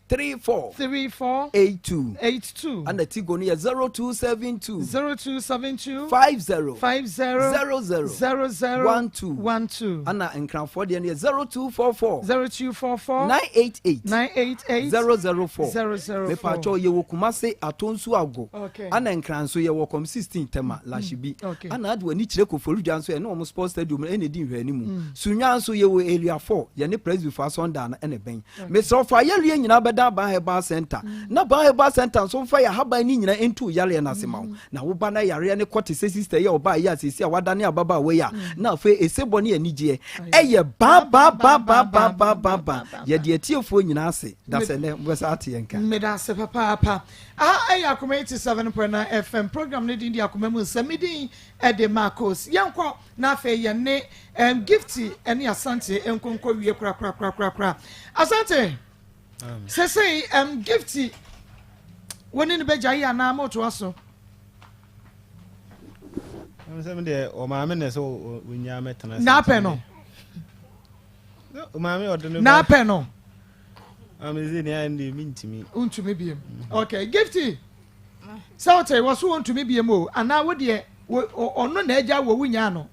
34 82 and the tigo no 0272 50 00 12 ana enkranfo de ne 0244 988 004 me pacho ye wo Kumase atonsu ago ana enkranso ye wo kom 16 tema lashibi ana ade wani kire kofolu dwanso ye no mo sports stadium ene di nhwani mu sunyanso ye wo area 4 ye ne presby for sonda na ene ben me so fa ye lue nyina beda ba heba center na ba heba center so fa ya haba ni nyina entu yale na sema na wo ba na yare ne kwete sister ye oba ya sisi a wadane ababa we ya na fe esebo ne anigye eye ba ye de atiefo nyina ase da se ne mbesa ate yenka me da se papa eye Akoma 87.9 FM program ne di Akoma mu samidin de Maa Akos yenko na fe ye ne gifty ene asante enkonko wie kra asante say gifty woni ne beja ya na moto aso I'm saying there o ma me ne so wonya metana na pe no ma me odene na pe no am ze ne ande mintimi untumi biem okay Gifty sautai waso untumi biem o ana wo de ono na agya wo wunya no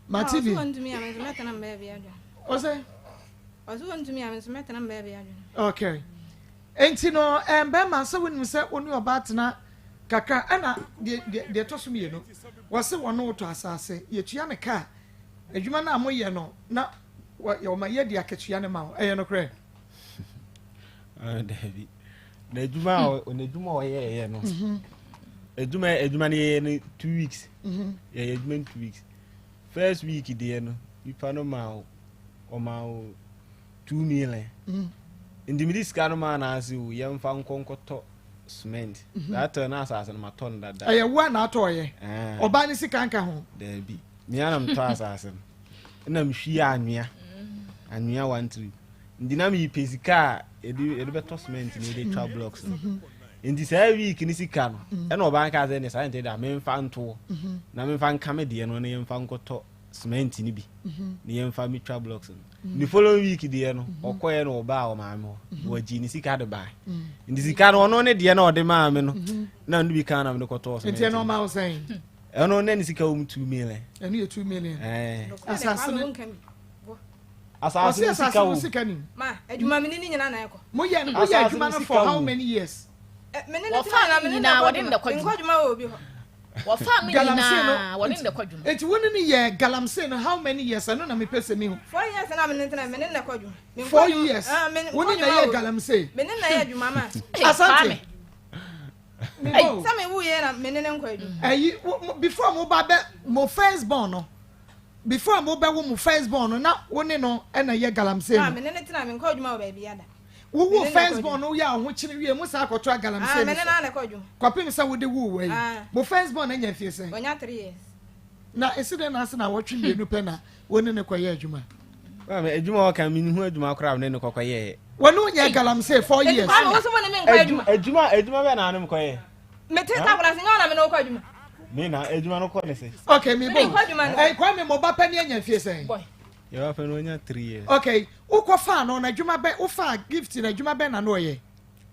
ma TV untumi am metana mbebe adwa o say waso untumi am metana mbebe adwa okay enti no embe ma se wonim se onu obatena kaka ana de to so me no wose wono to asase yetua ne ka adwuma na amoye no na yo ma ye de akatua ne ma eye no kre David na adwuma o ye no adwuma ne 2 weeks ye adwuma 2 weeks first week de no ipa no ma o ma 2 million indi mi diska no ma na ase o yemfa nkonkoto cement that na asase no ma ton dada aye wa na atoye oba ni sika nka ho David mi anam to asase na mi hwi anwea 13 indi na mi pesika edi beto cement ni dey twa blocks indi say week ni sika no e na oba nka say ni say ente da me mfa nto na me mfa nka me de no na yemfa nkoto cement ni bi ni yemfa mi twa blocks ni following week de no okoye no oba o ma me wo ji ni sika de bai indi sika no no ne de na ode ma me no na ndu bi kan na me koto cement enti no ma o say e no ne ni sika 2 million eni 2 million asase asase sika ni ma adwuma me ni nyina na eko mo ye adwuma no for how many years me ne na me na wode nda kwadwuma adwuma obi ho wo fa me na wode nda kwadwuma enti woni ni ye galamse no how many years ano na me pese mi ho 4 years na me ne nda kwadwuma 4 years woni na ye galamse me ne na ye adwuma ma asante Hey, tell me who you are, men and quaid. Before mo first born, no. Before mo first born, no, one no, and a year galam say. I'm in any time and called you my baby. Who first born, no, ya, which we must have got galam say. Men and I called you. Copying some with the woo way. Mo first born and your face. When you're 3 years. Now, is it an answer now watching the new penna when in a quiet juma? A juma can mean who do my crowd in the cocoye. When no year galam say 4 years. I also want to make a juma and I'm quiet. Meteta kwa singa na me no kwadwuma. Me na ejuma no kwa nese. Okay, me bo. Kwa me mo ba pa ne anya fie sen. Boy. You have no nya 3 years. Okay, ukwa fa no na adwuma be u fa gift na adwuma be na no ye.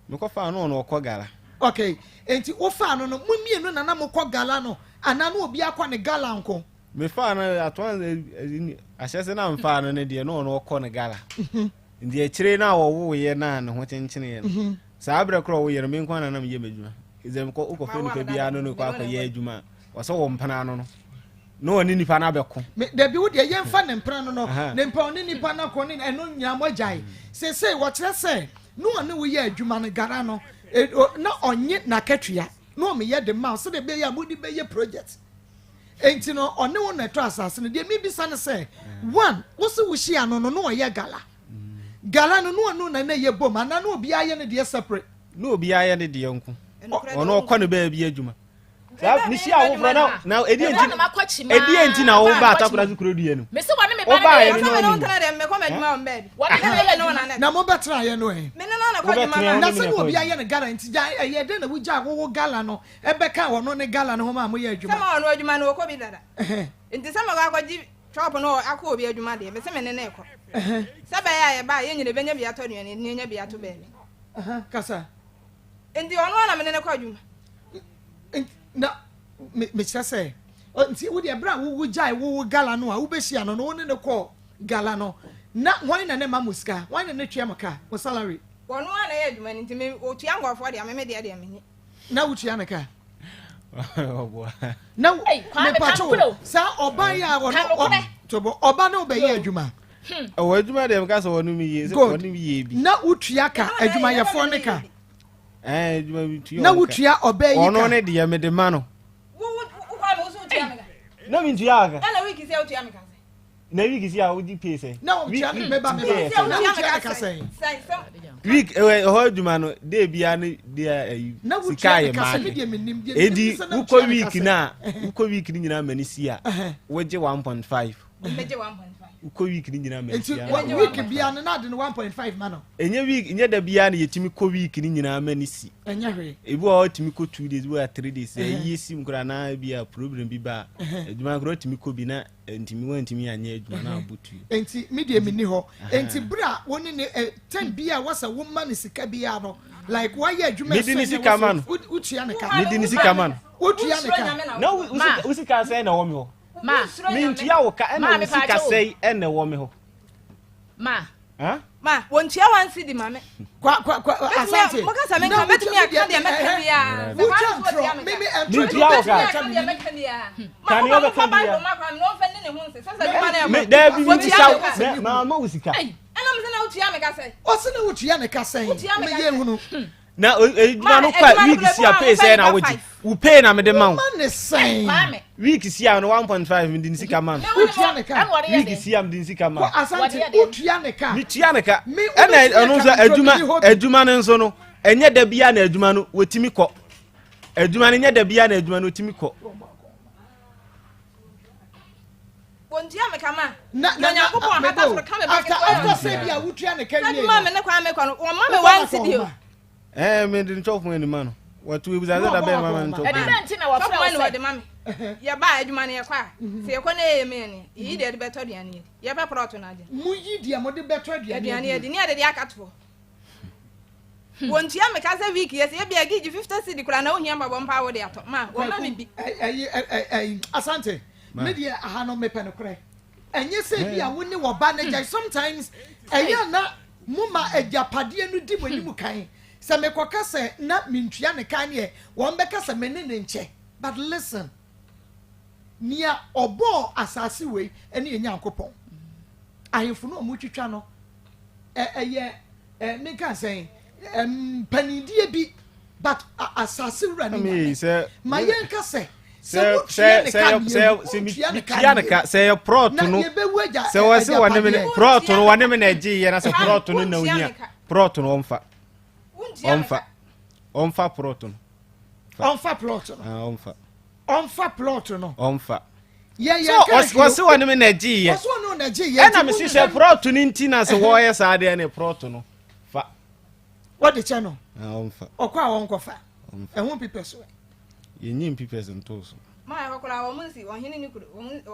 Me kwa fa no no kwa gala. Okay, enti u fa no no mumienu na mo kwa gala no ana no obi akwa ne gala nko. Me fa na atwan ahyese na mfa no ne de no no kwa ne gala. Ndi e kire na wo ye na ne ho kyenkyene ye. Sa abra kro wo ye me nkwa na na me ye medwuma. Izem ko uko fe nipa bia no kwa ye adwuma waso wo mpana no no oni nipa na beko da bi wo de ye mfa ne mpana no ne mpa oni nipa na ko ne eno nya mogyae se wo kire se no oni wo ye adwuma no gara no na onye na katua no me ye de ma so de be ya mudi be ye project enti no oni wo na to asase no de mi bi sane se one wo se wo hia no no ye gala no na ye bom ana no obi aye ne de separate no obi aye ne de nko ono kwa ne ba bi adwuma sa ni si awo fra na edi enti na wo ba atakura zukuro due no me se wone me ba ya no no ntana de me kwa madwuma on baby wode no na na mo betra ye no me na kwa adwuma na se obi aye ne gala enti ja ye de na wugya wo gala no ebeka wo no ne gala no ho ma mo ye adwuma sama ono adwuma no ko bi dada enti sama ga kwaji shop no akọ obi adwuma de me se me ne ekọ saba ya ye ba ye nyine benya bi ato ne ne nya bi ato baby kasa Ndi ono na me ne kwa dwuma. Na me say. Nti wo de bra wo jai wo gala no a wo be hia no no ne ko gala no. Na wan na ne mamuska, wan na ne twa maka, wo salary. Ono na ye dwuma nti me otua ngofo de me de me. Na wo tua maka. Oh boy. Na me pacho. Sa oba ya wo tobo oba na obe ye adwuma. O adwuma de mka so wonu mi ye, wonu mi ye bi. Na wo tua ka adwuma ye fo ne ka. Adwuma bi tua. Na wo tua oba yi ka. Ono ne de me de ma no. Wo kwa mo so tua me ka. Na mi tua aka. Na wiki se o tua me ka. Na wiki si a wo di pay say. Na wo tua me ba. Na wo tua ka say. Week ho adwuma no de bia ne de sika ye ma. Edi uko week na, uko week ni nyina mani si a. Wo je 1.5. Wo je 1.5. uko week ni nyina ma enti sia week bia no na de no 1.5 ma no enye week enye da bia na yetimi ko week ni nyina ma ni si enye hwe ebi o timi ko 2 days we 3 days yi si mkura na bia problem bi ba adwuma kro timi ko bi na ntimi wa ntimi anya adwuma na abutu enti media mi ni ho enti bra woni ne 10 bia wasa wo ma ne sika bia no like why ya adwuma me di sika ma no utua ne ka me di sika ma no utua ne ka na usika sai na wo mi ho ma me ntua wo ka na usika sai na wo mi ho ma ma wontia wansi di mame kwa asante mo ka sa men ka betumi aka de meka bia mimi ntua wo ka kan yo beka bia ma kwa no fa ni ne hu se sasa di ma na me da bi mi sa ma usika ana mo se na utua me ka sai o se na utua ne ka sai me ye hunu na ejuma no kwa week si a pay say na woji wo pay na me de ma man ne sai week si a no 1.5 me di sika man utua ne ka week si am di sika man asante utua ne ka mi tua ne ka ena eno so adwuma no nso no enye da bia na adwuma no wotimi kɔ adwuma no enye da bia na adwuma no wotimi kɔ wontia me kama na nyankopɔn hata so ka me ba after say bia utua ne ka wie ma me ne kwa me kɔ no wo ma me wansi di o me di ntɔfo ni ma no watu we buzaza da be ma ntɔfo edimenti na wa fra wo de mame ya ba adwuma ne yakwa se yakɔ na ye me ne yi de beto duane ye be proto na de mu yi de mo de beto duane ye de ne de akato wontia me ka se week yes ye bia gigi 50 cedi kura na ohia babɔ mpa wo de ato ma wo ma me bi asante me de aha no me pɛ no korɛ enye se bia wo ne wo ba na gya sometimes eya na muma ejapade no di boni mu kan se me koka se na mintua ne kan ye won be ka se me ne nche but listen nia obo asase we ene enya nkopon ahemfo no mu twitwa no me kan se panidie bi but asase wura ni ma yen ka se se prot no se wase wane me prot no wane me na gi ye na se prot no na ohia prot no onfa prot no onfa plot no onfa plot no onfa so wase wane me na gi ye wase wane na gi ye na me se prot no nti na se wo ye sa de na prot no fa what the channel onfa okwa wonkofa ehun pipe so yenyi mpipes ntoso ma ya kokora wo munsi wo hini ni kudo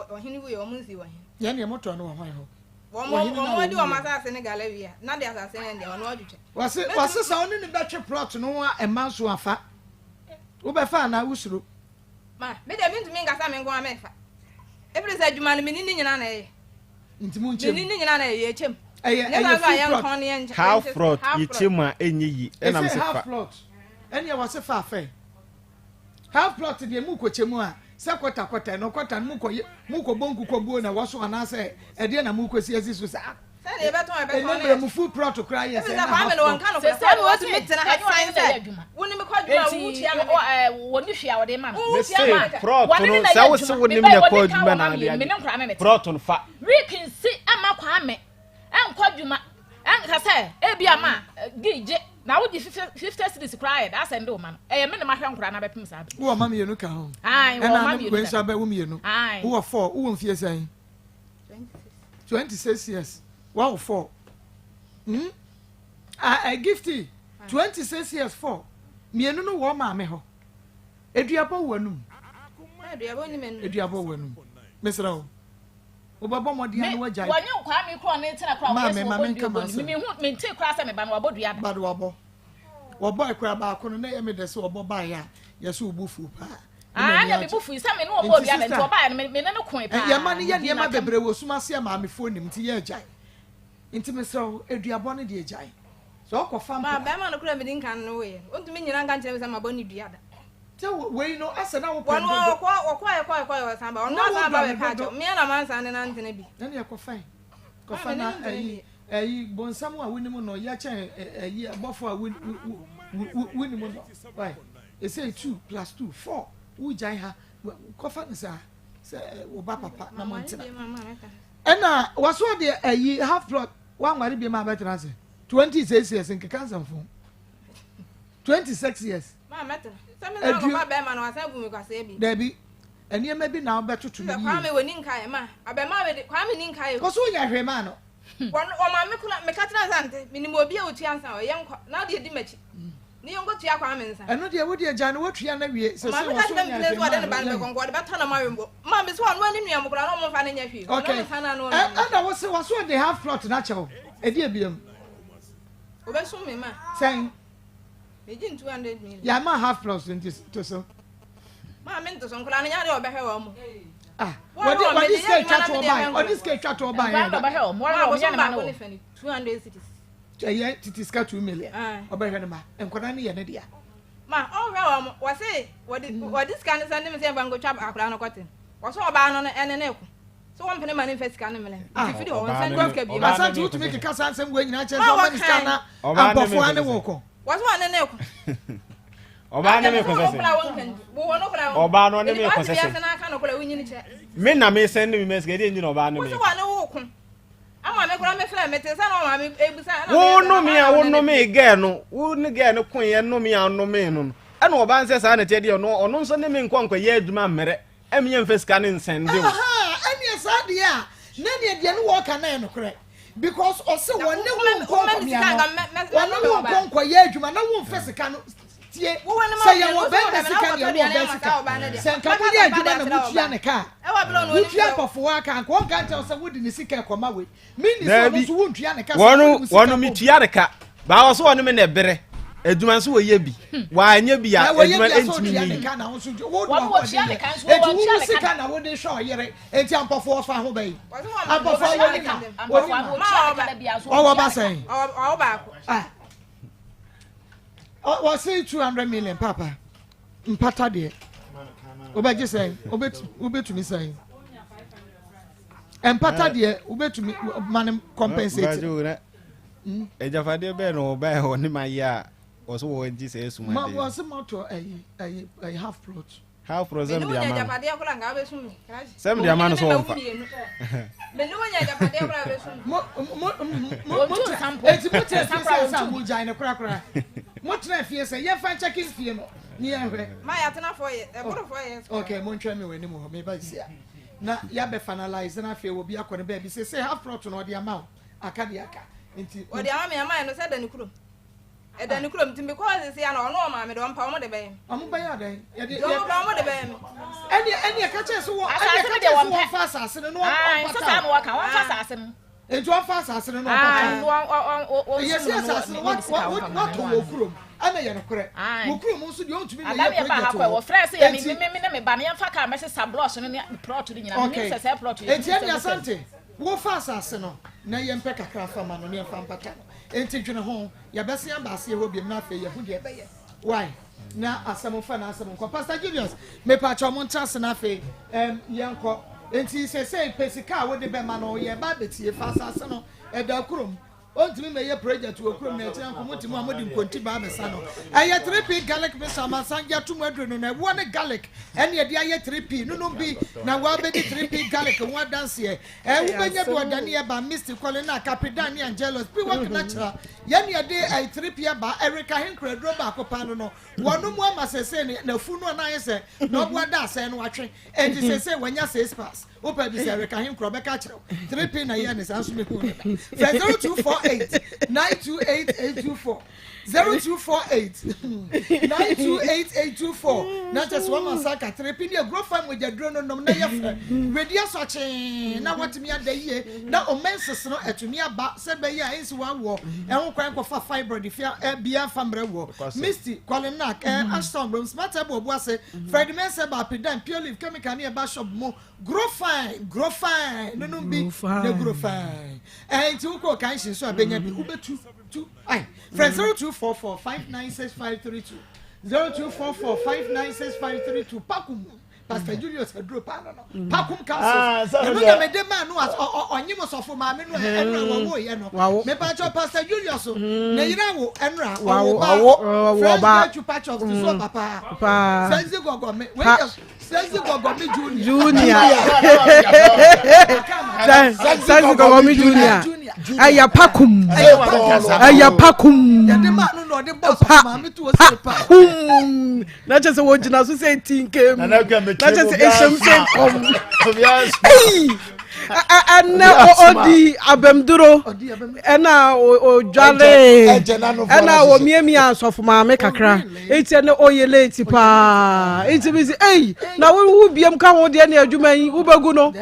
wo hini wo yo munsi wo hini ya ne moto no wo hwan ho wo di wo masa se ne galawia na de asase ne de ono adwuche wase sa oni ni betwe plot no a emanso afa wo be fa na usuro ma me de bintumi ngasa me ngwa me fa every say adwuma no me ni nyina na ye ntimu nchem me ni nyina na ye chem half plot yechem a enye yi na me se fa half plot ene wase fa afa half plot de mu ko chemu a se kwata no kwata mu ko bonku ko buo na waso anase e de na mu ko si asisu sa se de beton e mu full plot cry yes na fa me no nka no se se wo tu metina ha sign se woni me ko dwuma wo tia me woni hwia wo de ma me se plot no sa wo se woni me ko dwuma na de plot no fa week si ama kwa me en ko dwuma en ka se e bia ma gije na wo di 50 cities cry that send o man e me na ma hwe nkura na bepem sa be wo ma me yenu ka ho ai wo ma me yenu ka ba wo me yenu wo 4 wo mfie san 26 years wow 4 I gifty 26 years 4 mienu no wo ma me ho eduabo wanum eduabo wanum mesra o obabo modi an wajai wonye kwa mi kro na tina kra wo so mi hu me nti kra se me ba no obodua ba do obo ekra ba ko no na ye me de se obo ba ya ye so obufu pa ya me bufu se me no obo bia me nti oba ya me ne kon pa ya ma ne ye ma bebre wo suma se ma me phone nim ti ye jai nti mesra eduabo ne de jai so okofa ma ba ma no kra me din kan no we ontumi nyina nka nkyere se ma boni dua da te we no asa na wo pa no wo samba ono asa ba be ka jo me na man san ne na ntene bi na ne kofa na ayi bonsam a woni mu no ya che ayi abofo a woni mu no why e say 2 + 2 4 wo jai ha kofa ne sa se wo ba papa na montina ena waso de ayi half plot wan ware bi ma ba tena se 26 years nke kansan fo 26 years ma meta Debbie eni ma bi na obetoto no kwame woni nkae ma abema me kwame ni nkae ko so ya hwema no won o ma me kula me katena sante minimo obi a otua nsa o ye nkwa na de di machi ni yongo tua kwame nsa eno de wodi agya no wotua na wie se ma me katena place wa de ne ba me konko de bata na ma wembo ma me so anu ani nua mo kula no mo fa na nya hwi okay and wo se waso de half plot na chewo e di ebiem obeso me ma sen Ejin 200 million. Ya ma half plus into so. Ma me nto so nkula na nya de obehwe wo mo. What this guy chat to buy? What this guy chat to buy? Obehwe wo mo ra wo nya na no. 200 cities. Yeah, it is 2 million. Obehwe na ma. Enkoda ne ye ne dia. Ma o hwe wo mo. Wo say what this can send me say bango chap akura no kotin. Wo so oba no ene na eku. So one penny money first can me. If you don't send go ke bi. Ma san to make ka san sem go nyina che so money scanner. Abofo ane wo ko. What's one and echo? Oba na me concession. Oba no na me concession. Me na me send me message dey nyina oba na me. What's one wo ko? Ama me kura me fly me te say na ma me ebusa na. Wo no me girl no. Wo ni girl no kun ye no me no me no. E na oba nse sa na te dey no ono nso ne me nkwankwa ye aduma mmere. E me yem face can send dey. Anya sa dey a na dey dey no wo ka na no kure. Because also one ne wo nko ye adwuma na wo mfesika no tie say ya wo ben sika ne wo ben sika say nka wo ye adwuma na wo tua ne ka wo tua pofo aka nko nka nte say wo di ne sika ekoma we minister so wo tua ne ka wono mi tua ne ka ba wo so wono me na bere adwuma so wo ye bi wa anya bi ya adwuma entimi ni wo tua ne ka so wo tua sika na wo de show yere enti ampofo fa ho bai ampofo wo ne ka wo ba say o ba ko o say 200 million papa mpata de obeje say obetumi say empata de obetumi man compensate ejafade be no ba ho ni maya o so wo nji say esuma de ma was moto a half plot zem dia man ejafade ko la nga be sum zem dia man so mfa me no nya ejafade ko la be sum eti mo te say sa mo jai na kura mo tena fie say ye fa checking fie no ni ehwe ma ya tena for ye e bro for ye okay mo ntwa me wani mo ho me ba sia na ya be finalize na fie wo bi akọ ne ba bi say half plot no de ama aka de aka enti o de ama me ama no say da ni kuro e da ni kuro mtim because say ya no no ma me do mpa mo de be amu ba ya den ya de mo de be eni ka che so wo eni ka che so wo fa asase no so sa no waka won fa asase no enti wo fa asase no papa yes asase no what wo kuro ana ya no kore wo kuro mo so de ontumi me ya project wo fresh ya me na me ba me fa ka me se sablosh no ni plot ni nyina me se plot enti eni asante wo fa asase no na ye mpe kakra fa ma no ne fa mpata no enti dwene ho ya bese ya baase ho biem na afa ye hu de be ye why na asem fa na asem ko Pastor Julius me pa cho mo ntrase na afa ye nko enti se pesika wo de be ma no ye ba betie fa asase no eda kurom ontimi me ye project wo kurom na etia nko motimo amodi nkonti ba besa no aye 3p garlic be sama sanja tumu adru no na wo ne garlic ene ye de aye 3p no bi na wa be di 3p garlic wo dance ye wo benya bi odane ye ba Mr. Colin na Capitan ni Angelos bi work natural ye ne de aye 3p ba Erica Henkredro ba akopa no wono mu amasese ne na fu no na ye se no bo da ase no atwe enti sese wanya 6 pass opa bi se Erica Henkro be ka kire 3p na ye ne sanso me hu 0248 928 0248 928 na just one masaka trepi ni grow farm with your drone no na ye fra ready asoche na watimi ada yie na omenses no etumi aba se be ye ensi wan wo ehun kwan ko fa fiber de fia bia fambre wo Misty Colin Nack Ashton Brom smart abo bo ase Fred Mense ba pedan pure leaf chemical ni e ba shop mo grow fine no bi na grow fine enti uko kan shi so abenya bi ubetu ai friend 0244596532 0244596532 pakum Pastor Julius Hedro Pano pakum council no na me de man no onyim so fo ma me no enra wo ye no me pa cho Pastor Julius na yira wo enra wo ba to patch of so papa sense gogo me sense gogo me junior sense gogo me junior aya pakum ya de man no no de boss ma me to say pa na just wo gina so say tinkem na just esham say kom ana odi abemduro ana ojale ana wo miemi asofu ma me kakra eti na oyele eti pa eti bi say na wo biem ka ho de na adwuma yi wo bagu no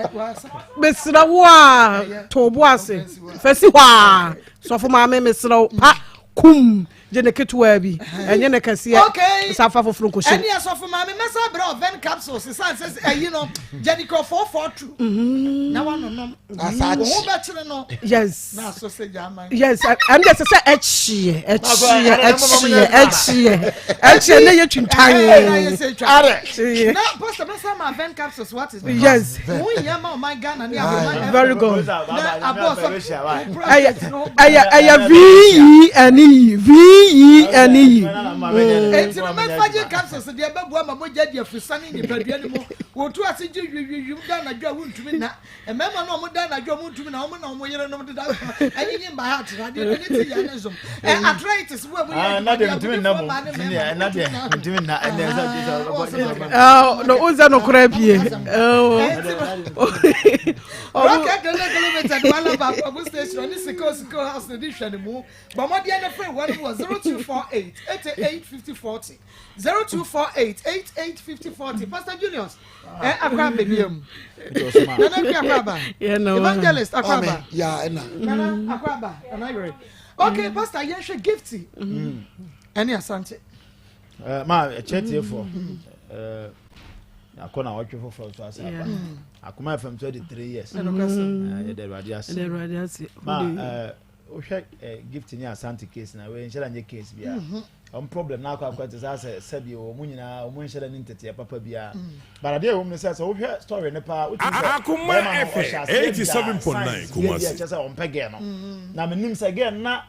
besra wo a tobo ase fesi wa sofu ma me mesra pa kum jene ketwa bi enye ne kase safa foforo ko she eni asofu ma me mesa bra ven capsules say you know jenico 442 na one no asachi wo be kire no yes na so say jama yes and just say echie ne ye twintan na pastor mesa ma ven capsules what is yes wo yama my Ghana ni very good aya enti no me faje capsules de ababu ma moja de afusane ni padua ni mo wo tu ase ji yu da na dwa wuntumi na emema no mo da na dwa wuntumi na mo na mo yere no de da anyi mba ha tra de ni ti ya na zom arthritis wo mo na de mtumi na mo na de mtumi na no uza no kura bie okay kilometer do ala ba po station ni siko house na di hwane mu ba mo de na free one was 0248 885040 0248 Pastor Julius akwa bebiem akwaba evangelist akwaba akwaba okay Pastor yeshe gifty any asante ma chetty for akona watch for so asa Akoma FM 23 years the radius ma ohwe gift ni asante case na we nshela nye case bia problem na akwa te say sabi o mu nyina o mu nshela ni ntete papa bia bara de o mu say so ohwe story ne pa o ti Akoma FM 87.9 Kumasi say on pege no na menim say again na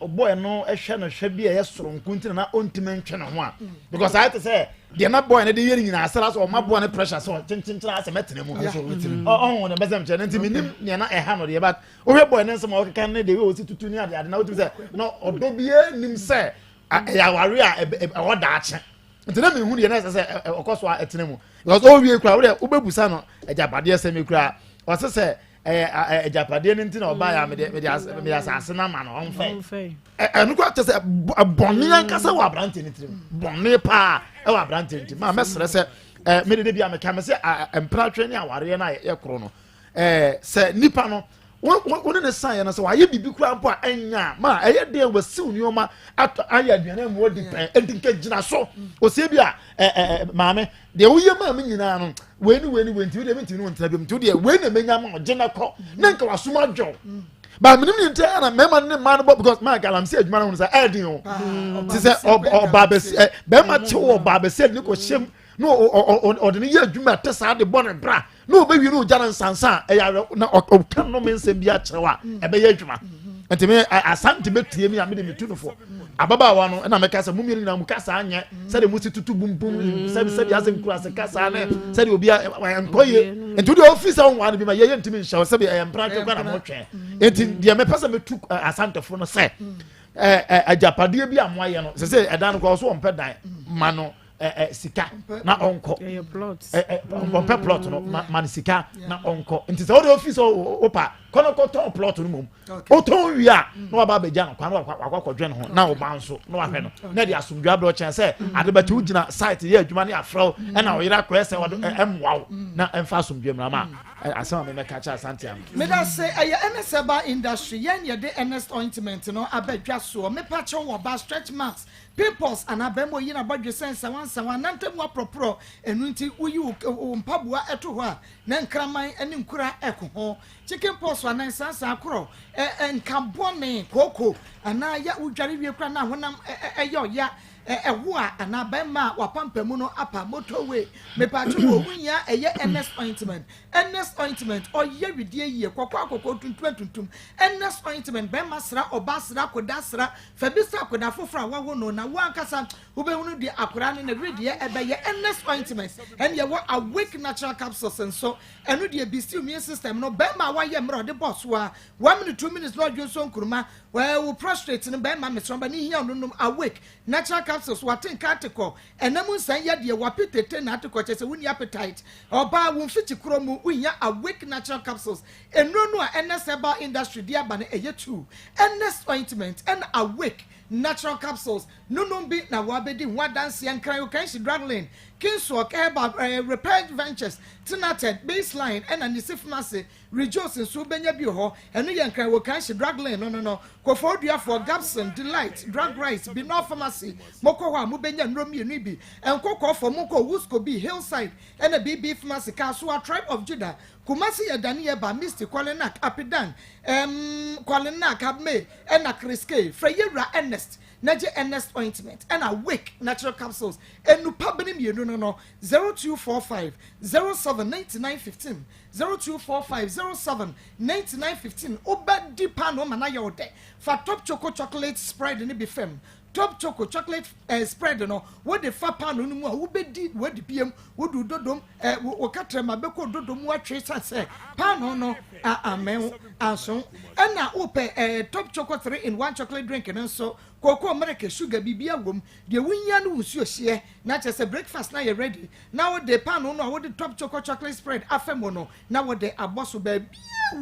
boy no ehwe no hwe bia ye soro nkunti na ontime ntwe ne ho a because I to say the na boy na de yeri nyina asara so ma boy na pressure so chinchin ase metene mu on na bezem che nti menim ne na eha no de but ohwe boy na nsem o keka na de we o si tutu ni ade na o ti say no odo bia nim say ya ware a o da ache nti na me hu de na say okoso a etene mu because o wie kura we obebusa no ejabade ase me kura o se ejapade ni nti na oba ya me asase na ma no onfe enu kwa tese bonni ankasa wa brante ni trim bonni pa e wa brante nti ma mesere se me de bia me ka me se empratwe ni aware na ye kro no se nipa no won ne san ye na se wa ye bibi kura mpo anya ma eye de wasiw ni oma aya aduane mu odi pen edinka gina so o se bia maame de wo ye ma me nyina no weni nti de nti no ntena bem nti de weni menya ma gina ko na nka wasoma dwo ba minim ni ntia na mema ne man because ma galam se adwuma no say edin o ti se oba be ma che oba be se ni ko hyem no odene ye adwuma te sa de bone bra no be wi no jana nsansa ya na o kan no mensem bia chewa e be ye adwuma nti me asante betie mi amede metunofo ababa wa no na meka se mumiri na mukasa anya se de musi tutu bumbum se bia se nkura se kasa na se de obi enkoye nti de office on wa bi ma ye ntimi nshaw se bia empranto kwa na mo twen nti de me pesa metu asante fo no se ajapade bi amoye no se edan ko so on pe dan ma no sika na onko on plot no man sika na onko nti se o office opa kono ko ton plot no mum o ton wi a no ba ba gya no kwa no akwakodwe no ho na o banso no ahwe no na de asomdwa abro chen se ade ba ti ugina site ye adwuma ne afro na o yira kwa se emwawo na emfa asomdwa mrama asama me meka cha asante am me da say aya NSeba industry yen ye de NS ointment no abadwa so me pa che wo ba stretch marks pimples and abemo yina badwe sense wansa nantem wa propro enu nti uyi mpabua eto ho a na nkraman eni nkura eko ho chicken pox anan sansa akro nkabone koko ana ya udware wie kura na honam eyo ya ɛwo a ana bɛma wapampamu no apa motorway mepacho wo hunya ɛyɛ NS ointment ɔyɛ widie yie kokɔ tuntum NS ointment bɛma sra ɔba sra koda sra fabisa koda fofra wawo no na wo ankasa wobɛhunu de akora ne na widie ɛbɛyɛ NS ointment ɛne yɛwɔ awake natural capsules nso ɛno de bisi immune system no bɛma wayɛ mmerɛ de boss wa 1 minute 2 minutes no adwo nkuruma wo prostrate no bɛma mesrɔba ne hia no awake natural capsules waten article ɛnam nsan yɛ de wapetete na article kyɛ sɛ woni appetite ɔba wo mfiti kuro mu wonya awake natural capsules ɛno no a NS herbal industry de aba no ɛyɛ 2 NS ointment and awake natural capsules nunum bi na wabedi wadanse ankran you can see dragline kinswalk herbal repair ventures tinated baseline and anisif pharmacy rejoice nso benya bi ho eno ye ankran you can see dragline no kofodua for Gabson delight drug rice bi no pharmacy moko ho amu benya nromienu bi enkoko for moko wusko bi hillside and a BB pharmacy kasua tribe of Judah Kumasi ya Daniel ba Mr. Kwalenak Apidan Kwalenak Abme and a Kriske Freyera Ernest Naje Ernest ointment and a wake natural capsules and no pabenim you no 0245 079915 0245 079915 Oba dipa no manaya ode for top chocolate spread in be fem top chocolate spread no what the fa pan no mu a wo bedi wo di piem wo du dodom wo katrema be ko dodom wa twe say pan no amen aso na wo pe top chocolate 3 in 1 chocolate drink and so koko america sugar bibia wom de wunya no wusu ohie na che say breakfast na you ready now wo de pan no wo de top chocolate spread afemo no na wo de aboso ba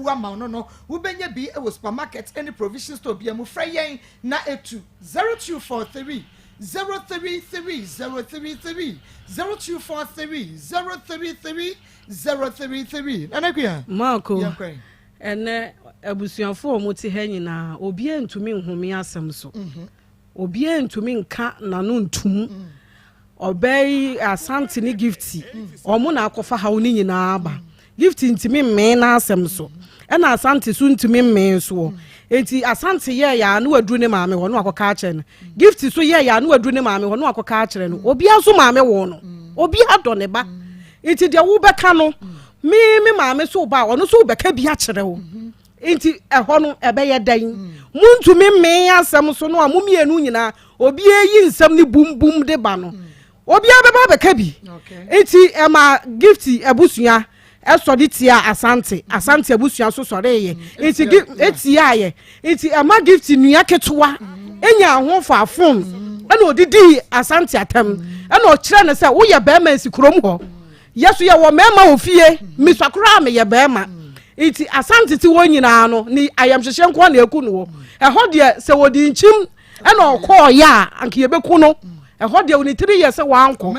wa ma no wo benya bi e wo supermarket any provision store bia mu fra yen na etu 0243 033 033 0243 033 anakuya Marco ene abusuafo mo ti ha nyina obi antumi nhome asem so obi antumi nka nanu ntum obey asante ni gifti omo na akofa ha oni nyina aba gifti ntimi mme na asem so ena asante so ntimi mme so enti asante ye ya na waduru ne maame ho no akoka a kire no gifti so ye ya na waduru ne maame ho no akoka a kire no obi aso maame wo no obi ado ne ba enti de wo beka no me maame so ba ono so beka bi a kire wo enti eho no ebeye dan muntumi mme asem so no amumienu nyina obi eyi nsem ni bum de ba no obi abeba beka bi enti ema gifti ebusua esodi tia asante ebusua so sore ye enti etia ye enti ema gifti nua ketewa enya ho fa fon ena odidi asante atam ena o kire ne se wo ye be ma sikrom ho yeso ye wo mema ofie misakura me ye be ma iti asante ti wonyina no ni ayamhwehwe nko na eku no eho de se wodi nchim ena okọ ya anke ye beku no eho de oni 3 years wanko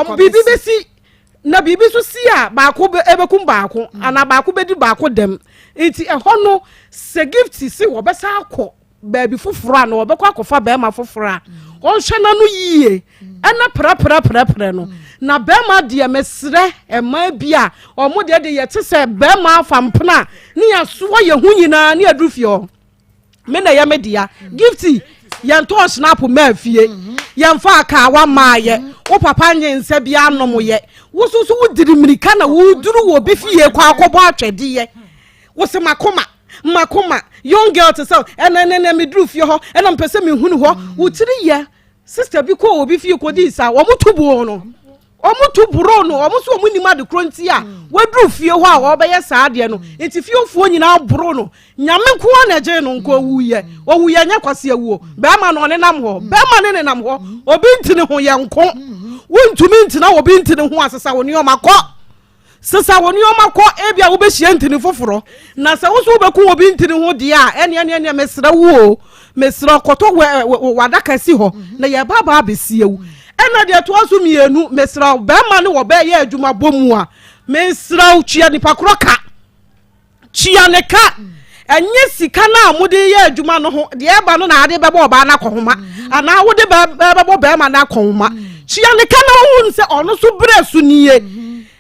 o bibi besi na bibi so si a baako ebekum baako ana baako bedi baako dem iti eho no se gift si wo besa akọ baabi foforo na wo bekọ akọfa be ma foforo a on hwe na no yie ana pra no na be ma de mesre ema bia omo de yete se be ma afampna ne ya so ye hu nyina ne adufio me na ya media gifti yanto snap ma fie yamfa aka wa maaye wo papa nyense bia anom ye wo so wudiri mirika na wo duru wo be fie kwa akobo atwede ye wo se makoma young girl to say enenene me duru fie ho ena mpese me hunu ho wo tiri ye sister bi ko obi fie ko di sa wo mutubu no omutuburo no omuso omunima de kronti a waduru fie ho a wo be ye saa de no enti fie ofuo nyina buro no nyame ko na je no nko wuye nya kwase awuo be ma no ne nam ho be ma ne nam ho obi ntini ho ye nko wontumi ntina obi ntini ho asesa woni o makọ sesa woni o makọ ebia wo be hie ntini foforo na se wo so be ku obi ntini ho de a ene mesra wo mesra koto wadaka si ho na ye baba abesiewu ena de to aso mienu mesra be ma ne wo be ye adwuma bomu a mesra uchia nipa kroka chia ne ka enye sika na amode ye adwuma no ho de eba no na ade bebo oba na kohoma ana wo de bebo be ma na kohoma chia ne ka na hu nse ono so bresu niye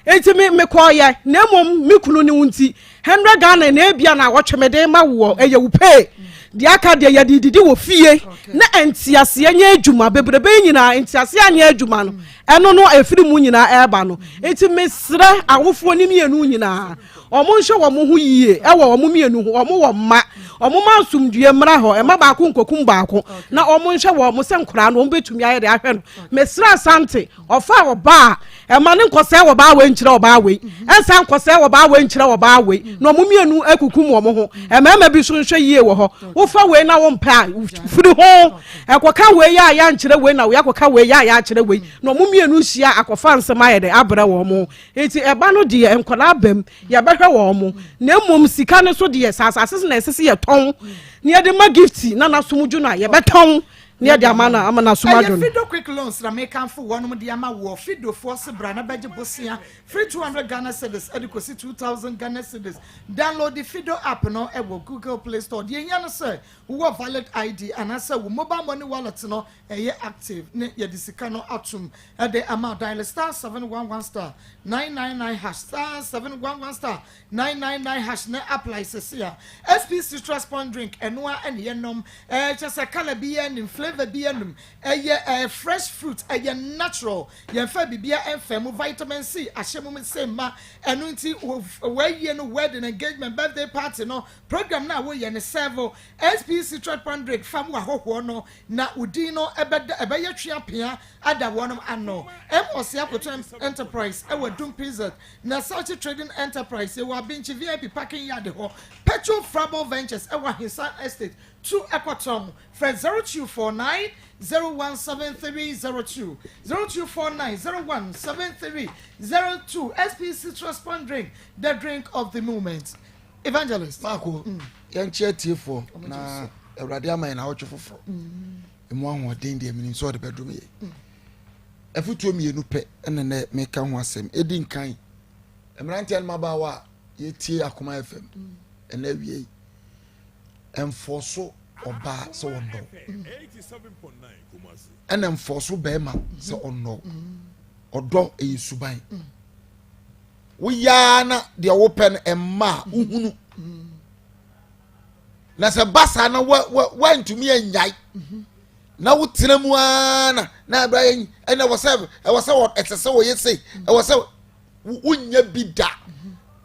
enti me koye na mom me kunu ne wunti 100 Ghana na ebia na wo twemede ma wo eye wo pay de aka de ya didi wo fie na entiase anya adwuma bebrebe nyina entiase anya adwuma no eno no efiri mu nyina eba no enti mesra awofo ni mienu nyina omo nhwe wo mo ho yie ewo wo mo mienu ho omo wo ma omo ma asumdue mra ho e ma ba ko nkokum ba ko na omo nhwe wo mo se nkora no betumi ayede ahwe no mesra sante ofa wo ba e ma ne nkose wo ba we nkyire wo ba we ensa nkose wo ba we nkyire wo ba we no omo mienu akukum wo mo ho e ma ma bi so nhwe yie wo ho wo fa we na wo mpa firi ho e koka we ya nkyire we na wo yakoka we ya kyire we no omo mienu hia akofa nsem ayede abra wo mo enti eba no de enkola abam ya behwe wo mo na mom sika ne so de sasase na esese ye ton ne de ma gift na na somudwu na ye beton ne de amana somadwu Fido quick loans na make am for one de ama wo Fido force bra na beje bosia free 200 Ghana cedis edikosi 2000 Ghana cedis download the Fido app no e wo Google Play Store de nya no say wo valid ID and say wo mobile money wallet no e active ne ye de sika no atum e de amount dial star 711 star 999 hash star 711 star 999 hash na apply sesia SPC Trust Point drink enwa ene ye nom chese kala bi ye nim flavor bi enum fresh fruit natural ye fa bibia enfam vitamin C ahyemu se ma enu nti we ye no wedding engagement birthday party no program na we ye ne servo SPC Trust Point drink fam wa hoho no na udi no ebe ye twa pia ada wonom ano MOC Akoto Enterprise Dum Pizza na South Trading Enterprise we Binchi VIP parking yard ho Petrol Frabo Ventures Hisan Estate 2 Equatom Fred 0249 017302 0249 017302 SPC Trust Point drink the drink of the moment Evangelist Marco yan cheti for na Awurade aman na wotwe foforo emu ahoden de mini so the bedroom ye efutuo mienu pe ene ne meka ho asem edi nkan emrante an mabawa yetie Akoma FM ene wie enforso oba so wondo 87.9 Kumasi ene enforso bema se onno odo eyisuban wo ya na de wo pen emma uhunu na se basa na wa ntumi anyai na wotena mu ana na abrayen ena wose etese wo yese e wose unya bida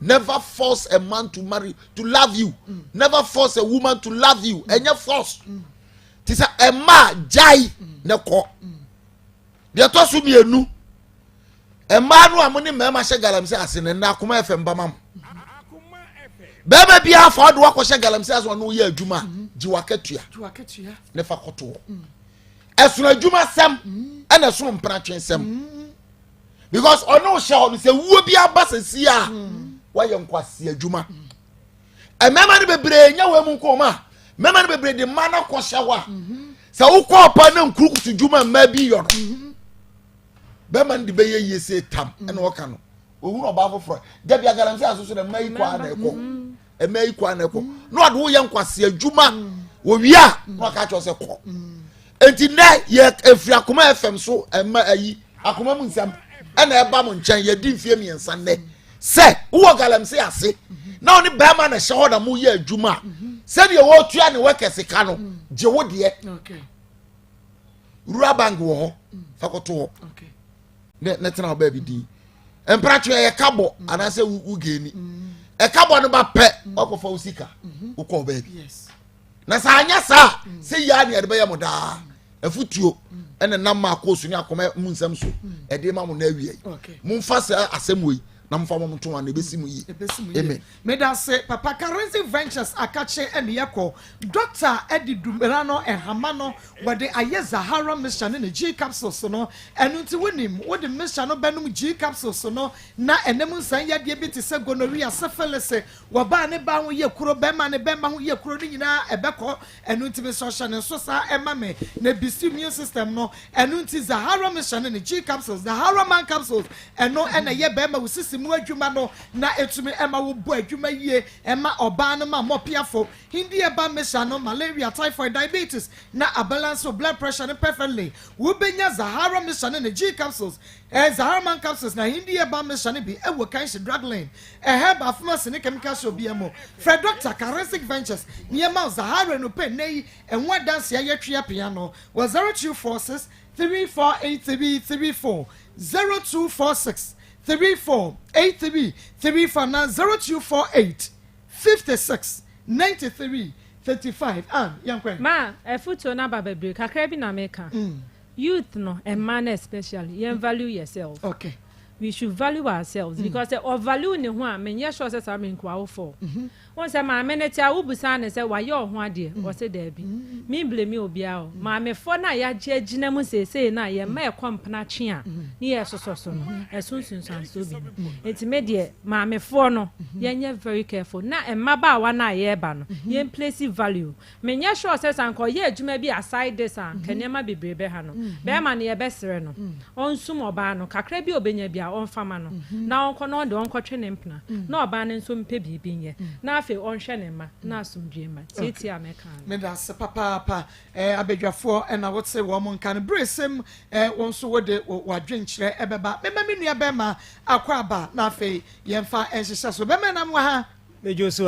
never force a man to marry to love you never force a woman to love you enya force tisa ema jai ne ko de to so mienu ema no amone mema hye galamse asene na Akoma FM bamam bema bia fa do akọ hye galamse aso no ye adwuma jiwakatua ne fa koto esuna adwuma sam ena so mpra twensam because ono hye ho se wuo bia basasi a waye nkwase adwuma emema ne bebre nya we mu nkoma mema ne bebre de mana ko hye wa se ukọ pa na nkurukutu adwuma ma bi yo bema ne be ye yese tam ena wo ka no ohun oba foforo de bia galamse aso so na mai kwa na eko emai kwa na eko no ade wo ye nkwase adwuma wo wia no ka cho se ko enti na ye efri Akoma FM so ema ayi Akoma mu nsam ena eba mu nchen ye di mfie miensa ne se wo galamse ase na oni ba ma na hye ho da mu ye adwuma se de wo tua ne wekese ka no je wo de okay ruabang wo ho fakoto ho okay ne tena ba bi di empratwe ye kabo anase ugeni e kabo no ba pe okofa usika ukọ ba bi yes na sa anya sa se ya ne de ba ye mo da afutuo ene na Maa Akos ni Akoma mu nsam so e de ma mo na awie mu mfa se asem we na mfa mo to na ebesimu yi amen me da say Papa Currency Ventures akache ene yeko Dr. Eddie Dumerano Hamano wede aye Zahara mission ne G capsules no enu nti wonim wode mission no benum G capsules no na enem nsan ya de bi te se gonorrhea syphilis waba ne ba ho ye kuro bema ne bema ho ye kuro ni nyina ebekọ enu nti be social ne so sa ema me na bisi immune system no enu nti Zahara mission ne G capsules Zahara man capsules eno ene ye bema wo sisi mu adwuma no na etumi ema wo bo adwuma yie ema oba no ma mopiafo hindi eba mesha no malaria typhoid diabetes na a balance of blood pressure no perfectly wo benya Zahara mesha ne G capsules Zahara man capsules na hindi eba mesha ne bi ewo kan she drug lane herb pharmacy ne chemical shop bi emo Fred Dr. Caresic Ventures niema Zahara no pe nei enwa dance ya yetwe piano was 0246 348334 0246 348334 na 0248 56 93 35 yankwe ma efuto na baba break kakra bi na meka youth no and man especially you value yourself. Okay, we should value ourselves because the value ne ho a menye sure say am nkwa for won say ma meneti a wubusa ne say wa ye ho ade o say da bi me blame obia o ma me fo na ya gina mu say na ye ma e kompana twe a ne ye soso no esunsun so bi enti me de ma me fo no ye nye very careful na emaba wa na ye ba no ye place value menye sure say sanko ye adwuma bi aside this an kanema bebrebe ha no be ma ne ye besere no onsum oba no kakra bi obenya bi on fama no na onko no de onko twe ne mpna na oba ne nso mpe bibi nye na afi on hwe ne ma na asomdwe ma titi ameka me da se papa abedwafo na what say wo mon kan bresem won so wode wadwenkyere ebeba mema menua bema akwaba na afi yemfa enhyehyɛ so bema na mwa ha mejo so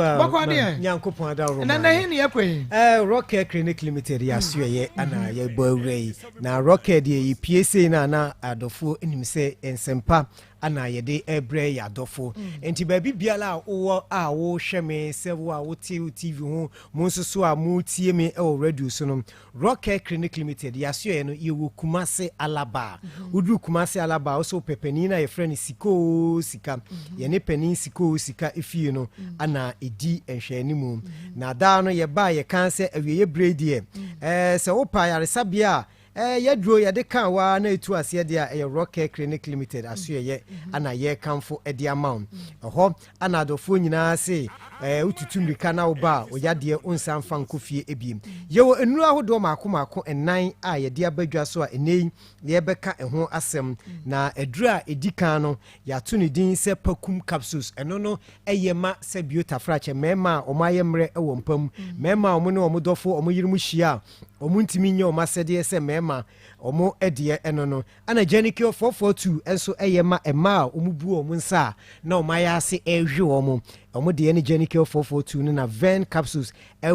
nyankopon adawro na hin ye kwen Rocket Clinic Limited ya suye ana ye bawrei na Rocket ye PSA na adofo enim se ensempa ana ye de ebre ya adofo enti ba bibiala wo a wo hweme se wo a wo TV ho mo nsoso a mo tie me e wo radio so no Rocket Clinic Limited ya suye no ye wo Kumase Alaba udu Kumase Alaba wo so pepani na ye friend sika ye ne pani sika efie no ana edi enhwanimu na da no ye ba ye kan se awiye bredi se wo pa yaresa bia yadro ye de kan wa na etu ase de a Rocket Clinic Limited aso ye ana ye kanfo e de amount ho ana adofo nyina se ututumrika na wo ba o yade onsan fa nkofie ebiem ye wo enuru ahodo maako enan a ye de abadwa so a enei ye beka eho asem na edura edikan no ya to ne din se pakum capsules eno no eyema se biota frache mema o mayemre e wo mpam mema o mo ne o modofo o mo yirimu hia o mo ntimi nye o masede se mema o mo edie eno no ana Genicure 442 enso eyema ema o mu bu o mo nsa na o maya se ehwe o mo de ne Genicure 442 na Ven capsules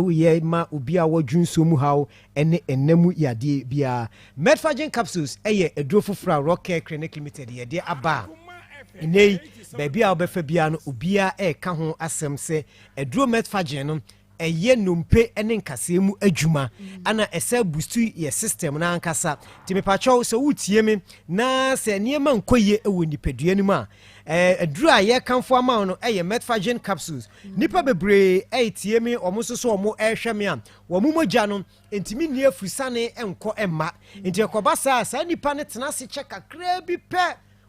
ye ma obi a wodwunso mu haw ene enemu yade bia Medfagen capsules eye edro fofra Rocket Clinic Limited ye de aba nei baby a obefa bia no obi a ka ho asem se edro Medfagen no eye numpe ene nkase mu adwuma ana esa boost ye system na ankasa timepacho se wutie me na se niema nkoye ewo nipadua ni mu a eduru a ye kanfo ama no eye Medfagen capsules nipa bebre tie me omososo omo ehwe me a wo mogya no entimi ni afusane enko emma enti ekobasa sa nipa ne tena se cheka kra bi pe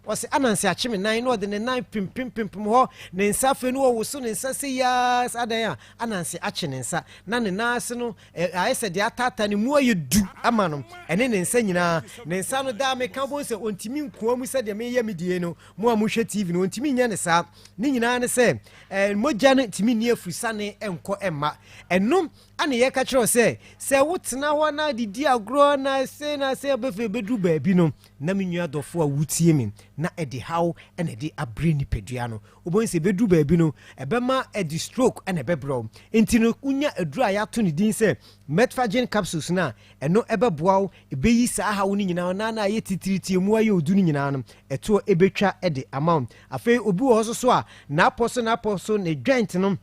wose anansi achime nan no de ne nan pimpim ho ne nsa fe no wo so ne nsa se ya adan a anansi ache ne nsa na ne nas no ayese de atata ne mu ayedu ama no ene ne nsa nyina ne nsa no da me kan bo se ontimi nkoa mu se de me ye medie no mu amuhwe TV no ontimi nya ne sa ne nyina ne se mogya no timi ni afusa ne enko emma enum ane ye ka kiro se wotena ho na didi agro na se obefe bedu ba bi no na menua dofo a wutie mi na edi haw ene di abre ni pedua no obon se bedu ba bi no ebema edi stroke ene bebro enti no unya adura ya to ne din se Medfagen capsules na eno ebeboaw ebeyi sa haw ni nyina na ye titiriti mu aye odu ni nyina no eto ebetwa ede amount afi obi wo so a na aposo ne joint no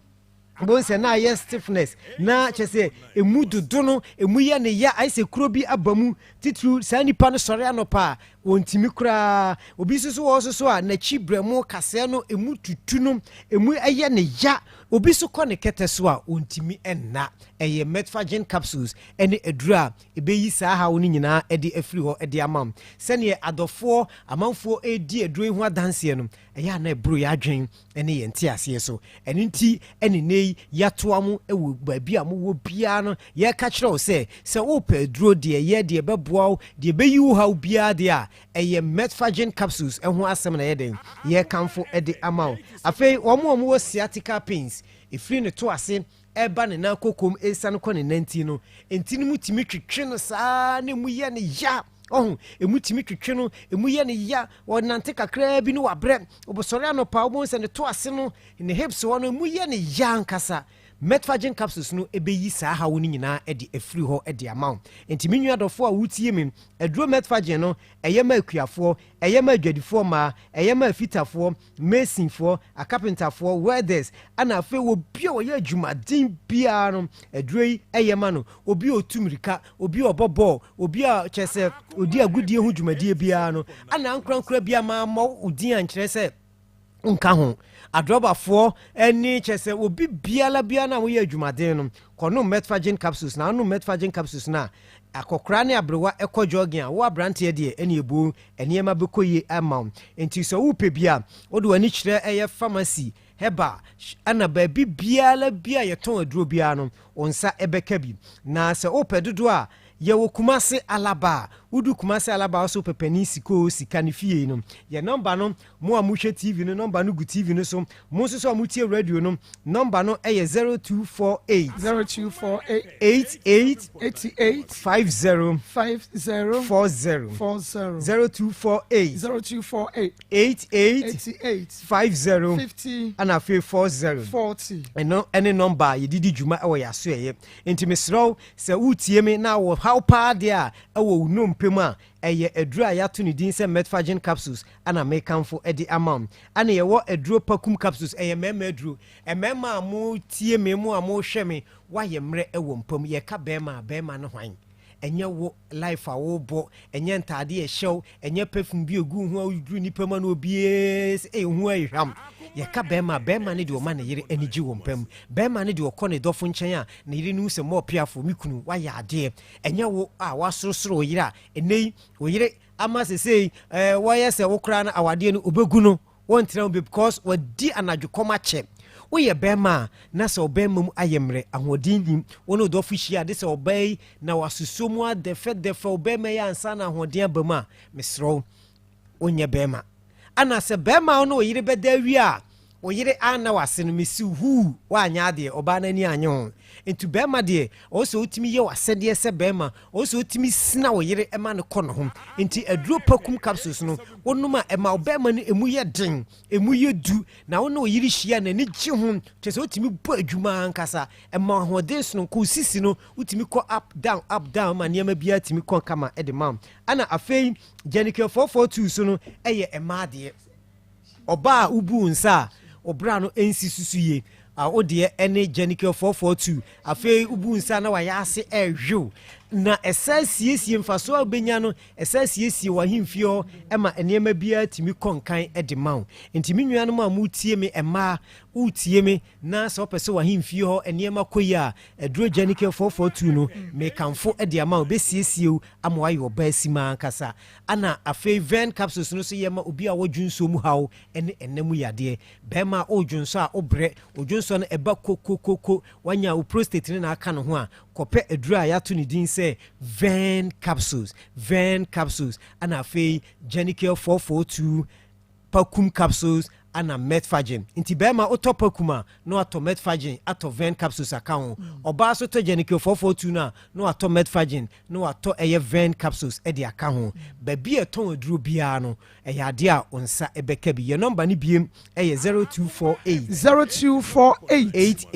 bonse na yes stiffness na chese emu dodo no emu ye ne ya aise kuro bi abamu titru sa nipa no sore anopa wontimi kura obi susu wo so a na chibremu kase no emu tutu no emu eye ne ya obi su ko ne kete so a wontimi enna eye Medfagen capsules ene edura ebeyi sa ha woni nyina ede afri ho ede amam sene adofo amanfo edi eduro hu adanse no eye na ebro ya adwen ene ye nti ase so ene nti ene nei yatoamu ewu baabi amu wo bia no ye ka kire o se wo pedro de ye de beboa de beyi wo ha bia de a ɛyɛ metfagen capsules ɛho asɛm na yɛden yɛkamfo ɛde ama wo afei wɔn wɔ sciatica pains ɛfiri ne to ase ɛba ne na kokom ɛsiane kɔ ne nanti no enti no mu timi twetwe no saa ne mu yɛ ne ya emu timi twetwe no emu yɛ ne ya wɔnante kakra bi no wabrɛ obosɔre anopa wɔn sɛ ne to ase no ne hips wɔ no emu yɛ ne ya nkasa metfagen capsules no ebeyi saa hawo no nyinaa ɛde afiri hɔ ɛde ama wo enti me nua dɔfo a wotie me aduro metfagen no ɛyɛ ma akuafoɔ ɛyɛ ma adwadifoɔ ma ɛyɛ ma afitafoɔ masonfoɔ akapentafoɔ welders ana afei obi a wɔyɛ adwumaden biara no aduro yi ɛyɛ ma no obi a otumirika obi a ɔbɔ bɔɔl obi a kyerɛ sɛ odi agudie ho dwumadie biara no ana nkorankora bi ama odin ankyerɛ sɛ nka ho adrobafoɔ ɛne kyɛ sɛ obi biala na woyɛ adwumaden no kɔno metfagen capsules na ano metfagen capsules na akɔkora ne abrewa ɛkɔ jogging a wo abrante deɛ ɛne ebu ɛneyɛma bɛkɔ yie ama wo enti sɛ wopɛ bi a wode w'ani kyerɛ ɛyɛ pharmacy heba ana baabi biala bia yɛtɔn aduro biara no onsa ɛbɛka bi na sɛ wopɛ dodo a yɛwɔ kumase alaba udu kumase alaba also pepani siko sika ne fie no yɛ number no mo a mohwɛ TV no number no gu TV no so mo nso so a motie radio no number no ɛyɛ 0248 88 50 40 0248 88 50 ana fe 40 ɛno ɛne number yɛdidi dwuma ɛwɔ yɛaso ɛyɛ enti mesrɛw sɛ wotie me na wɔ how pa dia ɛwɔ no mpem a ɛyɛ aduro a yɛato ne din sɛ metfagen capsules ana mekamfo ɛde amam ana yɛwɔ aduro pakum capsules ɛyɛ mɛma aduro ɛmɛma a mo tie me mo a mo hwɛ me wayɛ mmerɛ ɛwɔ mpam yɛka bɛma no hwan ɛnyɛ wo life a wo bɔ ɛnyɛ ntade ɛhyɛw ɛnyɛ perfume bi egu ho a woduru nipa ma no obies ho ayhwam yɛka bɛma ne de ɔma ne yere anigye wɔ mpam bɛma ne de ɔkɔ ne dɔfo nkyɛn a ne yere no sɛ mɔ piafo me kunu wayɛ adeɛ ɛnyɛ wo a wasorosoro yere a ɛnɛyi wo yere ama sesei wɔyɛ sɛ wo kora no awadeɛ no obɛgu no wɔntena because wadi anadwo kɔma kyɛ woyɛ bɛma na sɛ ɔbɛma mu ayɛ mmerɛ ahoɔden nim wɔne ɔdɔfo hyia de sɛ ɔbɛyi na wasuso mu adɛfɛdɛfɛ ɔbɛma yɛ ansa na ahoɔden aba mu a mesrɛ wonyɛ bɛma ana sɛ bɛma wo no ɔyere bɛda wie a ɔyere ana wase no mesi huu waanyɛ adeɛ ɔbaa no ani anyɛ ho nti bɛma deɛ ɔsɛ wotumi yɛ wasɛdeɛ sɛ bɛma ɔsɛ wotumi sina ɔyere ɛma no kɔ no ho nti aduro pakum capsules no wonom a ɛma ɔbɛma no ɛmu yɛ den ɛmu yɛ du na wo ne ɔyere hyia n'ani gye ho kyerɛ sɛ wotumi bɔ adwuma ankasa ɛma ahoɔden sononko sisi no wotumi kɔ up down ma nneɛma biara tumi kɔ kama ɛde ma ana afei Janicare 442 so no ɛyɛ ɛma adeɛ ɔbaa ubu nsa a obra no ensi susu ye o de ene Janicare 442 afei ubu nsa na waya ase ehwo na esa siesie mfaso obenya no esa siesie wahimfio ema enema bia timi konkan ede mawo ntimi nua no ma mutie me ema utie me na so pese wahimfio enema koyi a eduro Janicare 442 no me kanfo ede ama obesiesie ama ayo ba asima kasa ana afei ven capsules no so yema obi a wodwunso mu hawo ene enemu yade bema odwunso a obre odwunso no eba kokokoko wanya o prostate ne na aka no ho a kope eduro a yato ne din se ven capsules ana afei Janicare 442 pakum capsules ana metfagen inti bema otopakuma no ato metfagen ato ven capsules account oba so to Janicare 442 na no ato metfagen no ato eye ven capsules e de account ba bi eton aduro bia no eye ade a onsa ebeka bi ye number ni biem eye 0248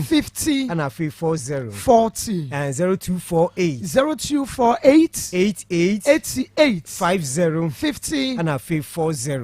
50 and afi 40 and 0248 50 and afi 40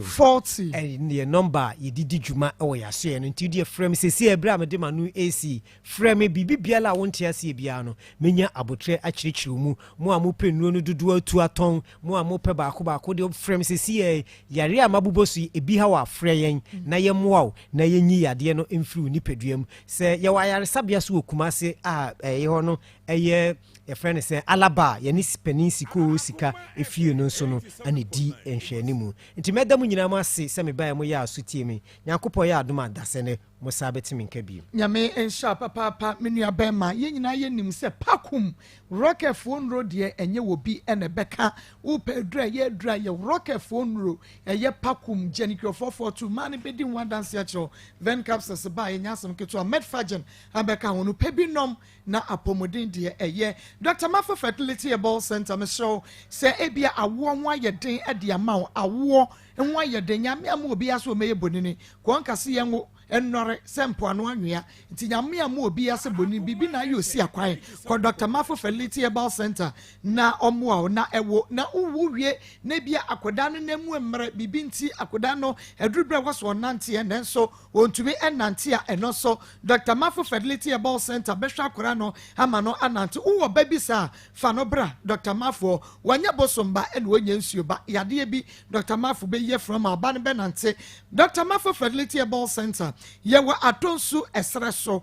and the number you did juma or ya say and dear frame say ebra me manu AC frame bibi biala won't ya see biano menya abotre achirichiru mu amu penu no dudu atu aton mu amu pe baako de frame say yare amabubosu ebi ha wa freyen na ye moa na ye nyi yade no emfiri ni peduam say ye wa yare sabia so okumase a ye ho no eye ye friend say alaba ye ni speni siko sika efie no so no ane di enhwe ni mu nti medam nyina ma se se me ba mo ya asutie me nyankopɔ ya adoma dasene mo sa betimi nka bi nyame ensha papa menua bema ye nyina ye nim se pakum rocket phone road ye enye wo bi ene beka wo pedra ye rocket phone road ye pakum genicrofo for to man be din one dance cho ven capsules ba ye nyasem keto medfagen abeka hono pebinom na apomodin de ye Dr. Mafo Fertility Ball Center me show se ebia awo nwa ye den e de ama awo nwa ye den nyame am obi aso meye bonini ko nkase ye ngo enore sempo anu anwea nti nyame am obi ase boni bibi na yo si akwan ko Dr. Mafo Fertility Ball Center na omo na ewo na uwu wie na bia akoda no na mu emre bibi nti akoda no edrubre waso nante e nenso ontumi enante a eno so Dr. Mafo Fertility Ball Center behwa akora no ama no anante uwo baby sa fa no bra Dr. Mafo wanya bosomba ene wanya nsuo ba yade bi Dr. Mafo be ye from aban benante Dr. Mafo Fertility Ball Center yewa atonsu esreso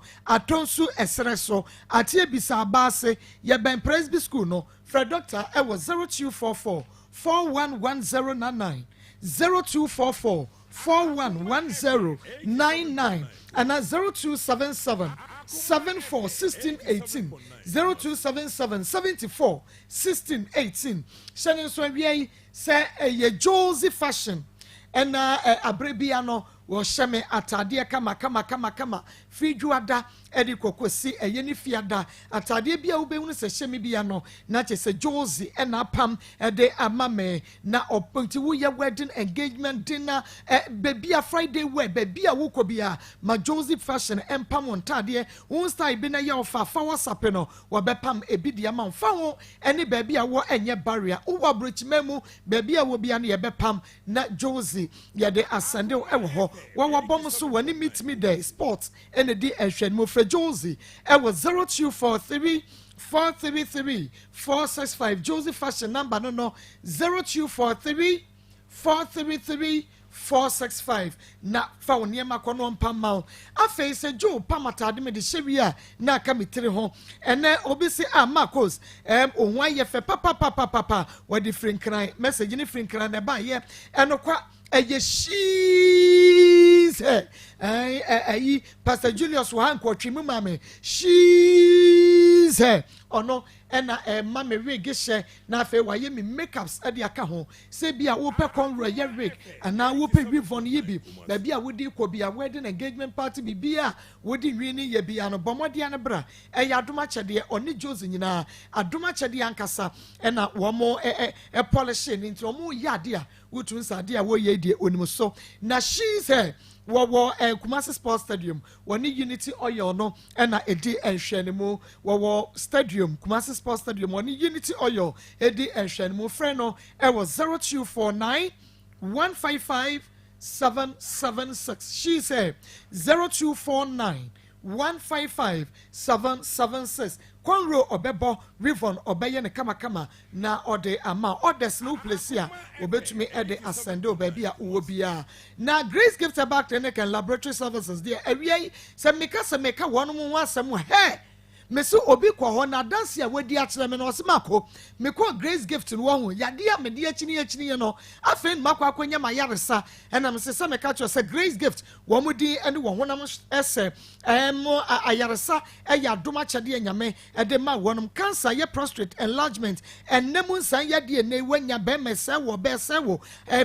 atie bisa base ye ben Presby School no Fred Doctor e was 0244 411099 0244 411099 and 0277 74 1618 0277 74 1618 Shannon so we say ye Josie fashion and abrebiano wo sheme atade kama fijuada edi kokosi eyeni fiada atade bia wo behunu se sheme bia no na che se Josie na pam ede amame na oponti wo ye wedding engagement dinner baby a Friday wear baby a wo ko bia ma Josie fashion empam ontade wo style bi na ye ofa fa WhatsApp no wo bepam ebidia ma fa wo ene baby a wo enye barrier wo abrochimemu baby a wo bia na ye bepam na Josie ye de asande wo ho wa bom so wani meet me there sports ene di ehwen mo Fred Josie e was 0243 433 465 Josie fashion number no 0243 433 465 na fa woni ma kono mpamma afei se jo pamatade me de hyewi na aka mitire ho ene obi se Maa Akos onwa ye fe papa wa di frinkran message ni frinkran na ba ye enokwa eye she's hey Pastor Julius wa hanko twimu mame she's ono ena mame wig she na fe wa ye me makeups ade aka ho se bia wo pe conro ye wig ana wo pe rivon ye bi ba bia wodi ko bia wedding engagement party bi bia wodi nwini ye bia no bomode ane bra ya adoma chede oni Josie nyina adoma chede ankasa ena wo mo polish ni nti wo mo ya ade a wotun sa ade a wo ye die onimu so na she's wo Kumasi Sports Stadium woni Unity Oil no na edi enhwenemu wo stadium Kumasi Sports Stadium woni Unity Oil edi enhwenemu friend no e was 0249 155 776 she said 0249 155 776 Konro obebo Rivon obeye ne kama na ode ama odes no place a obetumi ede ascend obabi a uwo bia na Grace Gift back clinic and laboratory services there awie se meka wonu mu asem he meso obi kwa ho na dance a wadi akere me no osemako me ko Grace Gift no ho yade a me de akini no afen makwa akonya mayaresa ena me se meka cho se Grace Gift wo mudi ene wo honam ese ayaresa ya doma chade anyame ede ma wonum cancer ye prostate enlargement enemu san ye de ne wanya be mese wo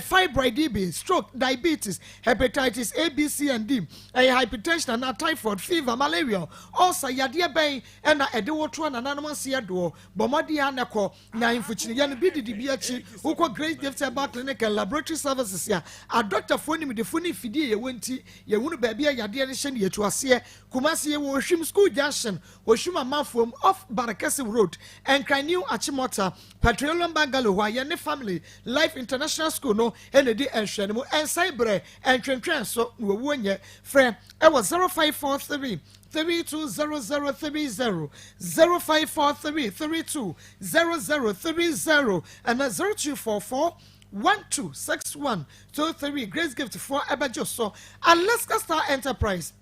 fibroid DB stroke diabetes hepatitis A B C and D hypertension and typhoid fever malaria also yade ben ena ede woto na nanom se do bomodi aneko na infuchini ye no bididi bi achi uko Grace Gift Herbal Clinic and Laboratory Services ya a doctor foni me de foni fidie ye wonti ye hunu ba bia yade ne hye ne yetu ase Kumasi ye wo hwim school junction wo hwim amafom off Barakasi Road and New Achimota Petroleum Bungalow wa ye ne family Life International School no ene di enhwenemu ensaibre entwentwen so wo wonye frɛ e was 0543 320030 0543 320030 and 0244 126123 Grace Gift for Ebajo so Alaska Star Enterprise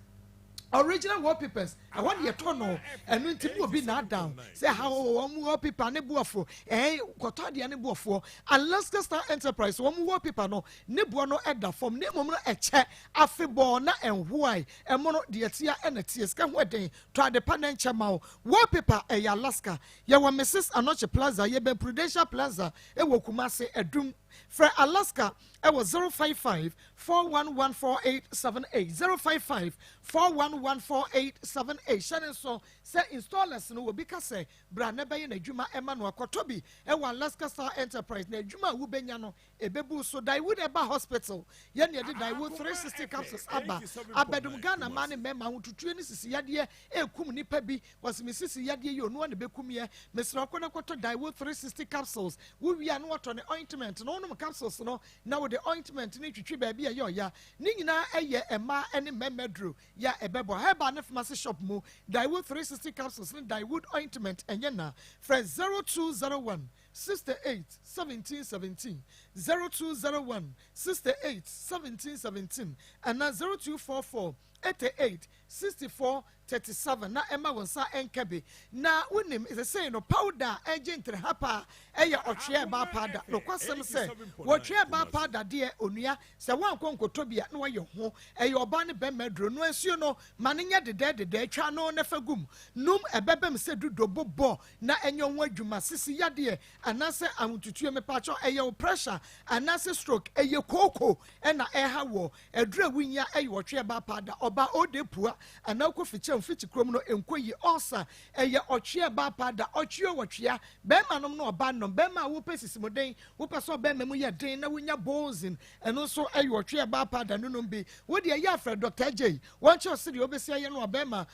original wallpapers ɛhɔ deɛ tɔ no ɛno nti mu obi na down sɛ ha wɔn wallpaper ne boɔfo kɔtɔ adeɛ ne boɔfoɔ Alaska Star Enterprise wɔn wallpaper no ne boɔ no ɛda fam ne mmom no ɛkyɛ afebɔɔ na ɛnhoae ɛmo no deɛ tia ɛna tie sika ho ɛden tɔ ade pa ne nkyɛn ma wo wallpaper ɛyɛ Alaska yɛwɔ Mrs. Anoche Plaza yɛbɛn Prudential Plaza ɛwɔ Kumasi ɛdum frɛ Alaska ɛwɔ 055-411-4878 055-411-4878 hyɛne nso sɛ installers no wɔbi ka sɛ bra ne bɛyɛ n'adwuma ɛma no akɔtɔ bi ɛwɔ Alaska Star Enterprise na adwuma a wobɛnya no ɛbɛbu so Daiwood ɛba hospital yɛne yɛde Daiwood 360 capsules aba abɛdom Ghana ma ne mɛma ho tutuo ne sisi yadeɛ ɛkum nipa bi wɔse me sisi yadeɛ yi ɔnoa ne bɛkum yɛ mesrɛ kɔ na kɔtɔ Daiwood 360 capsules wowia no wɔtɔ ne ointment no wonom capsules no na wode ointment ne twitwi baabi a yɛ ɔya ne nyinaa ɛyɛ ɛma ne mmɛmɛduro ya ɛbɛbɔ hɛba ne pharmacy shop mu Daiwood 360 capsules ne Daiwood ointment ɛnyɛ na frɛ 0201 68 17 17 0201 68 17 17 and 0244 88 64 37 na Emma wonsa enkabe na wonim is saying no powder agent hapa eya otwe ba powder no kwasem se wotwe ba powder de onua se wankon kotobia na waye ho eya oba ne be medro no asuo no manenya de atwa no na fagum num ebebem se dudobobo na enyo ho adwuma sisi yade anase amututu me pacho eya pressure anase stroke eya koko na eha wo edura winya eya otwe ba powder oba odepua anako fiche mfiti krom no enkoyi osa eye otwe ba pada otwe wotwea bema nom no oba nom bema wo pesisi moden wo peso bema mu ye den na wonya bozin eno so eye otwe ba pada no nom bi wo de ye afre Dr. J won che osiri obesi ye no obema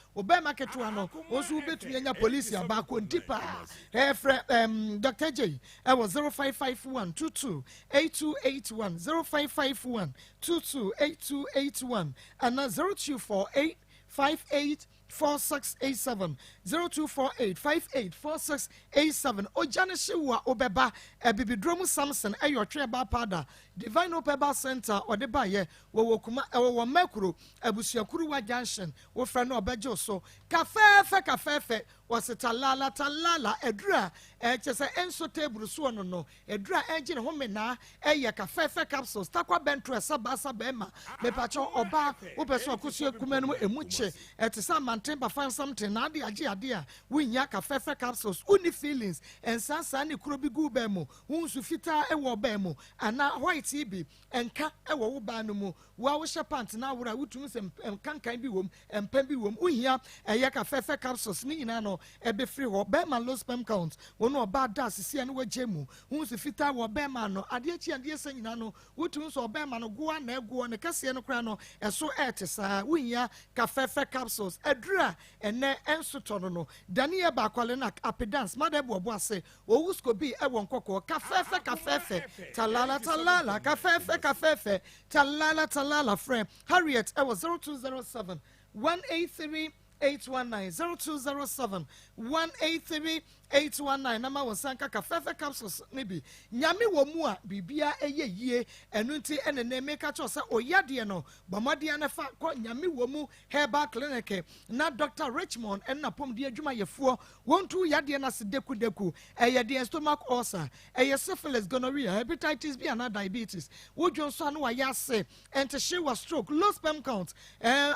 ketua no osu betumi nya police aba ko ndipa efre Dr. J I was 0551 22 8281 0551 22 8281 and 0248 584687 0248584687 ojane shiwa obeba bibidromu Samson ayotwe ba pada Divine Opeba Center odeba ye wo kuma wo makuro abusuakuru wa junction wo fra no obejo so kafefe talala edura chese enso table so no edura engine ho mena eye kafefe capsules takwa bentro sabasa bema mepacho oba wo peso akosu kuma no emuche etisa mantemba fan something na ade age a winya kafefe capsules uni feelings ensansa ne kuro bi gu ba mu hunsu fita ewo ba mu ana white ibi enka ewo wo ba no mu wa wo hye pant na wora wutum se kankan bi wom empam bi wom uhia eye kafefe capsules ni nyina no ebe free ho be ma low sperm count wono oba da sisi ne wagye hunsu fita wo be ma no ade achi ade esa nyina no wutum so be ma no goa na egoa ne kase no kra no eso etesa wunya kafefe capsules edura ene ensoto no daniel ba kwale na apedance madebo obo ase owusko bi ewo nkoko kafefe talala kafefe talala friend Harriet ewo 0207 183 819 0207 183 819 nama wonsanka kafefe capsules nibi nyame wo mu a bibia eye yie enu nti ene na emeka cho se oyade no bamade na fa ko nyame wo mu herbal clinic na Dr. Richmond en na pom de adwuma yefuo wontu yade na se deku eye de stomach ulcer eye syphilis gonorrhea hepatitis B and diabetes wodwo so anu wa yase ente shewa stroke low sperm count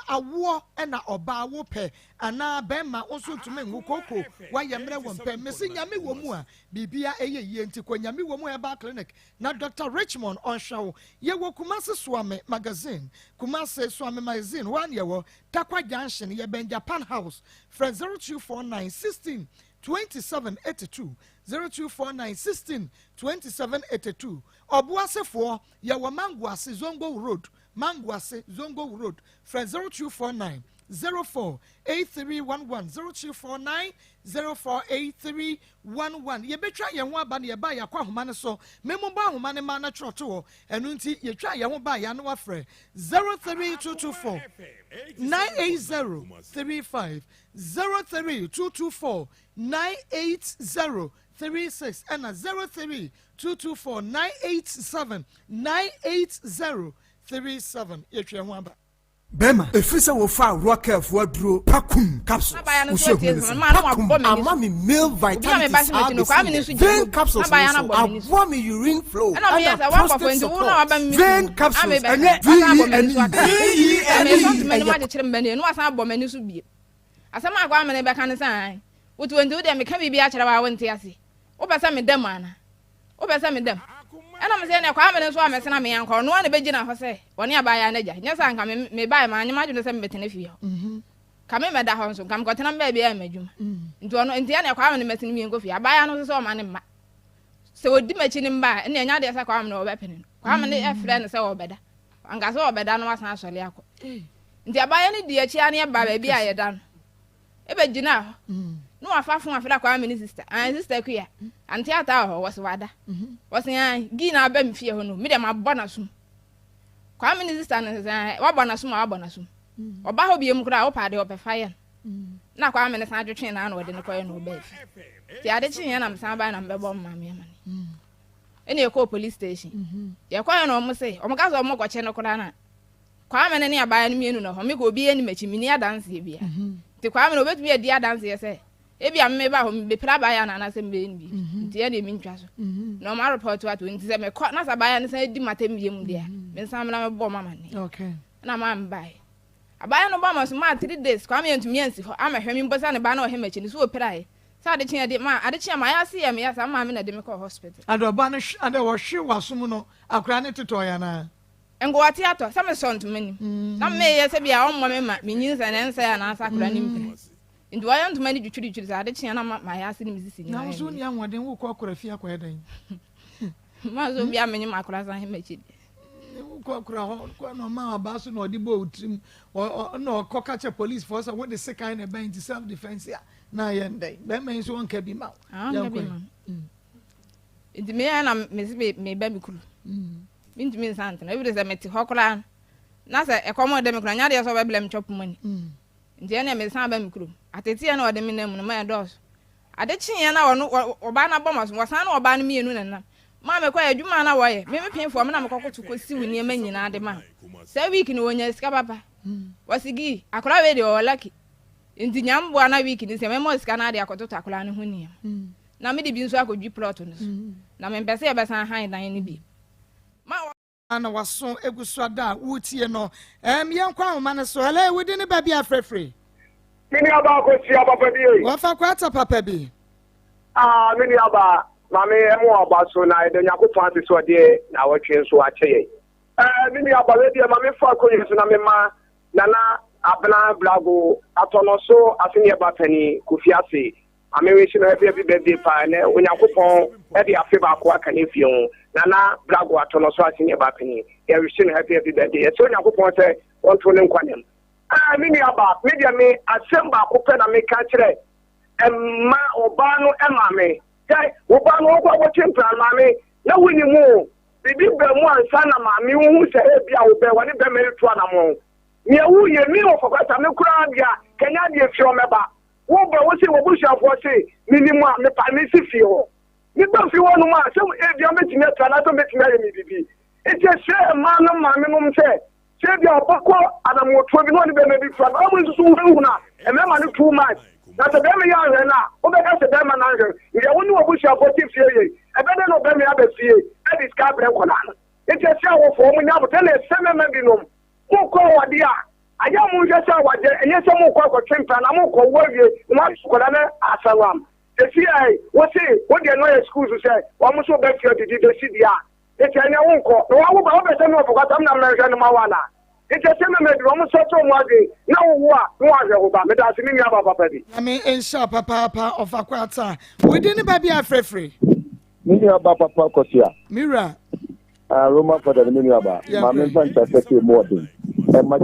awo na oba wo pe ana bema onso tume ngukoko wa yemre wo mpe mesi nyame wo mu a bibia eye yie nti ko nyame wo mu herbal clinic na Dr. Richmond on show ye wo Kumasi Swame magazine Kumasi Swame magazine one ye wo Takwa Junction ye ben Japan House from 0249 16 2782 0249 16 2782 Obuasefo ye wo Manguase Zongo Road from 0249 048311 0249 048311 ye betwa ye ho aba ne ye ba ya kwa homa ne so memo ba homa ne ma na troto enu nti ye twa ye ho ba ya no afre 03224 98035 03224 98036 and 03224 987 98037 ye twa ho aba Bema, if you say we found rocker for draw Pakum capsules, Amami male vitality, vein capsules, Awami urine flow, vein capsules, asama agwa amene be kan san wotu ndu de me ka bibia kire wa wonte ase wo pesa me dem ana wo pesa me dem ana me se ne kwa amene so amese na me yanko no na be gina ho se woni abaya na ja nya san ka me bai ma anyama dwene se me betene fi ho ka me da ho so kam ko tena me bia madwuma nti ono nti ana kwa amene mesene mi enko fi abaya no so ma ne ma se wodi machi ne mba ne nya de sa kwa amene wo be pene kwa amene e frɛ ne se wo beda anga se wo beda no wasan asole akọ nti abaya ne di achi ane ba ba bia ye da no ebe gina no afa fun afela kwa me ni sister sister kuya anti ata ho was wada was yan gi na ba mfie ho no me dem abona sum kwa me ni sister no wa bona sum wa bona sum oba ho biem kura wo pa de opefa ye na kwa me ne san adwetwe na na ode ne koye no ba ti ade chi ye na msan ba na mbebo mma me mane ene e ko police station ye koye no mo se o mo ka so mo ko che no kura na kwa me ne abaya no mienu no ho me ko obi eni machi mini adanse e bia ti kwa me no betumi adi adanse ye se ebi amme ba ho be pra ba ya na na se mbe ni bi nti ye de mi ntwa so no ma report wa to nti se me ko na sa ba ya ne se di matem biem dia me nsam na me bo mama ni okay na ma mbai abaya no ba ma so ma 3 days kwa me ntumi ansi ho ama hwemi mbosa ne ba na o he machi ni so oprai sa ade chia de ma ade chia ma ya se ya me ya sa ma me na de me ko hospital ado ba no ade wo hwe wasum no akra ne toto ya na engo ati ato sa me so ntumani na me ye se bia o mo me ma me nyin sa ne nsa ya na asa akra ni mpre ndu ayo ntumani dwitwiri sa ade chia na ma ya se ni misisi ni na so ni anwade wo ko akra fi akwa dan ma so bia me nyi makra san he machi ko akra ho ko no ma ba so no odi bo utrim no ko catch police force what the second e ben self defense ya na ye ndai be me so won ka bi ma ya ko ndi me ya na me ba mi kulu minti min sante na ebi de meti hokora na se ekomo de me kura nya de so be blem chop money ndi ene me san ba mi kuro ateti na ode me na mu na ma dos ade chin na wono oba na bomas wasan na oba na mienu na na ma me kwa adwuma na wo ye me pinfo me na me kokoto kosi woni ema nyina de ma se week ni wonya sika papa wasigi akora we de o lucky ndi nyambo na week ni se me mo sika na de akoto akora ne ho ni na me de bi nso akodwi plot no so na me mpese e be san han dan ni bi ana waso eguswada wutie no yenkwa homa ne so hele wudi ne ba bia frefre mini aba ko si aba pa bi wa fa kwata papa bi mini aba mame emu aba so na de nyakoto ante so de na watwe so akyeye mini aba we de mame fa ko yesu na me ma nana abna blago atono so afini aba pani kufiase ame we shi na happy birthday pa ne onyankopon e de afi ba ko aka ne fion nana blago atono so afini aba pani e we shi na happy birthday e so onyankopon se won to ne nkwanem mini aba media me asemba ko pe na me ka kire emma oba no ema me kai oba no ko ko tempra ma me na wini mu bibi be mu ansa na ma me hu se e bia obe wani be me to na mo me wu ye mi o fokata me kura bia kenya de fi o meba wo ba wo se wo bushafo se minimum me pa me si fi ho me ba fi wo no ma se e bia me ti me tra na to me ti me bibi e je se ma no ma me no se se bia opako adamu to bi no ni be me bi fra ba mu su hu na e me ma no too much na se be me ya hwe na o be ka se be ma na hwe ye wo ni wo bushafo ti fi ye e be no be me aba fie e discover ko na e je se wo fo mu nya bo tele se me bi no mo ko wade a aya mu je se wade enye se mo ko twempa na mo ko wawie mo ko da na asawam e fi ai wo se wo de no school so se wo mo so be fi odidi de si dia e ti anya wo ko no wo ba wo be se no fo kwatam na mmerɛ no ma wana e ti se me do mo so to mo ade na wo a no ahwe ho ba me da se ni aba papa bi ami ensha papa of akwata we didn't ba bia frefre mini aba papa kosia mira Roma for the mini aba ma me fan perfect more than e ma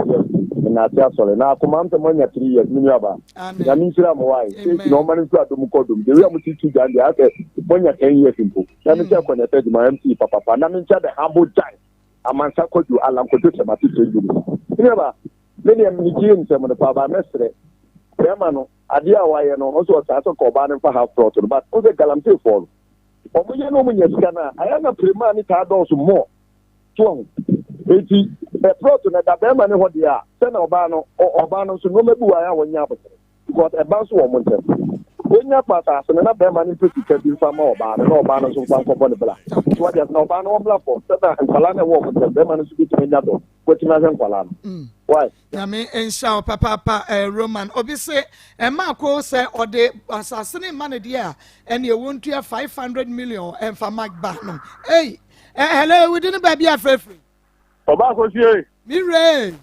na tia sole na akoma mte monya 3 years mini aba ya mi nsira mo wai no man nso adom kodom de we am titu jan de ase monya 10 years mpo na mi tia connect to my MC papa na mi tia the humble time amansa kodu alam kodu tema titu ju mini aba mini am ni ji nsem no pa ba mesre prema no ade a waye no so sa so ko ba ne fa half front but o de galamte for omuye no munya sika na aya na prema ni ta do so mo tuon eti the plot na da be ma ne ho de a se na oba no so no mebu wa ya wonya abotre because e ba so wo mo ntem wonya pata so na be ma ne peti ka bi fa ma oba no so kwa ko bole bla so dia na oba no bla for se na nkwala na wo mo ntem be ma no so bi tumi nya do ko timi na nkwala no why na me ensha papa Roman obi se Maa Akos se ode asasene ma ne de a ene e wontua 500 million en fa magba no hey hello we didn't baby afrefre oba ko sie mi re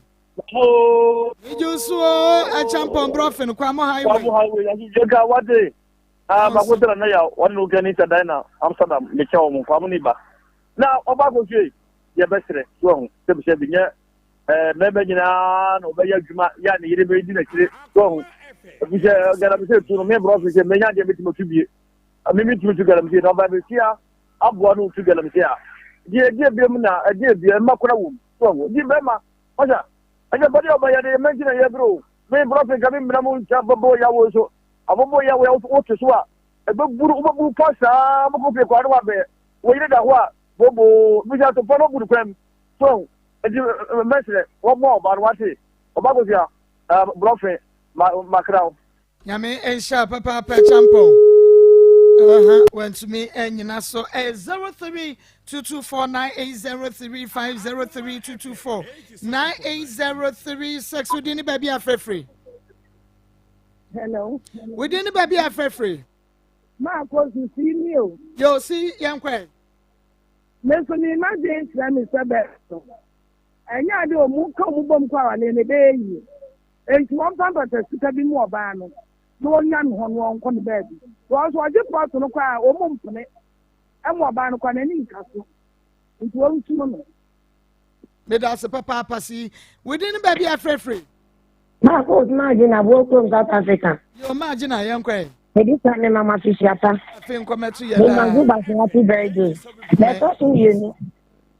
oh mi joso a champion brofin kwa mo highway ya jega wade ba ko tara na ya wonu gani ta dina Amsterdam me chawo mo kwa mo ni ba na oba ko sie ye besre so se bi se bi nya mebe nyina no be ya djuma ya ni yire be di na kire so bi se gara bi se tu no me brofin se me nya de bi ti bie mi tu gara mi no ba be sia abua no tu gara mi sia die bi mu na die bi makora wo so di be ma oja aja body oba ya de mention ya bro me brofin ka mi na mu cha bobo ya wo so abobo ya wo o to so a e be buru pasa mo ko pe ko arwa be wo yire da ho a bobo mi ja to pono buru kwem so e di mesre wo mo ba wate oba go sia brofin makrao nyame ensha papa champion went to me and you know so 03224980350322498036 we didn't baby afre free. Hello. We didn't baby afre free. Maa Akos you see me o. Yo see yankwe. Me so ni imagine try me sabe. Anya de o mu ka mu bom kwa wale ne be yi. Enti won pamba te sika bi mu oba no. No nya no ho no nko ne baby. Was what you brought no kwa o mo mpene. E mo oba no kwa na ni nka so. Enti wo ntumo no. Me da se papa pasi. We didn't baby afre free. Maa Akos imagine abo from South Africa. Yo imagine yankwe. This time, my mama fish yapa. I think come to you. Happy birthday. Let's talk to you.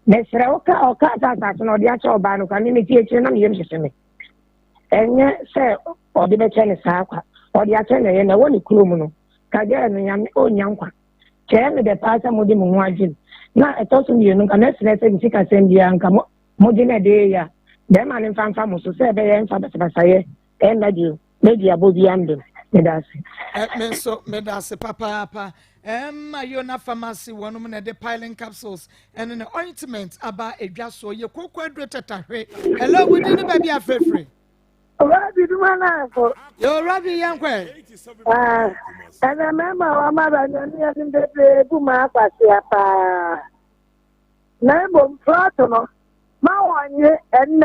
Let's oka that no dia cho ba no kan mi tie na mi yem hwehwe. Enye se o de be chene sa kwa. O dia chene ye na woni kurom no. Ka dia no nyam o nyankwa. Che me de pasa mo de mo ho agin. Na etoso mi no kan na se se sika sem dia nka mo de na de ya. Dem an famfa mo so se be ye mfa be saye. En na di media bobi ando. Medasi. Medasi papa. Mayona pharmacy one woman the piling capsules and an ointment about a just so you cook quadratahwe. Hello, we didn't baby a free. Rabi do manako. You're Rabi Yankwe. And I remember our mother in the Maa Akos yapa. Nabo Platono. Ma one year and